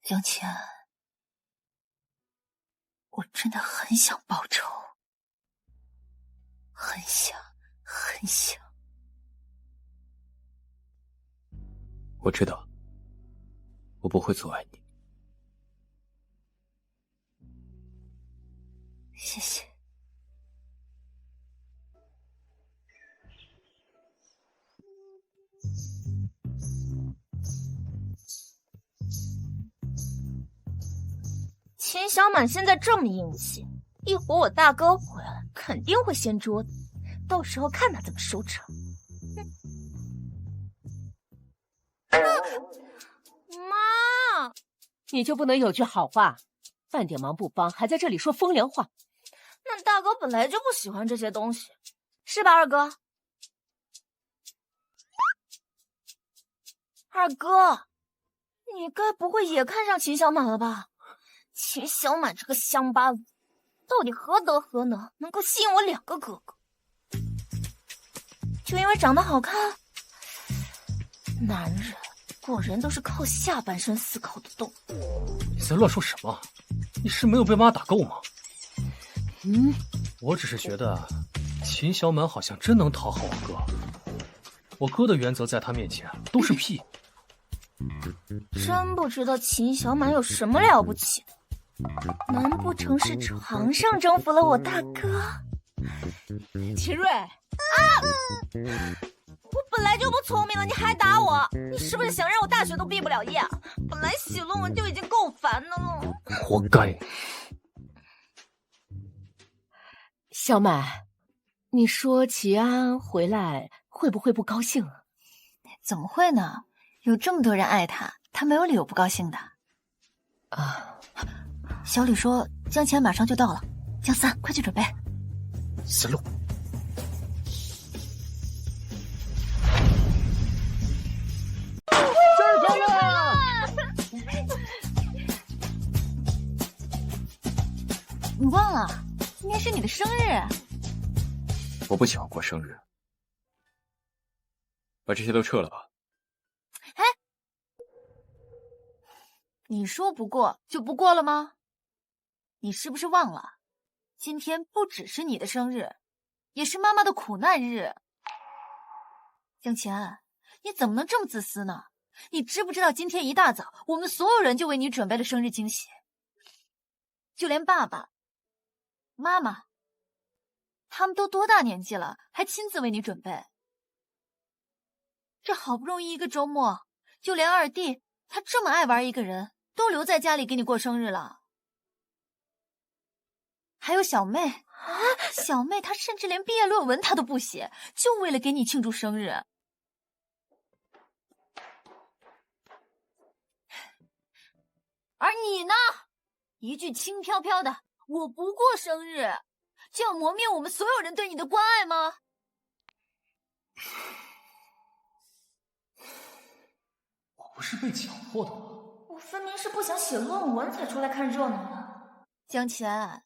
江奇安，我真的很想报仇。很想，很想。我知道，我不会阻碍你。谢谢。秦小满现在这么硬气，一会儿我大哥回来，肯定会掀桌子，到时候看他怎么收场。妈，你就不能有句好话？半点忙不帮，还在这里说风凉话。那大哥本来就不喜欢这些东西，是吧，二哥？二哥，你该不会也看上秦小满了吧？秦小满这个乡巴佬，到底何德何能，能够吸引我2个哥哥？就因为长得好看？男人果然都是靠下半身思考的动物。你在乱说什么？你是没有被妈打够吗？我只是觉得秦小满好像真能讨好我哥，我哥的原则在他面前都是屁。真不知道秦小满有什么了不起的，难不成是床上征服了我大哥？秦瑞啊！我本来就不聪明了，你还打我？你是不是想让我大学都毕不了业？本来写论文就已经够烦的了。活该！小满，你说齐安回来会不会不高兴啊？怎么会呢？有这么多人爱他，他没有理由不高兴的。啊，小吕说江前马上就到了，江三，快去准备。思路。生日快乐！你忘了，今天是你的生日。我不喜欢过生日，把这些都撤了吧。哎，你说不过就不过了吗？你是不是忘了，今天不只是你的生日，也是妈妈的苦难日。江前，你怎么能这么自私呢？你知不知道今天一大早，我们所有人就为你准备了生日惊喜，就连爸爸、妈妈，他们都多大年纪了，还亲自为你准备。这好不容易一个周末，就连二弟他这么爱玩一个人，都留在家里给你过生日了。还有小妹，小妹她甚至连毕业论文她都不写，就为了给你庆祝生日。而你呢，一句轻飘飘的“我不过生日”，就要磨灭我们所有人对你的关爱吗？我不是被强迫的吗？我分明是不想写论文才出来看热闹的。江前，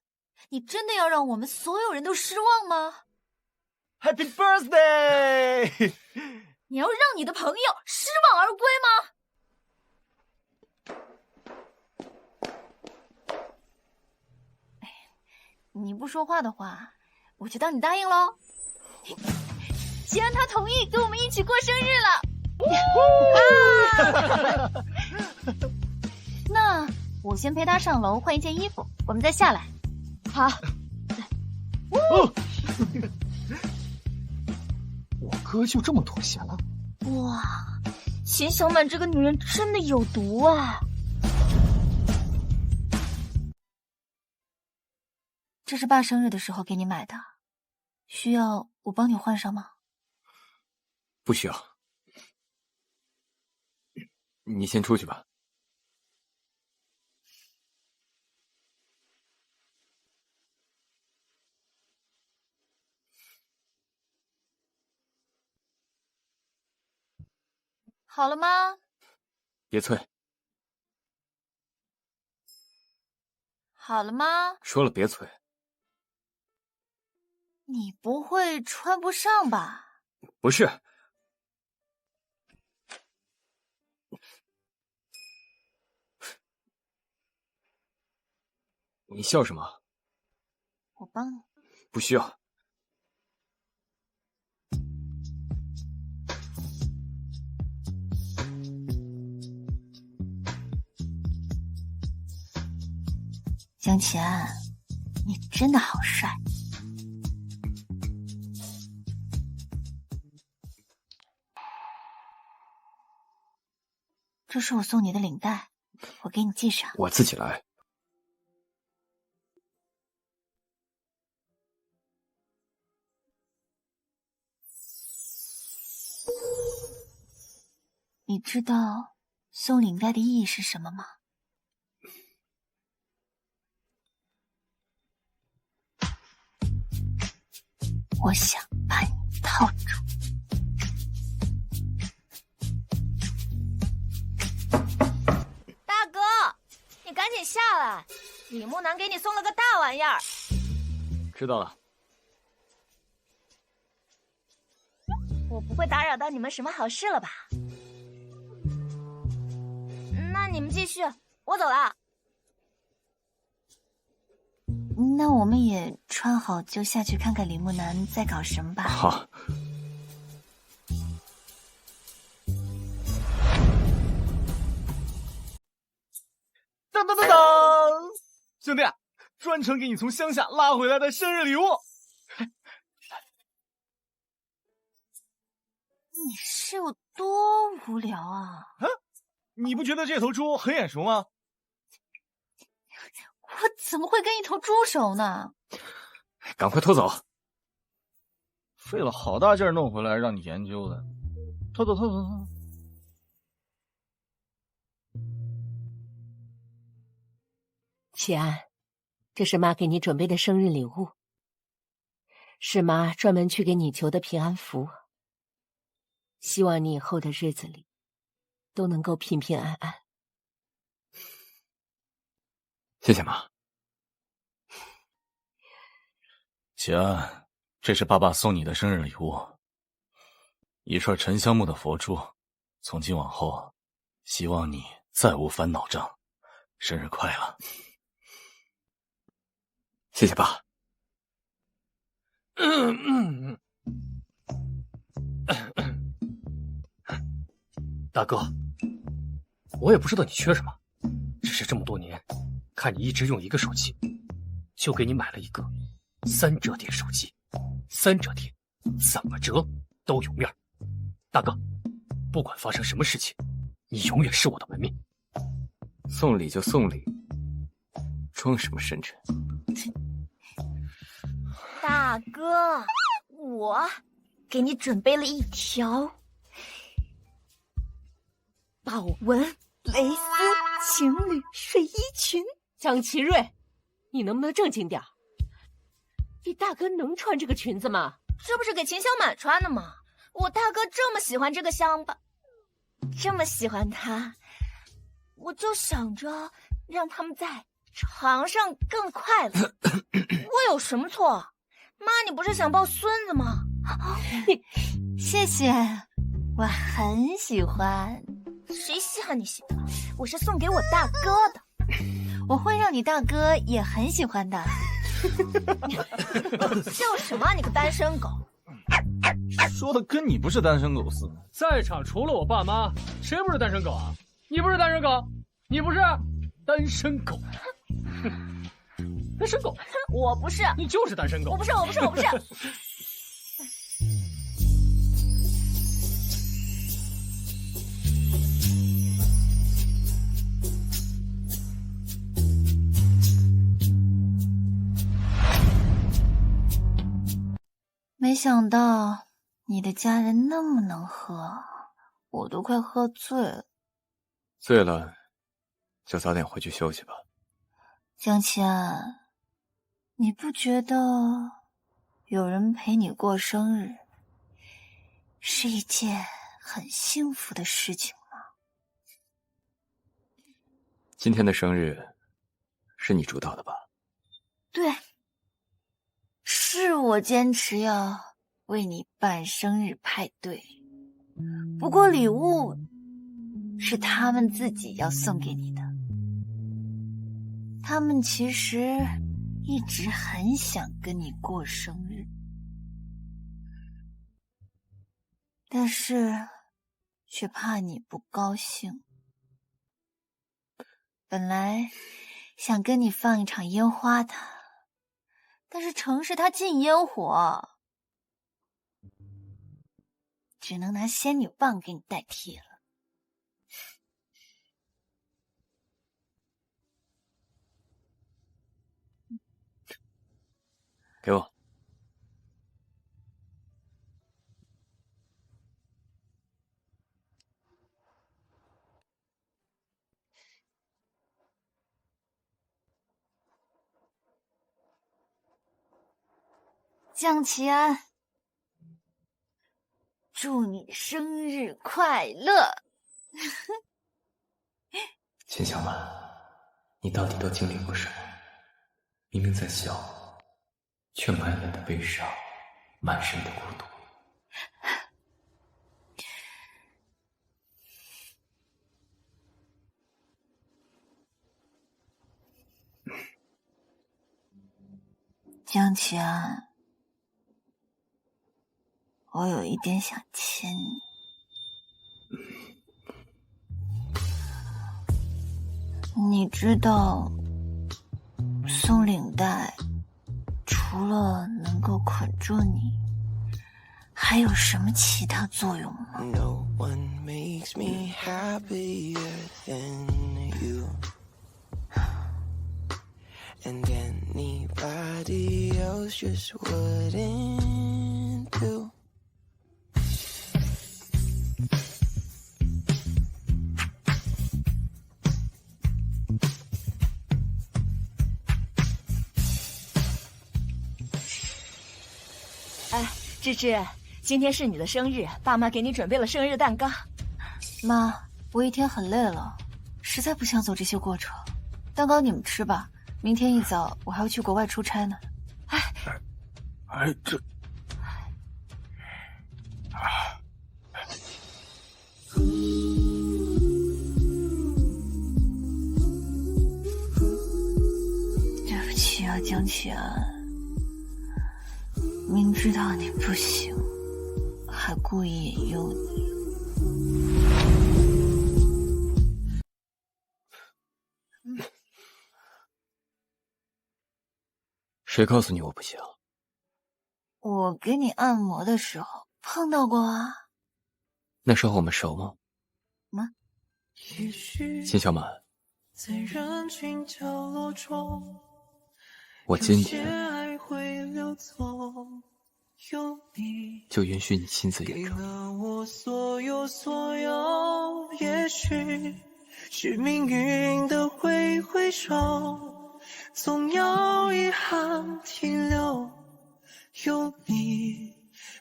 你真的要让我们所有人都失望吗？ Happy birthday！ 你要让你的朋友失望而归吗？你不说话的话，我就当你答应喽。既然他同意跟我们一起过生日了，那我先陪他上楼换一件衣服，我们再下来。好。我哥就这么妥协了？哇，秦小满这个女人真的有毒啊！这是爸生日的时候给你买的，需要我帮你换上吗？不需要，你先出去吧。好了吗？别催。好了吗？说了别催。你不会穿不上吧？不是。你笑什么？我帮你。不需要。江前，你真的好帅。这是我送你的领带，我给你系上。我自己来。你知道送领带的意义是什么吗？我想把你套住。大哥，你赶紧下来，李木南给你送了个大玩意儿。知道了。我不会打扰到你们什么好事了吧？那你们继续，我走了。那我们也穿好就下去看看李木南在搞什么吧。好。当当当当！兄弟，专程给你从乡下拉回来的生日礼物。你是有多无聊啊？你不觉得这头猪很眼熟吗？我怎么会跟一头猪熟呢？赶快拖走！费了好大劲儿弄回来让你研究的。偷。齐安，这是妈给你准备的生日礼物，是妈专门去给你求的平安符。希望你以后的日子里都能够平平安安。谢谢妈。齐安，这是爸爸送你的生日礼物，一串沉香木的佛珠，从今往后，希望你再无烦恼障。生日快乐！谢谢爸。大哥，我也不知道你缺什么，只是这么多年，看你一直用一个手机，就给你买了一个3折叠手机。3折叠，怎么折都有面。大哥，不管发生什么事情，你永远是我的门面。送礼就送礼，装什么深沉？大哥，我给你准备了一条豹纹蕾丝情侣睡衣裙。江奇瑞，你能不能正经点？你大哥能穿这个裙子吗？这不是给秦小满穿的吗？我大哥这么喜欢这个香吧，这么喜欢他，我就想着让他们在床上更快乐。我有什么错？妈，你不是想抱孙子吗？谢谢，我很喜欢。谁稀罕你喜欢？我是送给我大哥的。我会让你大哥也很喜欢的。叫什么？你个单身狗！说的跟你不是单身狗似的。在场除了我爸妈，谁不是单身狗啊？你不是单身狗，你不是单身狗，单身狗，我不是，你就是单身狗。我不是。没想到你的家人那么能喝，我都快喝醉了。醉了，就早点回去休息吧。江奇安，你不觉得有人陪你过生日是一件很幸福的事情吗？今天的生日是你主导的吧？对，是我坚持要为你办生日派对，不过礼物是他们自己要送给你的。他们其实一直很想跟你过生日，但是却怕你不高兴。本来想跟你放一场烟花的，但是城市它禁烟火，只能拿仙女棒给你代替了。给我。江奇安，祝你生日快乐！秦小满，你到底都经历过什么？明明在笑，却满脸的悲伤，满身的孤独。江奇安，我有一点想亲你。你知道松领带除了能够捆住你，还有什么其他作用吗？ No one makes me happier than you, and anybody else just wouldn't too.哎，芝芝，今天是你的生日，爸妈给你准备了生日蛋糕。妈，我一天很累了，实在不想走这些过程。蛋糕你们吃吧，明天一早我还要去国外出差呢。这，对不起啊，江启安，明知道你不行，还故意引诱你。谁告诉你我不行？我给你按摩的时候碰到过啊。那时候我们熟吗？秦小满，我今天就允许你亲自演唱。我所有，也许是命运的挥挥手，总有遗憾停留，有你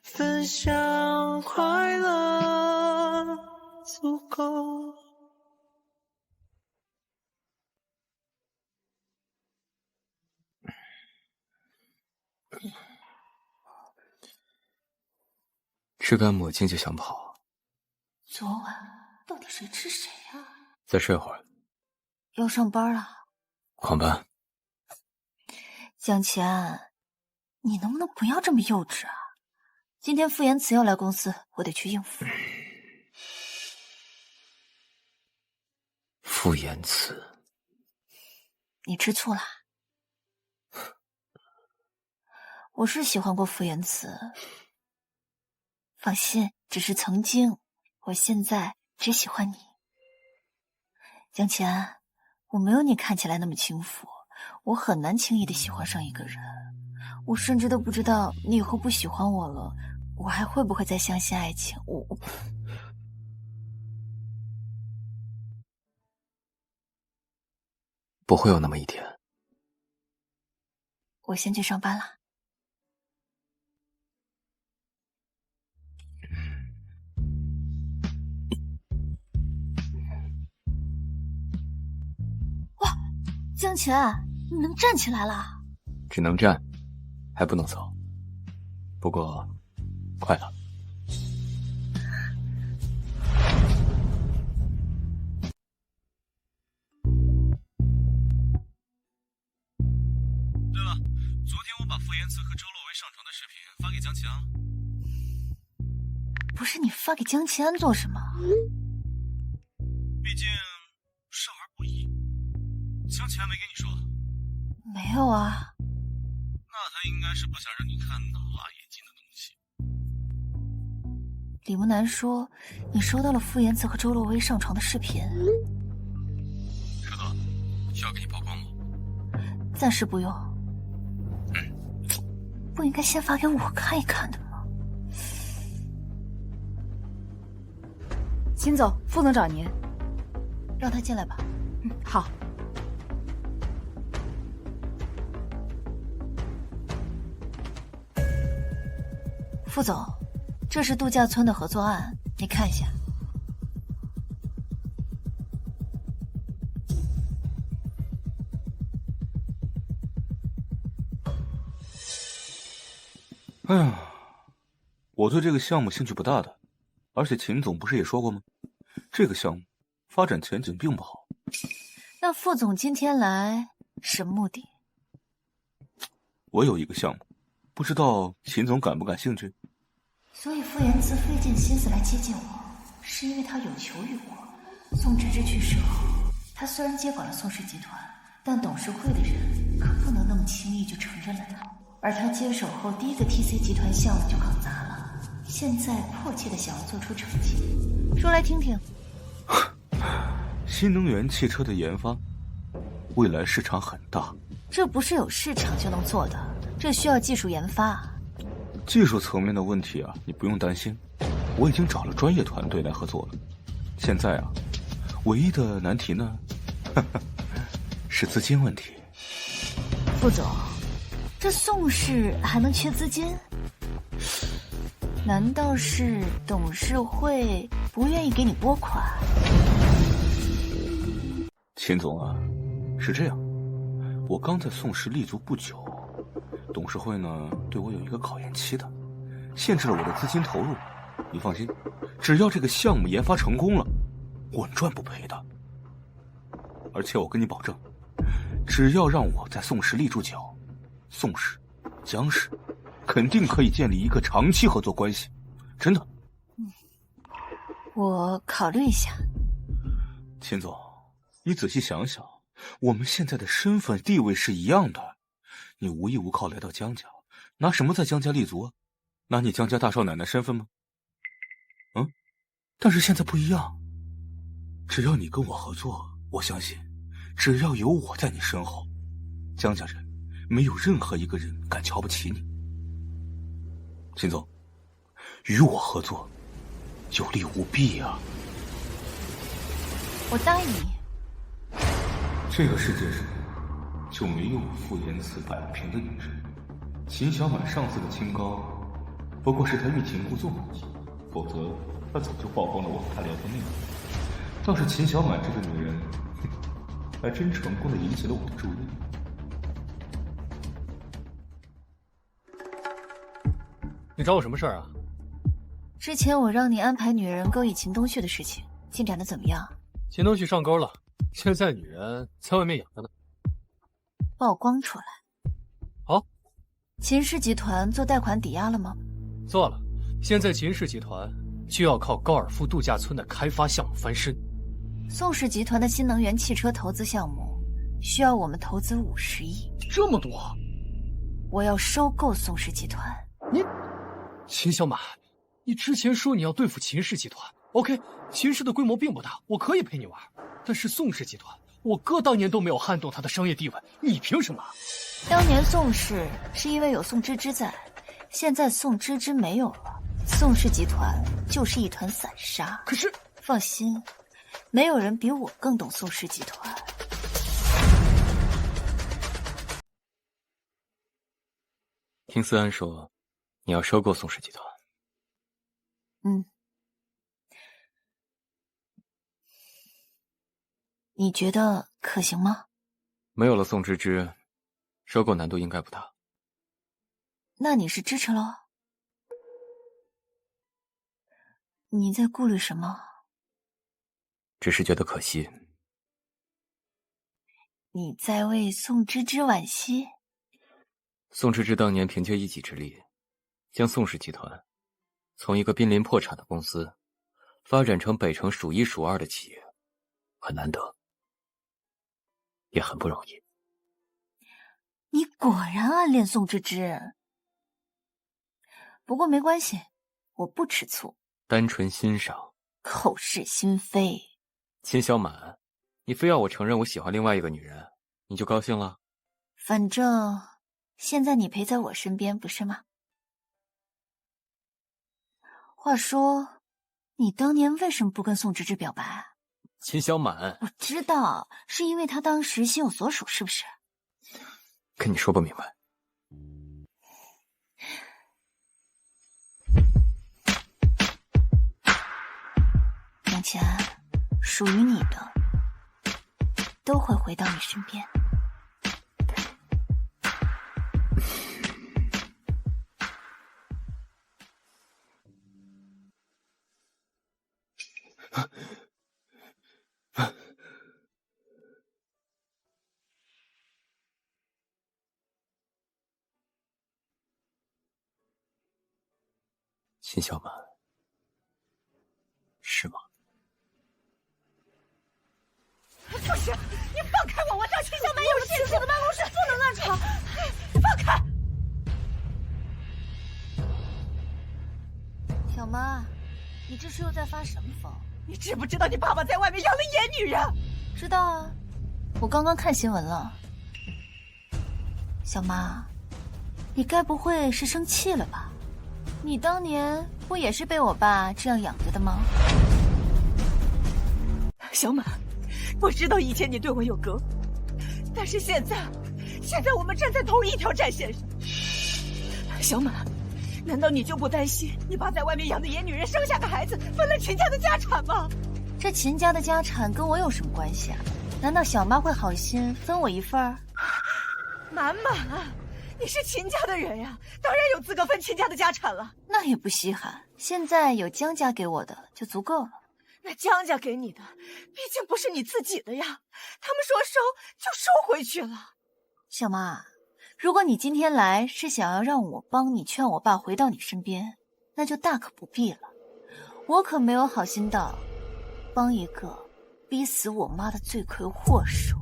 分享快乐足够。吃干抹净就想跑？昨晚到底谁吃谁啊？再睡会儿。要上班了。狂奔。江启安，你能不能不要这么幼稚啊？今天傅延慈要来公司，我得去应付。傅延慈，你吃醋啦？我是喜欢过傅延慈，放心，只是曾经，我现在只喜欢你。江启安，我没有你看起来那么轻浮，我很难轻易的喜欢上一个人。我甚至都不知道你以后不喜欢我了，我还会不会再相信爱情？不会有那么一天。我先去上班了。哇，江启安，你能站起来了？只能站，还不能走。不过，快了。对了，昨天我把傅延慈和周洛维上床的视频发给江启安了。不是你发给江启安做什么？毕竟少儿不宜。江启安没跟你说？没有啊。那他应该是不想让你看到辣眼睛的东西。李木南说，你收到了傅延慈和周洛薇上床的视频。是的，需要给你曝光吗？暂时不用。不应该先发给我看一看的吗？秦总，副总找您。让他进来吧。好。副总，这是度假村的合作案，你看一下。哎呀，我对这个项目兴趣不大的，而且秦总不是也说过吗？这个项目发展前景并不好。那副总今天来什么目的？我有一个项目，不知道秦总感不感兴趣？所以傅延慈费尽心思来接近我，是因为他有求于我。宋芝芝去世后，他虽然接管了宋氏集团，但董事会的人可不能那么轻易就承认了他。而他接手后，第一个 TC 集团项目就搞砸了，现在迫切的想要做出成绩。说来听听。新能源汽车的研发，未来市场很大。这不是有市场就能做的，这需要技术研发。技术层面的问题啊，你不用担心，我已经找了专业团队来合作了。现在啊，唯一的难题呢，是资金问题。副总，这宋氏还能缺资金？难道是董事会不愿意给你拨款？秦总啊，是这样，我刚在宋氏立足不久，董事会呢对我有一个考验期的，限制了我的资金投入。你放心，只要这个项目研发成功了，稳赚不赔的。而且我跟你保证，只要让我在宋氏立住脚，宋氏、江氏肯定可以建立一个长期合作关系，真的。我考虑一下。秦总，你仔细想想，我们现在的身份地位是一样的，你无依无靠来到江家，拿什么在江家立足啊？拿你江家大少奶奶身份吗？但是现在不一样，只要你跟我合作，我相信只要有我在你身后，江家人没有任何一个人敢瞧不起你。秦总，与我合作有利无弊啊。我答应你。这个世界上就没有傅言辞摆不平的女人。秦小满上次的清高不过是他欲擒故纵而已，否则他早就曝光了我和他聊天内容。倒是秦小满这个女人，还真成功的引起了我的注意。你找我什么事儿啊？之前我让你安排女人勾引秦东旭的事情，进展的怎么样？秦东旭上钩了，现在女人在外面养着呢。曝光出来。好。秦氏集团做贷款抵押了吗？做了。现在秦氏集团就要靠高尔夫度假村的开发项目翻身。宋氏集团的新能源汽车投资项目需要我们投资50亿。这么多？我要收购宋氏集团。你，秦小满，你之前说你要对付秦氏集团 ，OK， 秦氏的规模并不大，我可以陪你玩。但是宋氏集团，我哥当年都没有撼动他的商业地位，你凭什么？当年宋氏是因为有宋芝芝在，现在宋芝芝没有了，宋氏集团就是一团散沙。可是，放心，没有人比我更懂宋氏集团。听思安说，你要收购宋氏集团。你觉得可行吗？没有了宋芝芝，收购难度应该不大。那你是支持喽？你在顾虑什么？只是觉得可惜。你在为宋芝芝惋惜？宋芝芝当年凭借一己之力，将宋氏集团从一个濒临破产的公司发展成北城数1数2的企业，很难得，也很不容易。你果然暗恋宋芝芝。不过没关系，我不吃醋。单纯欣赏，口是心非。秦小满，你非要我承认我喜欢另外一个女人，你就高兴了？反正现在你陪在我身边，不是吗？话说，你当年为什么不跟宋芝芝表白？秦小满，我知道，是因为她当时心有所属，是不是？跟你说不明白。杨千安，属于你的都会回到你身边。秦小满，是吗？不是，你放开我！我叫秦小满，有事情的办公室不能乱闯。放开！小妈，你这是又在发什么疯？你知不知道你爸爸在外面养了野女人？知道啊，我刚刚看新闻了。小妈，你该不会是生气了吧？你当年不也是被我爸这样养着的吗？小满，我知道以前你对我有格，但是现在我们站在同一条战线上。小满，难道你就不担心你爸在外面养的野女人生下个孩子，分了秦家的家产吗？这秦家的家产跟我有什么关系啊？难道小妈会好心分我一份儿？满满，你是秦家的人呀，当然有资格分秦家的家产了。那也不稀罕，现在有江家给我的就足够了。那江家给你的，毕竟不是你自己的呀，他们说收就收回去了。小妈，如果你今天来是想要让我帮你劝我爸回到你身边，那就大可不必了。我可没有好心到帮一个逼死我妈的罪魁祸首。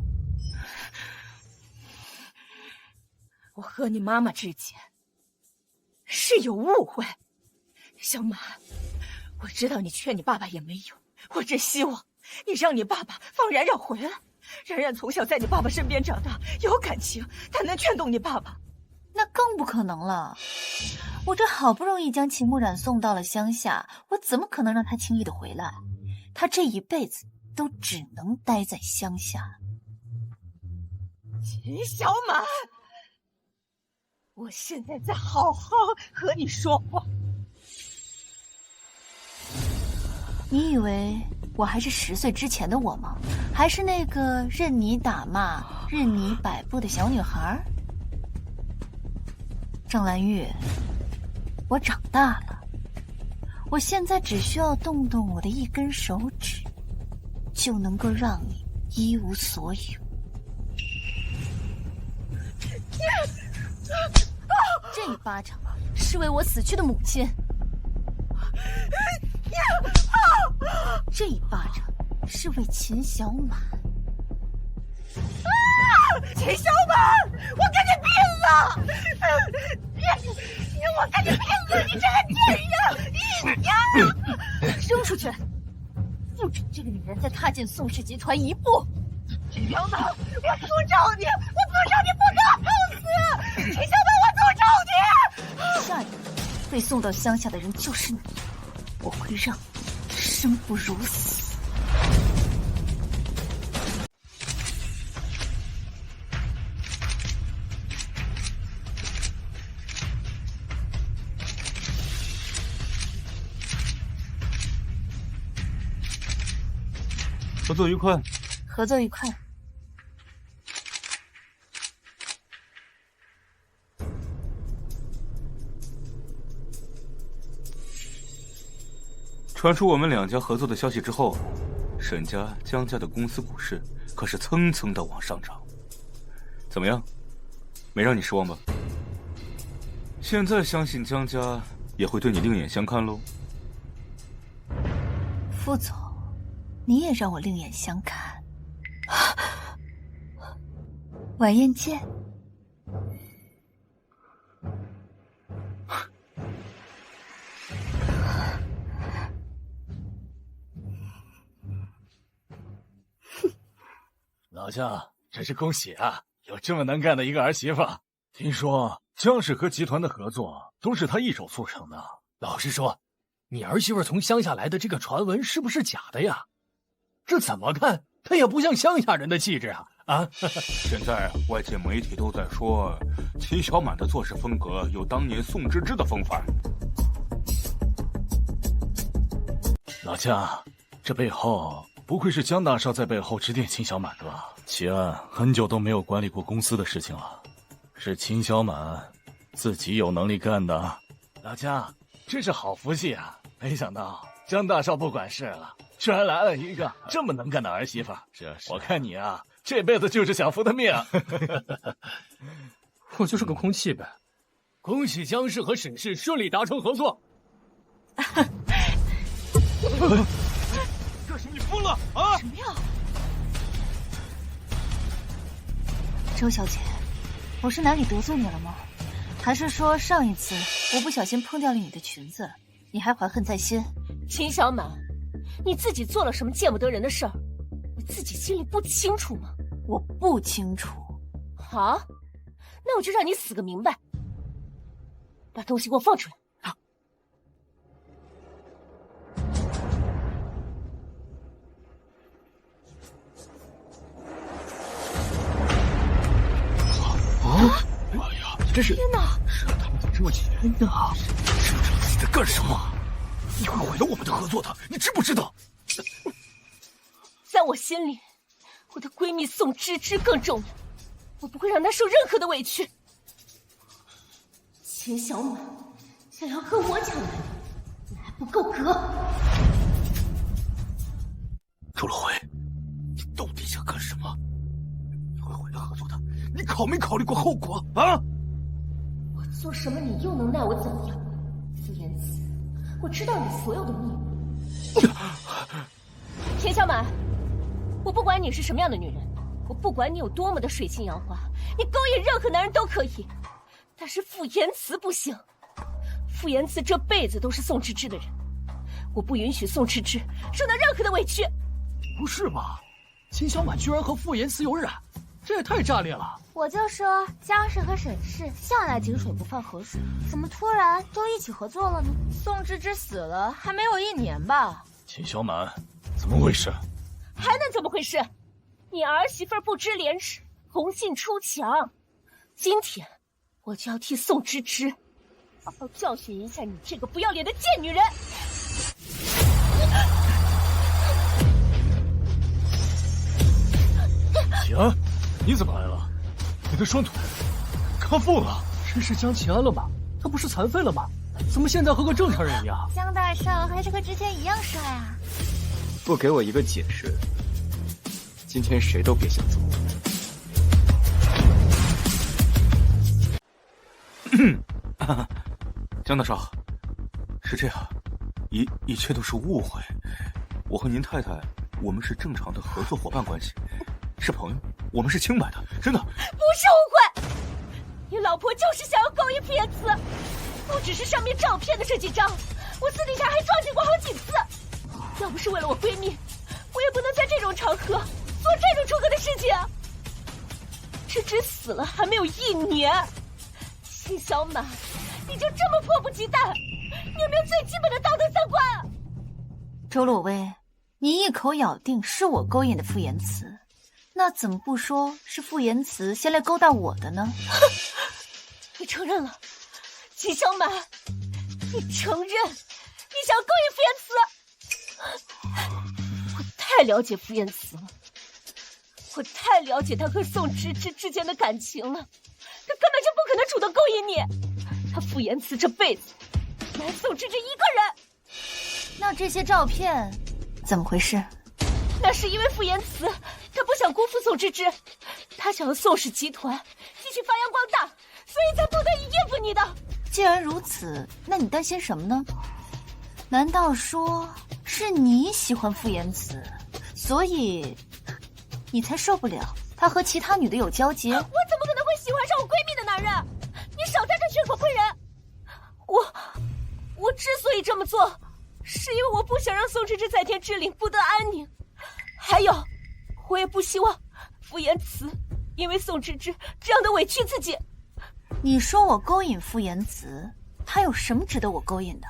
我和你妈妈之间是有误会，小满，我知道你劝你爸爸也没用，我只希望你让你爸爸放冉冉回来。冉冉从小在你爸爸身边长大，有感情，他能劝动你爸爸。那更不可能了。我这好不容易将秦慕冉送到了乡下，我怎么可能让他轻易的回来？他这一辈子都只能待在乡下。秦小满，我现在在好好和你说话。你以为我还是10岁之前的我吗？还是那个任你打骂、任你摆布的小女孩？张兰玉，我长大了，我现在只需要动动我的一根手指，就能够让你一无所有。这一巴掌是为我死去的母亲，这一巴掌是为秦小满。秦小满，我跟你拼了！我跟你拼了！你这个贱人！扔出去！不准这个女人再踏进宋氏集团一步！秦小满，我诅咒你！我诅咒你不得好死！秦小满，我诅咒你！下一个被送到乡下的人就是你，我会让你生不如死。合作愉快。合作愉快。传出我们两家合作的消息之后，沈家、江家的公司股市可是蹭蹭的往上涨。怎么样，没让你失望吧？现在相信江家也会对你另眼相看喽。副总，你也让我另眼相看。晚宴见。老江，真是恭喜啊，有这么能干的一个儿媳妇。听说江氏和集团的合作都是他一手促成的。老实说，你儿媳妇从乡下来的这个传闻是不是假的呀？这怎么看她也不像乡下人的气质啊！啊！现在外界媒体都在说，秦小满的做事风格有当年宋芝芝的风范。老江，这背后不会是江大少在背后指点秦小满的吧？齐安很久都没有管理过公司的事情了，是秦小满自己有能力干的。老江，真是好福气啊！没想到江大少不管事了，居然来了一个这么能干的儿媳妇。是，我看你啊，这辈子就是享福的命。我就是个空气呗。恭喜江氏和沈氏顺利达成合作。这是你疯了啊！什么呀？周小姐，我是哪里得罪你了吗？还是说上一次我不小心碰掉了你的裙子，你还怀恨在心？秦小满，你自己做了什么见不得人的事儿，你自己心里不清楚吗？我不清楚。好，那我就让你死个明白。把东西给我放出来。是？天哪！这他妈怎么这么钱呢？知不知道自己在干什么？你会毁了我们的合作的，你知不知道？在我心里，我的闺蜜宋芝芝更重要，我不会让她受任何的委屈。秦小满想要和我抢男人，你还不够格。周老辉，你到底想干什么？你会毁了合作的，你考没考虑过后果啊？我做什么你又能奈我怎么样？傅言辞，我知道你所有的秘密。田小满，我不管你是什么样的女人，我不管你有多么的水性杨花，你勾引任何男人都可以，但是傅言辞不行。傅言辞这辈子都是宋芝芝的人，我不允许宋芝芝受到任何的委屈。不是吧？秦小满居然和傅言辞有染，这也太炸裂了！我就说江氏和沈氏向来井水不犯河水，怎么突然都一起合作了呢？宋芝芝死了还没有1年吧？秦小满，怎么回事？还能怎么回事？你儿媳妇不知廉耻，红杏出墙。今天我就要替宋芝芝好好教训一下你这个不要脸的贱女人！齐安，你怎么来了？你的双腿康复了？这是江齐安了吧？他不是残废了吗？怎么现在和个正常人一样？江大少还是和之前一样帅啊！不给我一个解释，今天谁都别想走。江大少，是这样，一切都是误会。我和您太太，我们是正常的合作伙伴关系，是朋友，我们是清白的，真的。不是误会，你老婆就是想要勾引傅言辞，不只是上面照片的这几张，我私底下还撞见过好几次。要不是为了我闺蜜，我也不能在这种场合做这种出格的事情。芝芝死了还没有1年，秦小满，你就这么迫不及待？你有没有最基本的道德三观啊？周洛薇，你一口咬定是我勾引的傅言辞，那怎么不说是傅言辞先来勾搭我的呢？你承认了，秦小满，你承认你想要勾引傅言辞？我太了解傅言辞了，我太了解他和宋芝芝之间的感情了，他根本就不可能主动勾引你。他傅言辞这辈子爱宋芝芝一个人。那这些照片怎么回事？那是因为傅言辞他不想辜负宋芝芝，他想要宋氏集团继续发扬光大，所以才不得已应付你的。既然如此，那你担心什么呢？难道说是你喜欢傅言辞，所以你才受不了他和其他女的有交集？我怎么可能会喜欢上我闺蜜的男人？你少在这血口喷人！我之所以这么做，是因为我不想让宋芝芝在天之灵不得安宁，还有，我也不希望傅言辞因为宋芝芝这样的委屈自己。你说我勾引傅言辞，他有什么值得我勾引的？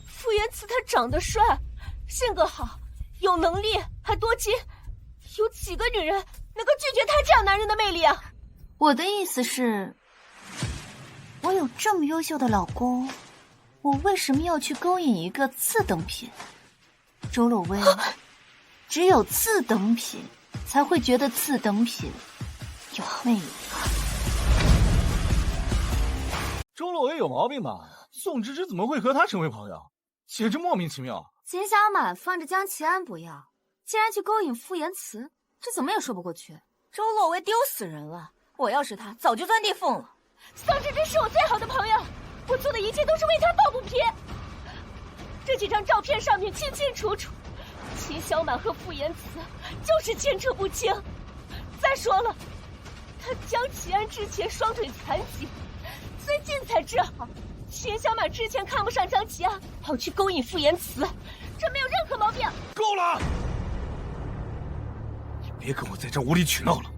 傅言辞他长得帅，性格好，有能力，还多金，有几个女人能够拒绝他这样男人的魅力啊？我的意思是，我有这么优秀的老公，我为什么要去勾引一个次等品？周洛薇，只有次等品才会觉得次等品有魅力。周洛薇有毛病吧？宋芝芝怎么会和他成为朋友？简直莫名其妙。秦小满放着江齐安不要，竟然去勾引傅言辞，这怎么也说不过去。周洛薇丢死人了，我要是他，早就钻地缝了。宋芝芝是我最好的朋友，我做的一切都是为他抱不平。这几张照片上面清清楚楚，秦小满和傅言辞就是牵扯不清。再说了，他江齐安之前双腿残疾，最近才治好。秦小满之前看不上江齐安，跑去勾引傅言辞，这没有任何毛病。够了！你别跟我在这无理取闹了。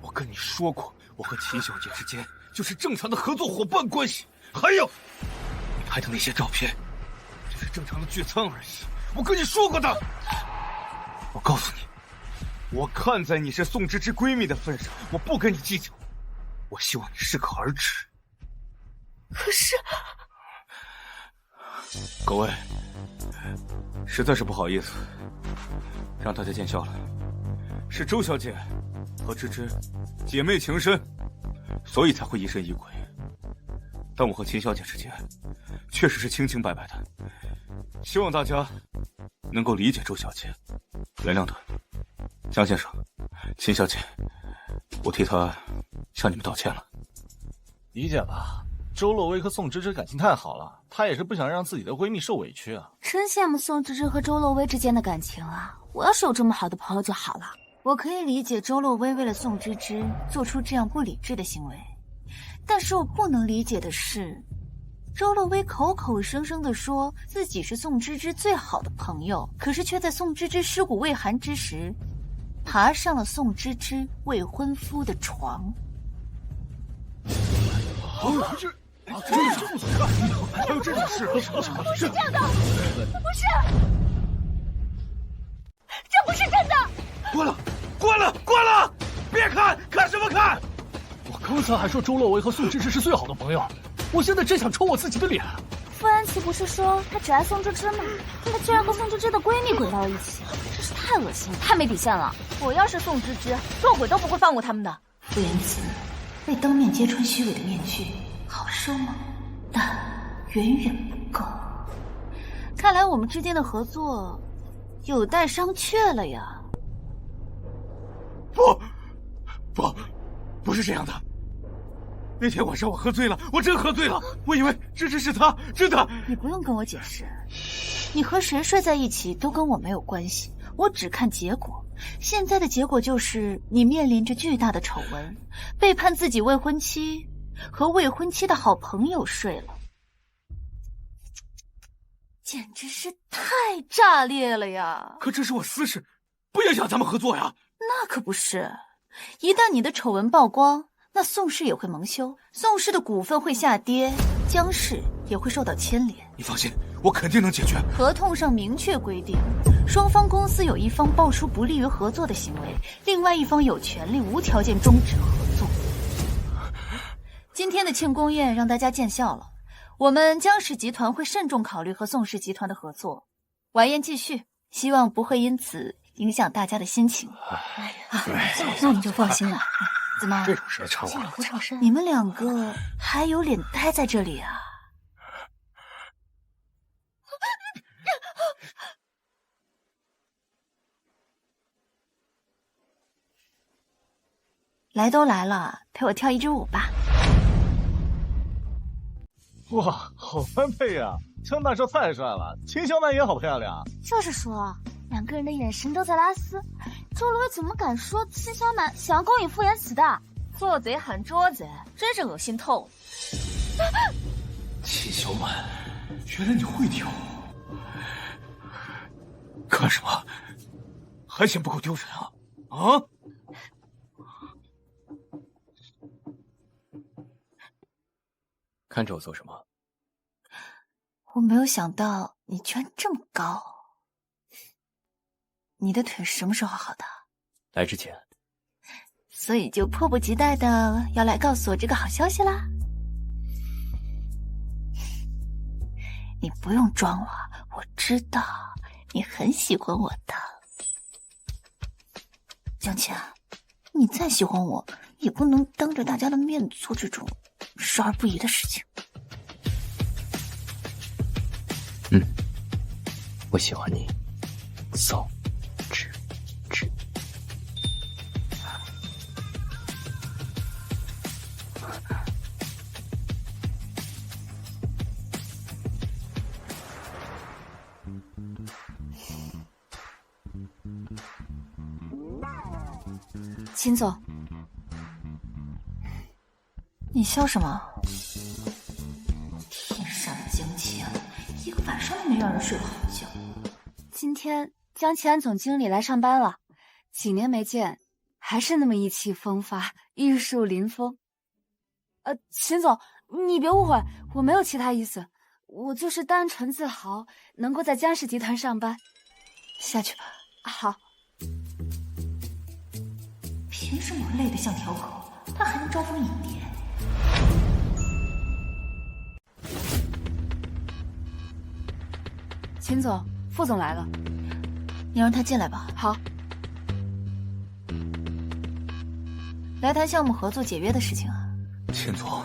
我跟你说过，我和秦小姐之间就是正常的合作伙伴关系。还有，你拍的那些照片，就是正常的聚餐而已。我跟你说过的。我告诉你，我看在你是宋芝芝闺蜜的份上，我不跟你计较。我希望你适可而止。可是，各位，实在是不好意思，让大家见笑了。是周小姐和芝芝姐妹情深，所以才会疑神疑鬼。但我和秦小姐之间确实是清清白白的，希望大家能够理解周小姐，原谅她。江先生，秦小姐，我替她向你们道歉了。理解吧，周洛薇和宋芝芝感情太好了，她也是不想让自己的闺蜜受委屈啊。真羡慕宋芝芝和周洛薇之间的感情啊！我要是有这么好的朋友就好了。我可以理解周洛薇为了宋芝芝做出这样不理智的行为，但是我不能理解的是，周洛薇口口声声地说自己是宋芝芝最好的朋友，可是却在宋芝芝尸骨未寒之时，爬上了宋芝芝未婚夫的床。还有这种事？不是这样的，不是，这不是真的！关了！别看什么看！我刚才还说周洛薇和宋芝芝是最好的朋友，我现在真想抽我自己的脸。傅安琪不是说她只爱宋芝芝吗？她居然和宋芝芝的闺蜜滚到了一起，真是太恶心，太没底线了！我要是宋芝芝，做鬼都不会放过他们的。傅言辞为当面揭穿虚伪的面具，好说吗？但远远不够。看来我们之间的合作有待商榷了呀。不是这样的。那天晚上我喝醉了，我真喝醉了，我以为芝芝是她，真的。你不用跟我解释，你和谁睡在一起都跟我没有关系，我只看结果。现在的结果就是你面临着巨大的丑闻，背叛自己未婚妻，和未婚妻的好朋友睡了，简直是太炸裂了呀！可这是我私事，不影响咱们合作呀。那可不是，一旦你的丑闻曝光，那宋氏也会蒙羞，宋氏的股份会下跌，江氏也会受到牵连。你放心，我肯定能解决。合同上明确规定，双方公司有一方爆出不利于合作的行为，另外一方有权利无条件终止合作。今天的庆功宴让大家见笑了，我们江氏集团会慎重考虑和宋氏集团的合作。晚宴继续，希望不会因此影响大家的心情。那你就放心了。怎么？这种事吵我不吵声？你们两个还有脸待在这里啊？来都来了，陪我跳一支舞吧。哇，好般配呀！江大少太帅了，秦小曼也好漂亮。就是说，两个人的眼神都在拉丝。周罗威怎么敢说秦小满想要勾引傅言辞的？做贼喊捉贼，真是恶心透了。秦小满，原来你会跳舞？干什么？还嫌不够丢人啊？啊！看着我做什么？我没有想到你居然这么高。你的腿什么时候好的？来之前。所以就迫不及待的要来告诉我这个好消息啦。你不用装了，我知道你很喜欢我的。江倩，你再喜欢我，也不能当着大家的面做这种少儿不宜的事情。我喜欢你，宋芝芝。秦总，你笑什么？天上的江倩，一个晚上都没让人睡个好觉。今天江启安总经理来上班了，几年没见，还是那么意气风发，玉树临风。秦总，你别误会，我没有其他意思，我就是单纯自豪能够在江氏集团上班。下去吧。好。凭什么累得像条狗，他还能招蜂引蝶。秦总，副总来了，你让他进来吧。好。来谈项目合作解约的事情啊。秦总，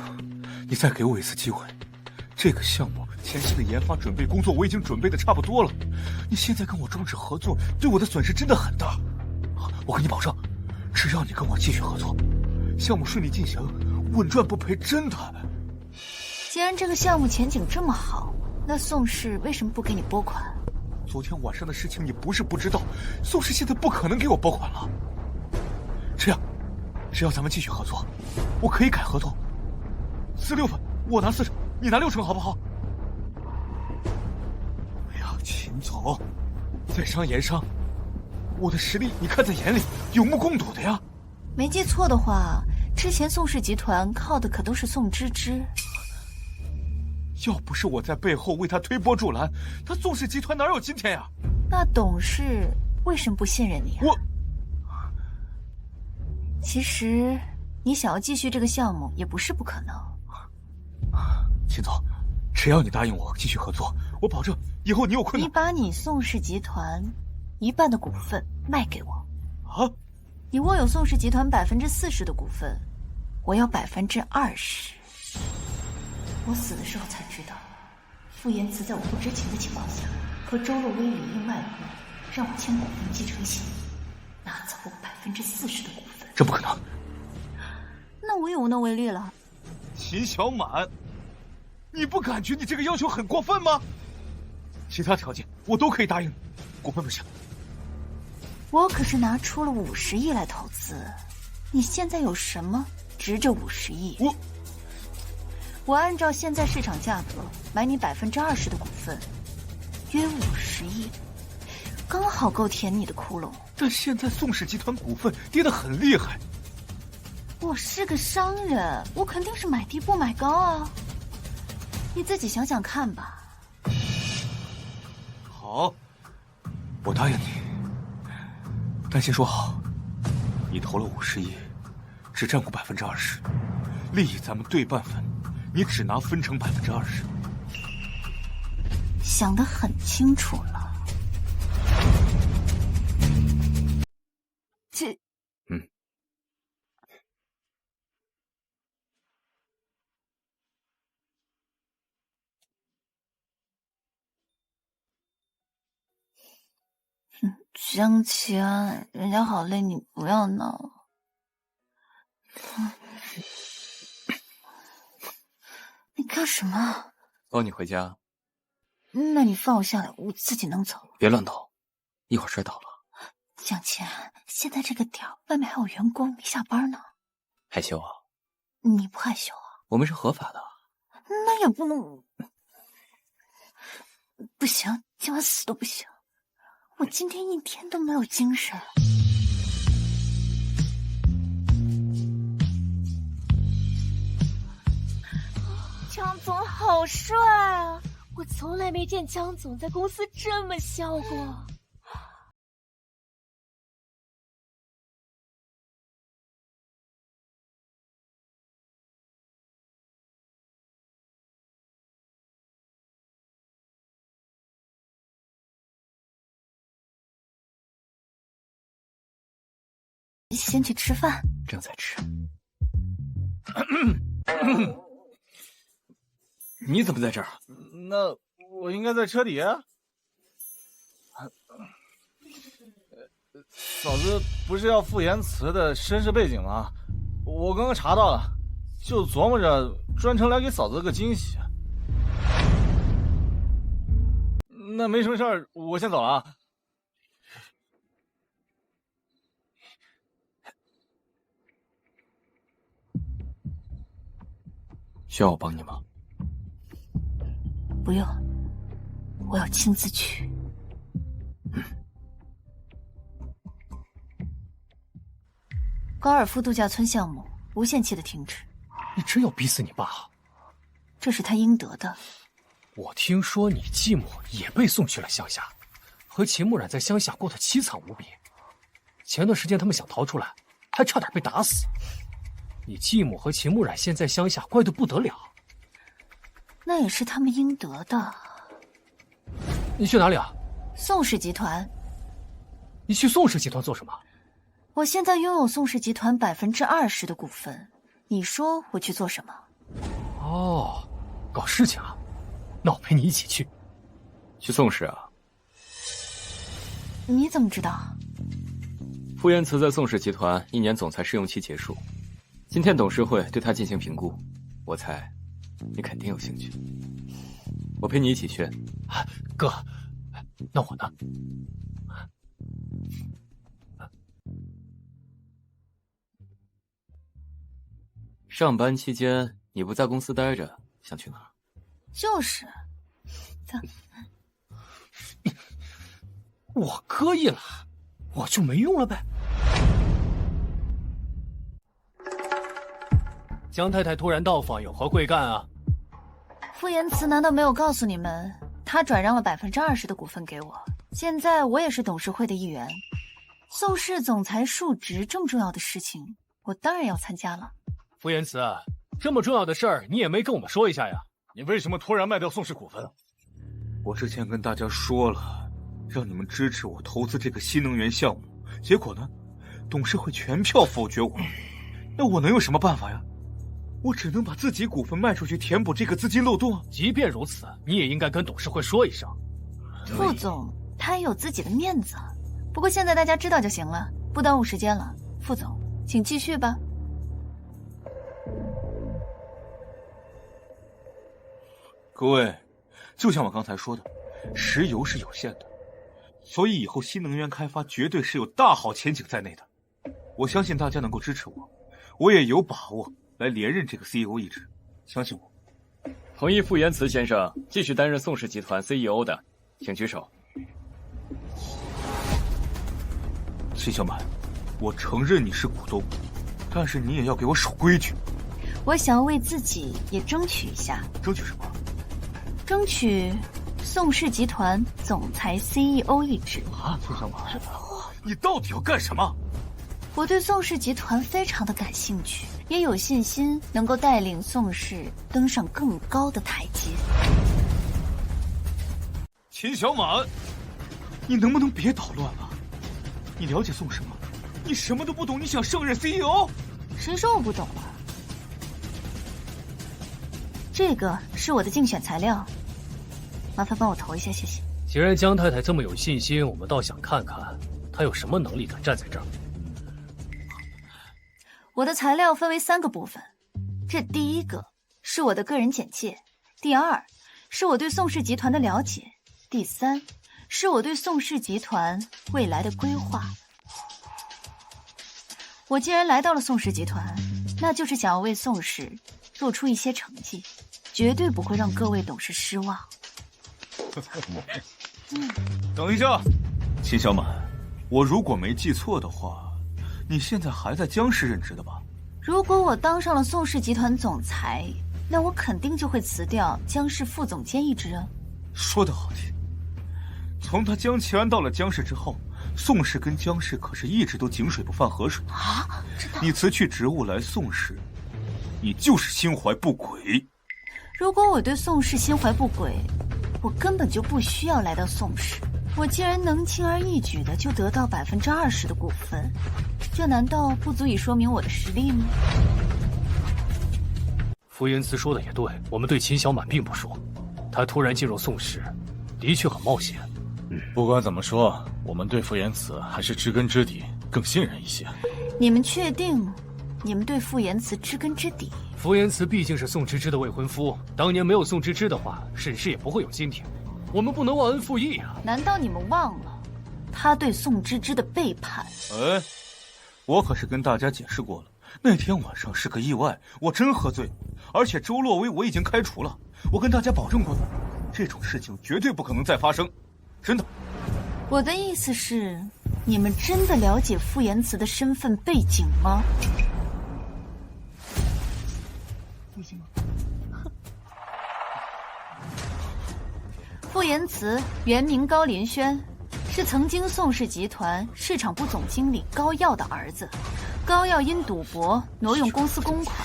你再给我一次机会。这个项目前期的研发准备工作我已经准备的差不多了，你现在跟我终止合作，对我的损失真的很大。我跟你保证，只要你跟我继续合作，项目顺利进行，稳赚不赔，真的。既然这个项目前景这么好，那宋氏为什么不给你拨款？昨天晚上的事情你不是不知道，宋氏现在不可能给我拨款了。这样，只要咱们继续合作，我可以改合同，46分我拿40%，你拿60%，好不好？哎呀，秦总，在商言商，我的实力你看在眼里，有目共睹的呀。没记错的话，之前宋氏集团靠的可都是宋芝芝。要不是我在背后为他推波助澜，他宋氏集团哪有今天呀？那董事为什么不信任你啊？其实你想要继续这个项目也不是不可能。秦总，只要你答应我继续合作，我保证以后你有困难，你把你宋氏集团1半的股份卖给我。啊？你握有宋氏集团40%的股份，我要20%。我死的时候才知道，傅延慈在我不知情的情况下，和周若薇里应外合，让我签股份继承协议，拿走我40%的股份。这不可能。那我也无能为力了。秦小满，你不感觉你这个要求很过分吗？其他条件我都可以答应，股份不行。我可是拿出了50亿来投资，你现在有什么值这50亿？我按照现在市场价格买你20%的股份，约50亿，刚好够填你的窟窿。但现在宋氏集团股份跌得很厉害。我是个商人，我肯定是买低不买高啊。你自己想想看吧。好，我答应你。但先说好，你投了50亿，只占股20%，利益咱们对半分，你只拿分成20%。想得很清楚了。这，江奇安，人家好累，你不要闹。你干什么？抱你回家。那你放我下来，我自己能走。别乱动，一会儿摔倒了。江奇安，现在这个点儿，外面还有员工没下班呢。害羞啊？你不害羞啊？我们是合法的。那也不能。不行，今晚死都不行。我今天一天都没有精神。江总好帅啊！我从来没见江总在公司这么笑过。先去吃饭。正在吃。你怎么在这儿？那我应该在车底下。嫂子不是要傅延慈的身世背景吗？我刚刚查到了，就琢磨着专程来给嫂子个惊喜。那没什么事儿，我先走了啊。需要我帮你吗？不用，我要亲自去。高尔夫度假村项目无限期的停止。你真要逼死你爸？这是他应得的。我听说你继母也被送去了乡下，和秦木染在乡下过得凄惨无比。前段时间他们想逃出来，还差点被打死。你继母和秦慕染现在乡下乖得不得了，那也是他们应得的。你去哪里啊？宋氏集团。你去宋氏集团做什么？我现在拥有宋氏集团20%的股份，你说我去做什么？哦，搞事情啊？那我陪你一起去。去宋氏啊？你怎么知道？傅延慈在宋氏集团1年总裁试用期结束，今天董事会对他进行评估，我猜你肯定有兴趣。我陪你一起去。哥，那我呢？上班期间你不在公司待着，想去哪儿？就是，我哥一来，我就没用了呗。江太太突然到访，有何贵干啊？傅延慈难道没有告诉你们，他转让了20%的股份给我？现在我也是董事会的一员，宋氏总裁述职这么重要的事情，我当然要参加了。傅延慈，这么重要的事儿，你也没跟我们说一下呀？你为什么突然卖掉宋氏股份？我之前跟大家说了，让你们支持我投资这个新能源项目，结果呢，董事会全票否决我。那我能有什么办法呀？我只能把自己股份卖出去，填补这个资金漏洞啊。即便如此，你也应该跟董事会说一声。傅总，他也有自己的面子。不过现在大家知道就行了，不耽误时间了。傅总，请继续吧。各位，就像我刚才说的，石油是有限的，所以以后新能源开发绝对是有大好前景在内的。我相信大家能够支持我，我也有把握来连任这个 CEO 一职，相信我。同意傅延慈先生继续担任宋氏集团 CEO 的，请举手。秦小满，我承认你是股东，但是你也要给我守规矩。我想要为自己也争取一下。争取什么？争取宋氏集团总裁 CEO 一职。啊，秦小满，你到底要干什么？我对宋氏集团非常的感兴趣，也有信心能够带领宋氏登上更高的台阶。秦小满，你能不能别捣乱了？你了解宋氏吗？你什么都不懂，你想胜任 CEO？ 谁说我不懂了？这个是我的竞选材料，麻烦帮我投一下，谢谢。既然江太太这么有信心，我们倒想看看她有什么能力敢站在这儿。我的材料分为3个部分，这第一个是我的个人简介，第2是我对宋氏集团的了解，第3是我对宋氏集团未来的规划。我既然来到了宋氏集团，那就是想要为宋氏做出一些成绩，绝对不会让各位董事失望。等一下，秦小满，我如果没记错的话，你现在还在江氏任职的吧？如果我当上了宋氏集团总裁，那我肯定就会辞掉江氏副总监一职啊。说得好听，从他江齐安到了江氏之后，宋氏跟江氏可是一直都井水不犯河水啊！你辞去职务来宋氏，你就是心怀不轨。如果我对宋氏心怀不轨，我根本就不需要来到宋氏。我既然能轻而易举的就得到20%的股份，这难道不足以说明我的实力吗？傅延慈说的也对，我们对秦小满并不熟，他突然进入宋氏，的确很冒险。不管怎么说，我们对傅延慈还是知根知底，更信任一些。你们确定你们对傅延慈知根知底？傅延慈毕竟是宋芝芝的未婚夫，当年没有宋芝芝的话，沈氏也不会有今天。我们不能忘恩负义啊！难道你们忘了他对宋芝芝的背叛？哎，我可是跟大家解释过了，那天晚上是个意外，我真喝醉了，而且周洛威我已经开除了，我跟大家保证过的，这种事情绝对不可能再发生，真的。我的意思是，你们真的了解傅延慈的身份背景吗？傅延慈原名高林轩，是曾经宋氏集团市场部总经理高耀的儿子。高耀因赌博挪用公司公款，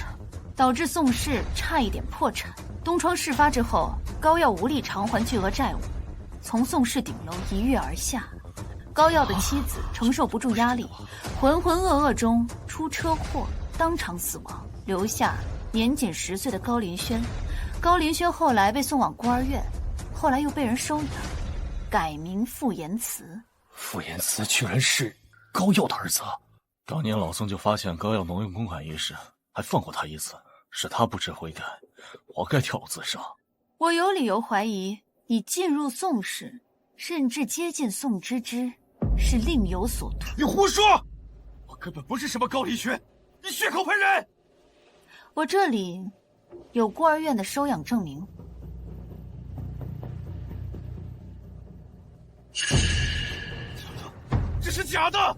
导致宋氏差一点破产。东窗事发之后，高耀无力偿还巨额债务，从宋氏顶楼一跃而下。高耀的妻子承受不住压力，浑浑噩噩中出车祸，当场死亡，留下年仅10岁的高林轩。高林轩后来被送往孤儿院，后来又被人收养，改名傅延慈。傅延慈居然是高耀的儿子。当年老宋就发现高耀挪用公款一事，还放过他一次，是他不知悔改，活该跳楼自杀。我有理由怀疑你进入宋氏，甚至接近宋芝芝，是另有所图。你胡说！我根本不是什么高林轩，你血口喷人！我这里有孤儿院的收养证明。这是假的！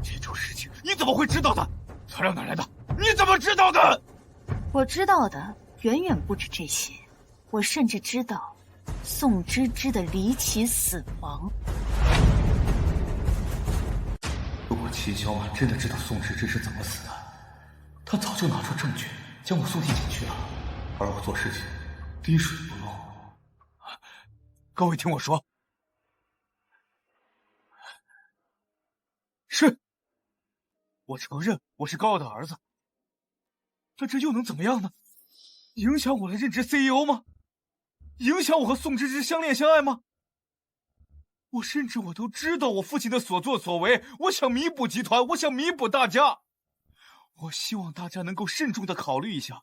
这种事情你怎么会知道的？材料哪来的？你怎么知道的？我知道的远远不止这些，我甚至知道宋芝芝的离奇死亡。如果齐小满真的知道宋芝芝是怎么死的，他早就拿出证据将我送进警局了，而我做事情滴水不漏。各位听我说，是，我承认我是高傲的儿子，但这又能怎么样呢？影响我的任职 CEO 吗？影响我和宋芝芝相恋相爱吗？我甚至都知道我父亲的所作所为，我想弥补集团，我想弥补大家。我希望大家能够慎重的考虑一下，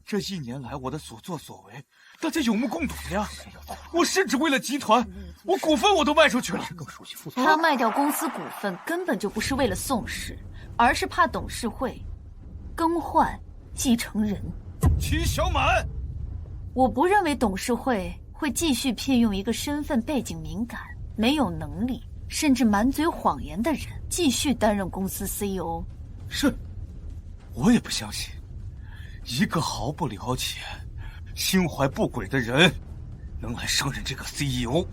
这1年来我的所作所为，大家有目共睹的呀。我甚至为了集团，我股份我都卖出去了。他卖掉公司股份根本就不是为了宋氏，而是怕董事会更换继承人。齐小满，我不认为董事会会继续聘用一个身份背景敏感、没有能力，甚至满嘴谎言的人继续担任公司 CEO。是，我也不相信一个毫不了解、心怀不轨的人能来上任这个 CEO。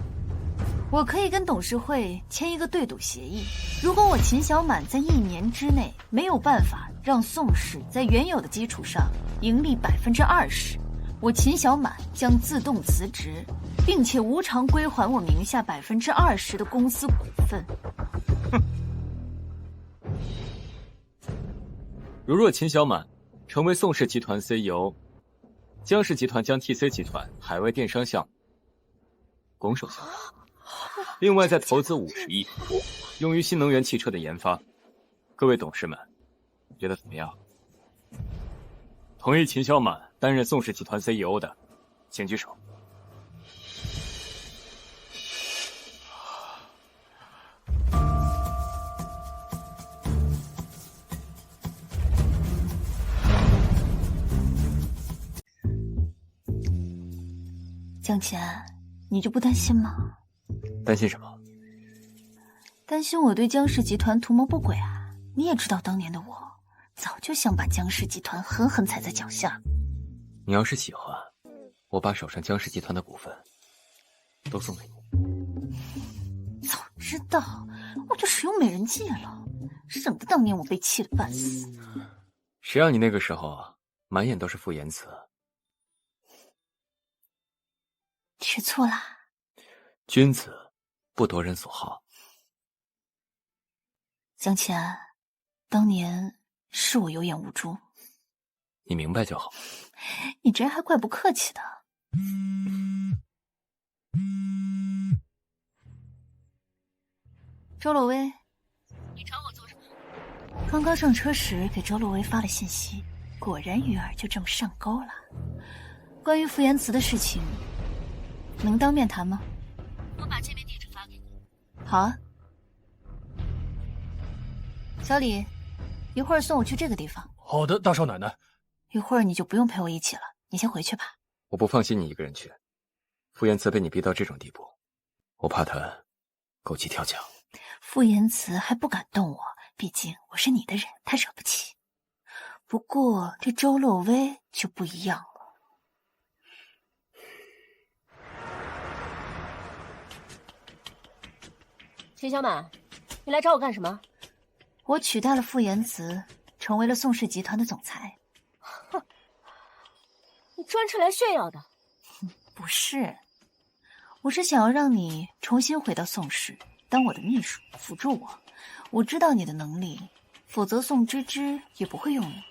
我可以跟董事会签一个对赌协议，如果我秦小满在1年之内没有办法让宋氏在原有的基础上盈利20%，我秦小满将自动辞职，并且无偿归还我名下20%的公司股份。如若秦小满成为宋氏集团 CEO， 江氏集团将 TC 集团海外电商项目拱手相让，另外再投资50亿，用于新能源汽车的研发。各位董事们，觉得怎么样？同意秦小满担任宋氏集团 CEO 的，请举手。江前，你就不担心吗？担心什么？担心我对江氏集团图谋不轨啊！你也知道，当年的我早就想把江氏集团狠狠踩在脚下。你要是喜欢，我把手上江氏集团的股份都送给你。早知道我就使用美人计了，省得当年我被气得半死。谁让你那个时候满眼都是傅延慈？吃醋啦？君子不夺人所好。江前，当年是我有眼无珠，你明白就好。你这还怪不客气的。周洛薇，你找我做什么？刚刚上车时给周洛薇发了信息，果然鱼儿就这么上钩了。关于傅延慈的事情，能当面谈吗？我把见面地址发给你。好啊。小李，一会儿送我去这个地方。好的，大少奶奶。一会儿你就不用陪我一起了，你先回去吧。我不放心你一个人去，傅延慈被你逼到这种地步，我怕他狗急跳墙。傅延慈还不敢动我，毕竟我是你的人，他惹不起。不过这周洛薇就不一样了。秦小满，你来找我干什么？我取代了傅延慈，成为了宋氏集团的总裁。哼，你专程来炫耀的？不是，我是想要让你重新回到宋氏，当我的秘书，辅助我。我知道你的能力，否则宋芝芝也不会用你。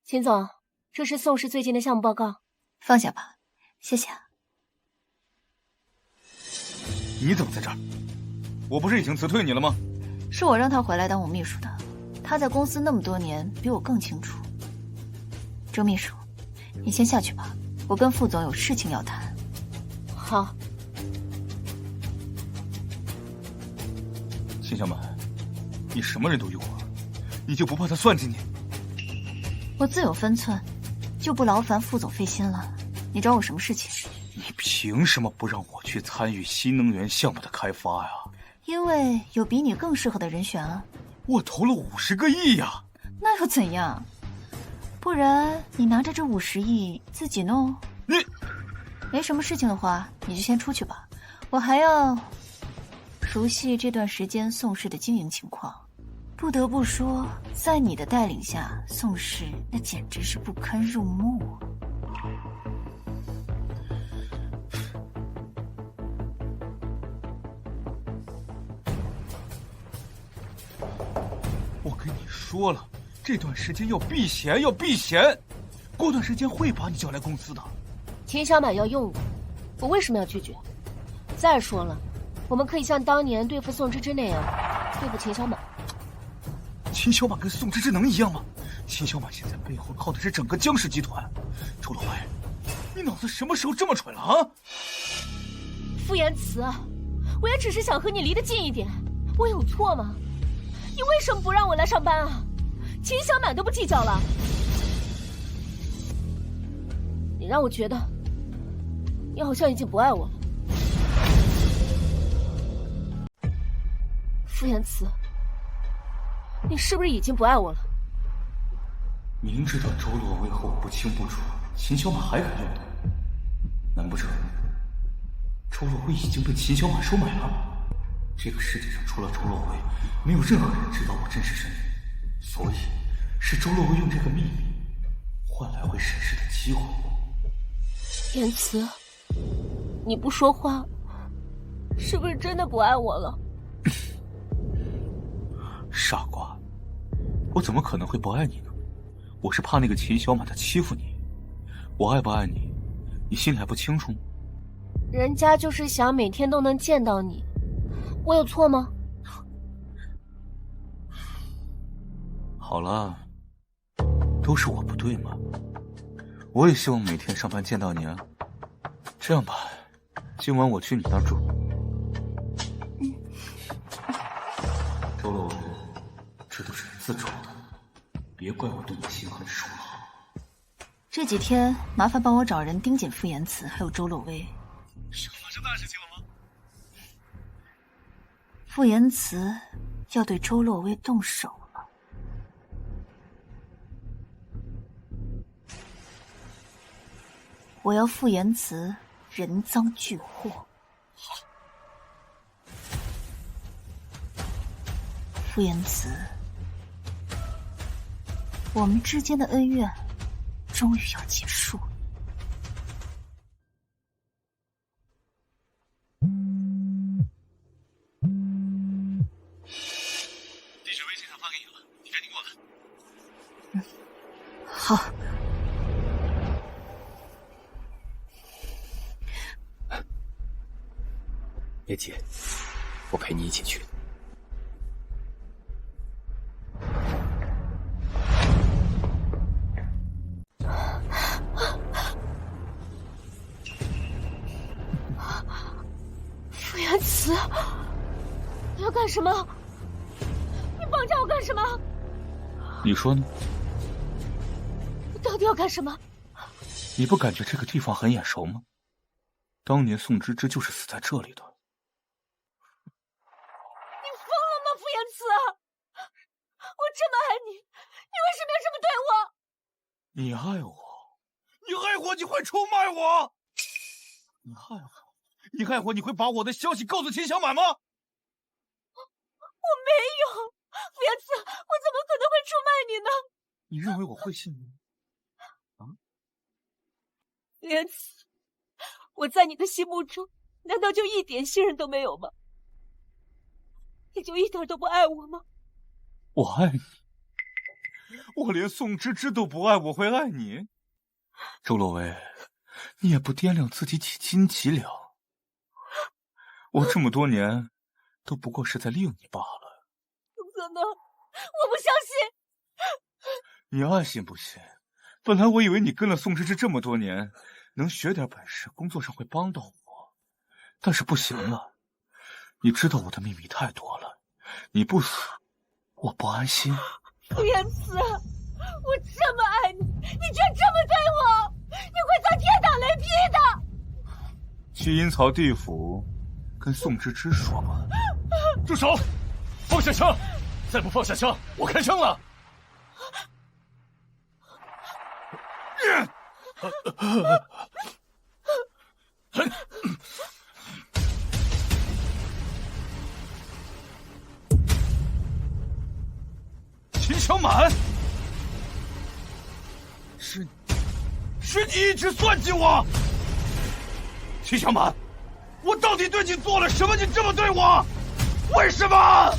秦总，这是宋氏最近的项目报告。放下吧，谢谢。你怎么在这儿？我不是已经辞退你了吗？是我让他回来当我秘书的。他在公司那么多年，比我更清楚。周秘书，你先下去吧，我跟副总有事情要谈。好。秦小满，你什么人都用啊，你就不怕他算计你？我自有分寸，就不劳烦副总费心了。你找我什么事情？你凭什么不让我去参与新能源项目的开发呀？因为有比你更适合的人选啊。我投了50个亿呀！那又怎样？不然你拿着这50亿自己弄？你没什么事情的话，你就先出去吧。我还要熟悉这段时间宋氏的经营情况。不得不说，在你的带领下，宋氏那简直是不堪入目。我跟你说了，这段时间要避嫌，要避嫌。过段时间会把你叫来公司的。秦小满要用我为什么要拒绝？再说了，我们可以像当年对付宋芝芝那样对付秦小满。秦小满跟宋芝芝能一样吗？秦小满现在背后靠的是整个江氏集团。周老歪，你脑子什么时候这么蠢了啊？傅延慈，我也只是想和你离得近一点，我有错吗？你为什么不让我来上班啊？秦小满都不计较了，你让我觉得你好像已经不爱我了。傅延慈，你是不是已经不爱我了？明知道周洛威和我不清不楚，秦小满还敢用他？难不成周洛威已经被秦小满收买了？这个世界上除了周洛威，没有任何人知道我真实身份，所以是周洛威用这个秘密换来回审视的机会。言辞，你不说话，是不是真的不爱我了？傻瓜，我怎么可能会不爱你呢？我是怕那个秦小满他欺负你。我爱不爱你，你心里还不清楚吗？人家就是想每天都能见到你，我有错吗？好了，都是我不对嘛。我也希望每天上班见到你啊。这样吧，今晚我去你那儿住。周洛威，这都是你自找的，别怪我对你心狠手辣。这几天麻烦帮我找人盯紧傅延慈还有周洛威。是发生大事情了吗？傅延慈要对周洛威动手了。我要傅延慈人赃俱获。好。傅延慈，我们之间的恩怨终于要结束了。地址微信上发给你了，你赶紧过来。好。别急，我陪你一起去。傅延慈，你要干什么？你绑架我干什么？你说呢？你到底要干什么？你不感觉这个地方很眼熟吗？当年宋芝芝就是死在这里的。你疯了吗，傅延慈？我这么爱你，你为什么要这么对我？你爱我？你你害我，你会出卖我！你害我，你害我，你会把我的消息告诉秦小满吗？我没有，傅言慈，我怎么可能会出卖你呢？你认为我会信你？啊？傅言慈，我在你的心目中，难道就一点信任都没有吗？你就一点都不爱我吗？我爱你，我连宋芝芝都不爱，我会爱你？周洛薇，你也不掂量自己几斤几两。我这么多年都不过是在利用你罢了。不可能，我不相信。你爱信不信？本来我以为你跟了宋芝芝这么多年，能学点本事，工作上会帮到我，但是不行了。你知道我的秘密太多了，你不死，我不安心。傅言慈，我这么爱你，你却这么对我，你会遭天打雷劈的。去阴曹地府跟宋芝芝说吧。住手！放下枪！再不放下枪，我开枪了！秦小满，是你一直算计我。秦小满，我到底对你做了什么？你这么对我，为什么？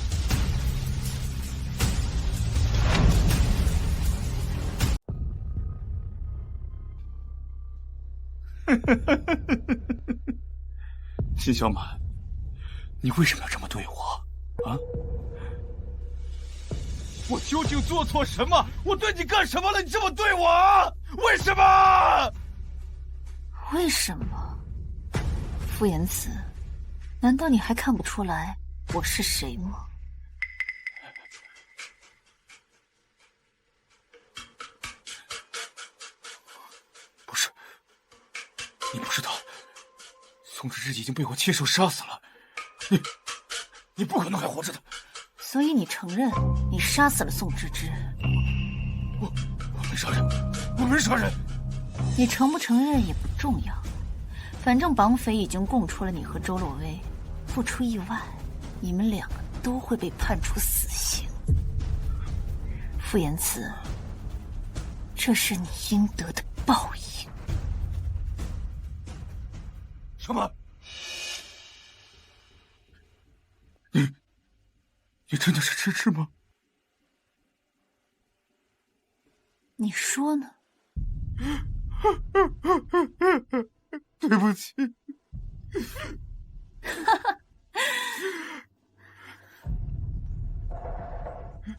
秦小满，你为什么要这么对我？啊？我究竟做错什么？我对你干什么了？你这么对我啊？为什么？为什么？傅言慈，难道你还看不出来我是谁吗？不是，你不知道，宋芝芝已经被我亲手杀死了。你不可能还活着的。所以你承认你杀死了宋芝芝？我没杀人，我没杀人。你承不承认也不重要，反正绑匪已经供出了你和周洛薇，不出意外，你们两个都会被判处死刑。傅言慈，这是你应得的报应。小满，你真的是芝芝吗？你说呢？对不起。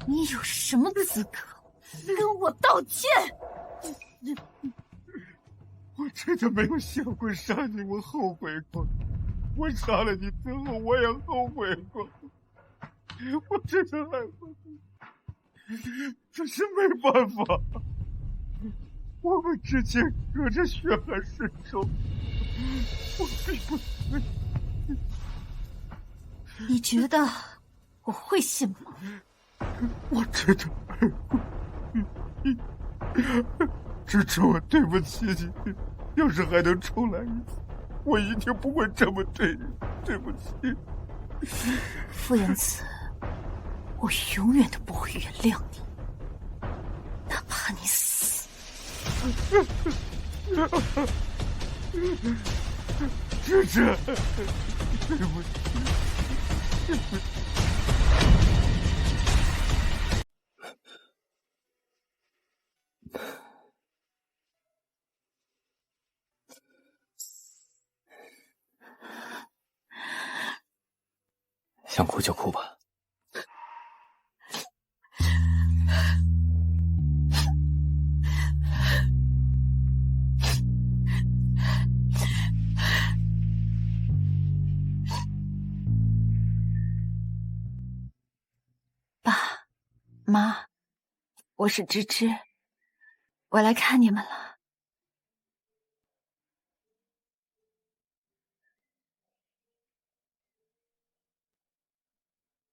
你有什么资格跟我道歉？我真的没有想过杀你，我后悔过。我杀了你之后，我也后悔过。我真的害怕，只是没办法。我们之间隔着血海深仇，我并不对。你觉得我会信吗？我真的爱过你，芝芝，我对不起你。要是还能重来一次，我一定不会这么对你。对不起，傅言慈，我永远都不会原谅你，哪怕你死。芝芝，对不起，对不起。想哭就哭吧。爸妈，我是芝芝，我来看你们了。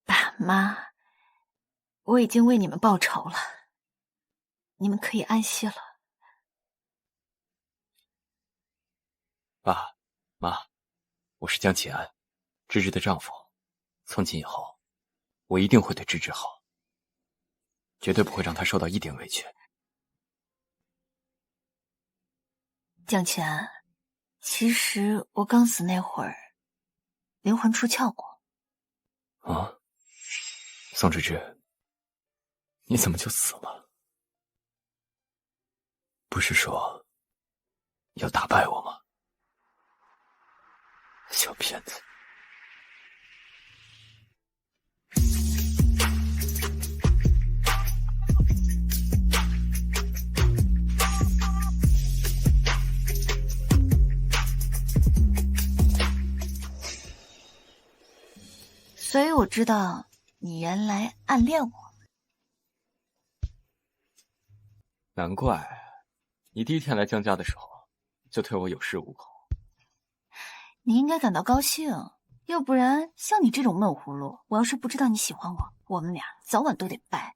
爸妈，我已经为你们报仇了，你们可以安息了。爸妈，我是江启安，芝芝的丈夫。从今以后，我一定会对芝芝好，绝对不会让她受到一点委屈。江启安，其实我刚死那会儿，灵魂出窍过。啊，宋芝芝，你怎么就死了？不是说要打败我吗？小骗子！所以我知道你原来暗恋我。难怪你第一天来江家的时候就对我有恃无恐。你应该感到高兴，要不然像你这种闷葫芦，我要是不知道你喜欢我，我们俩早晚都得掰。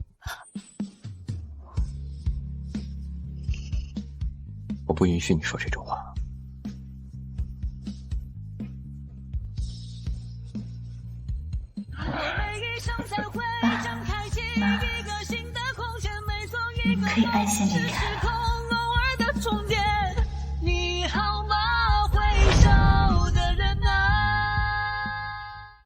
我不允许你说这种话。你可以安心离开了。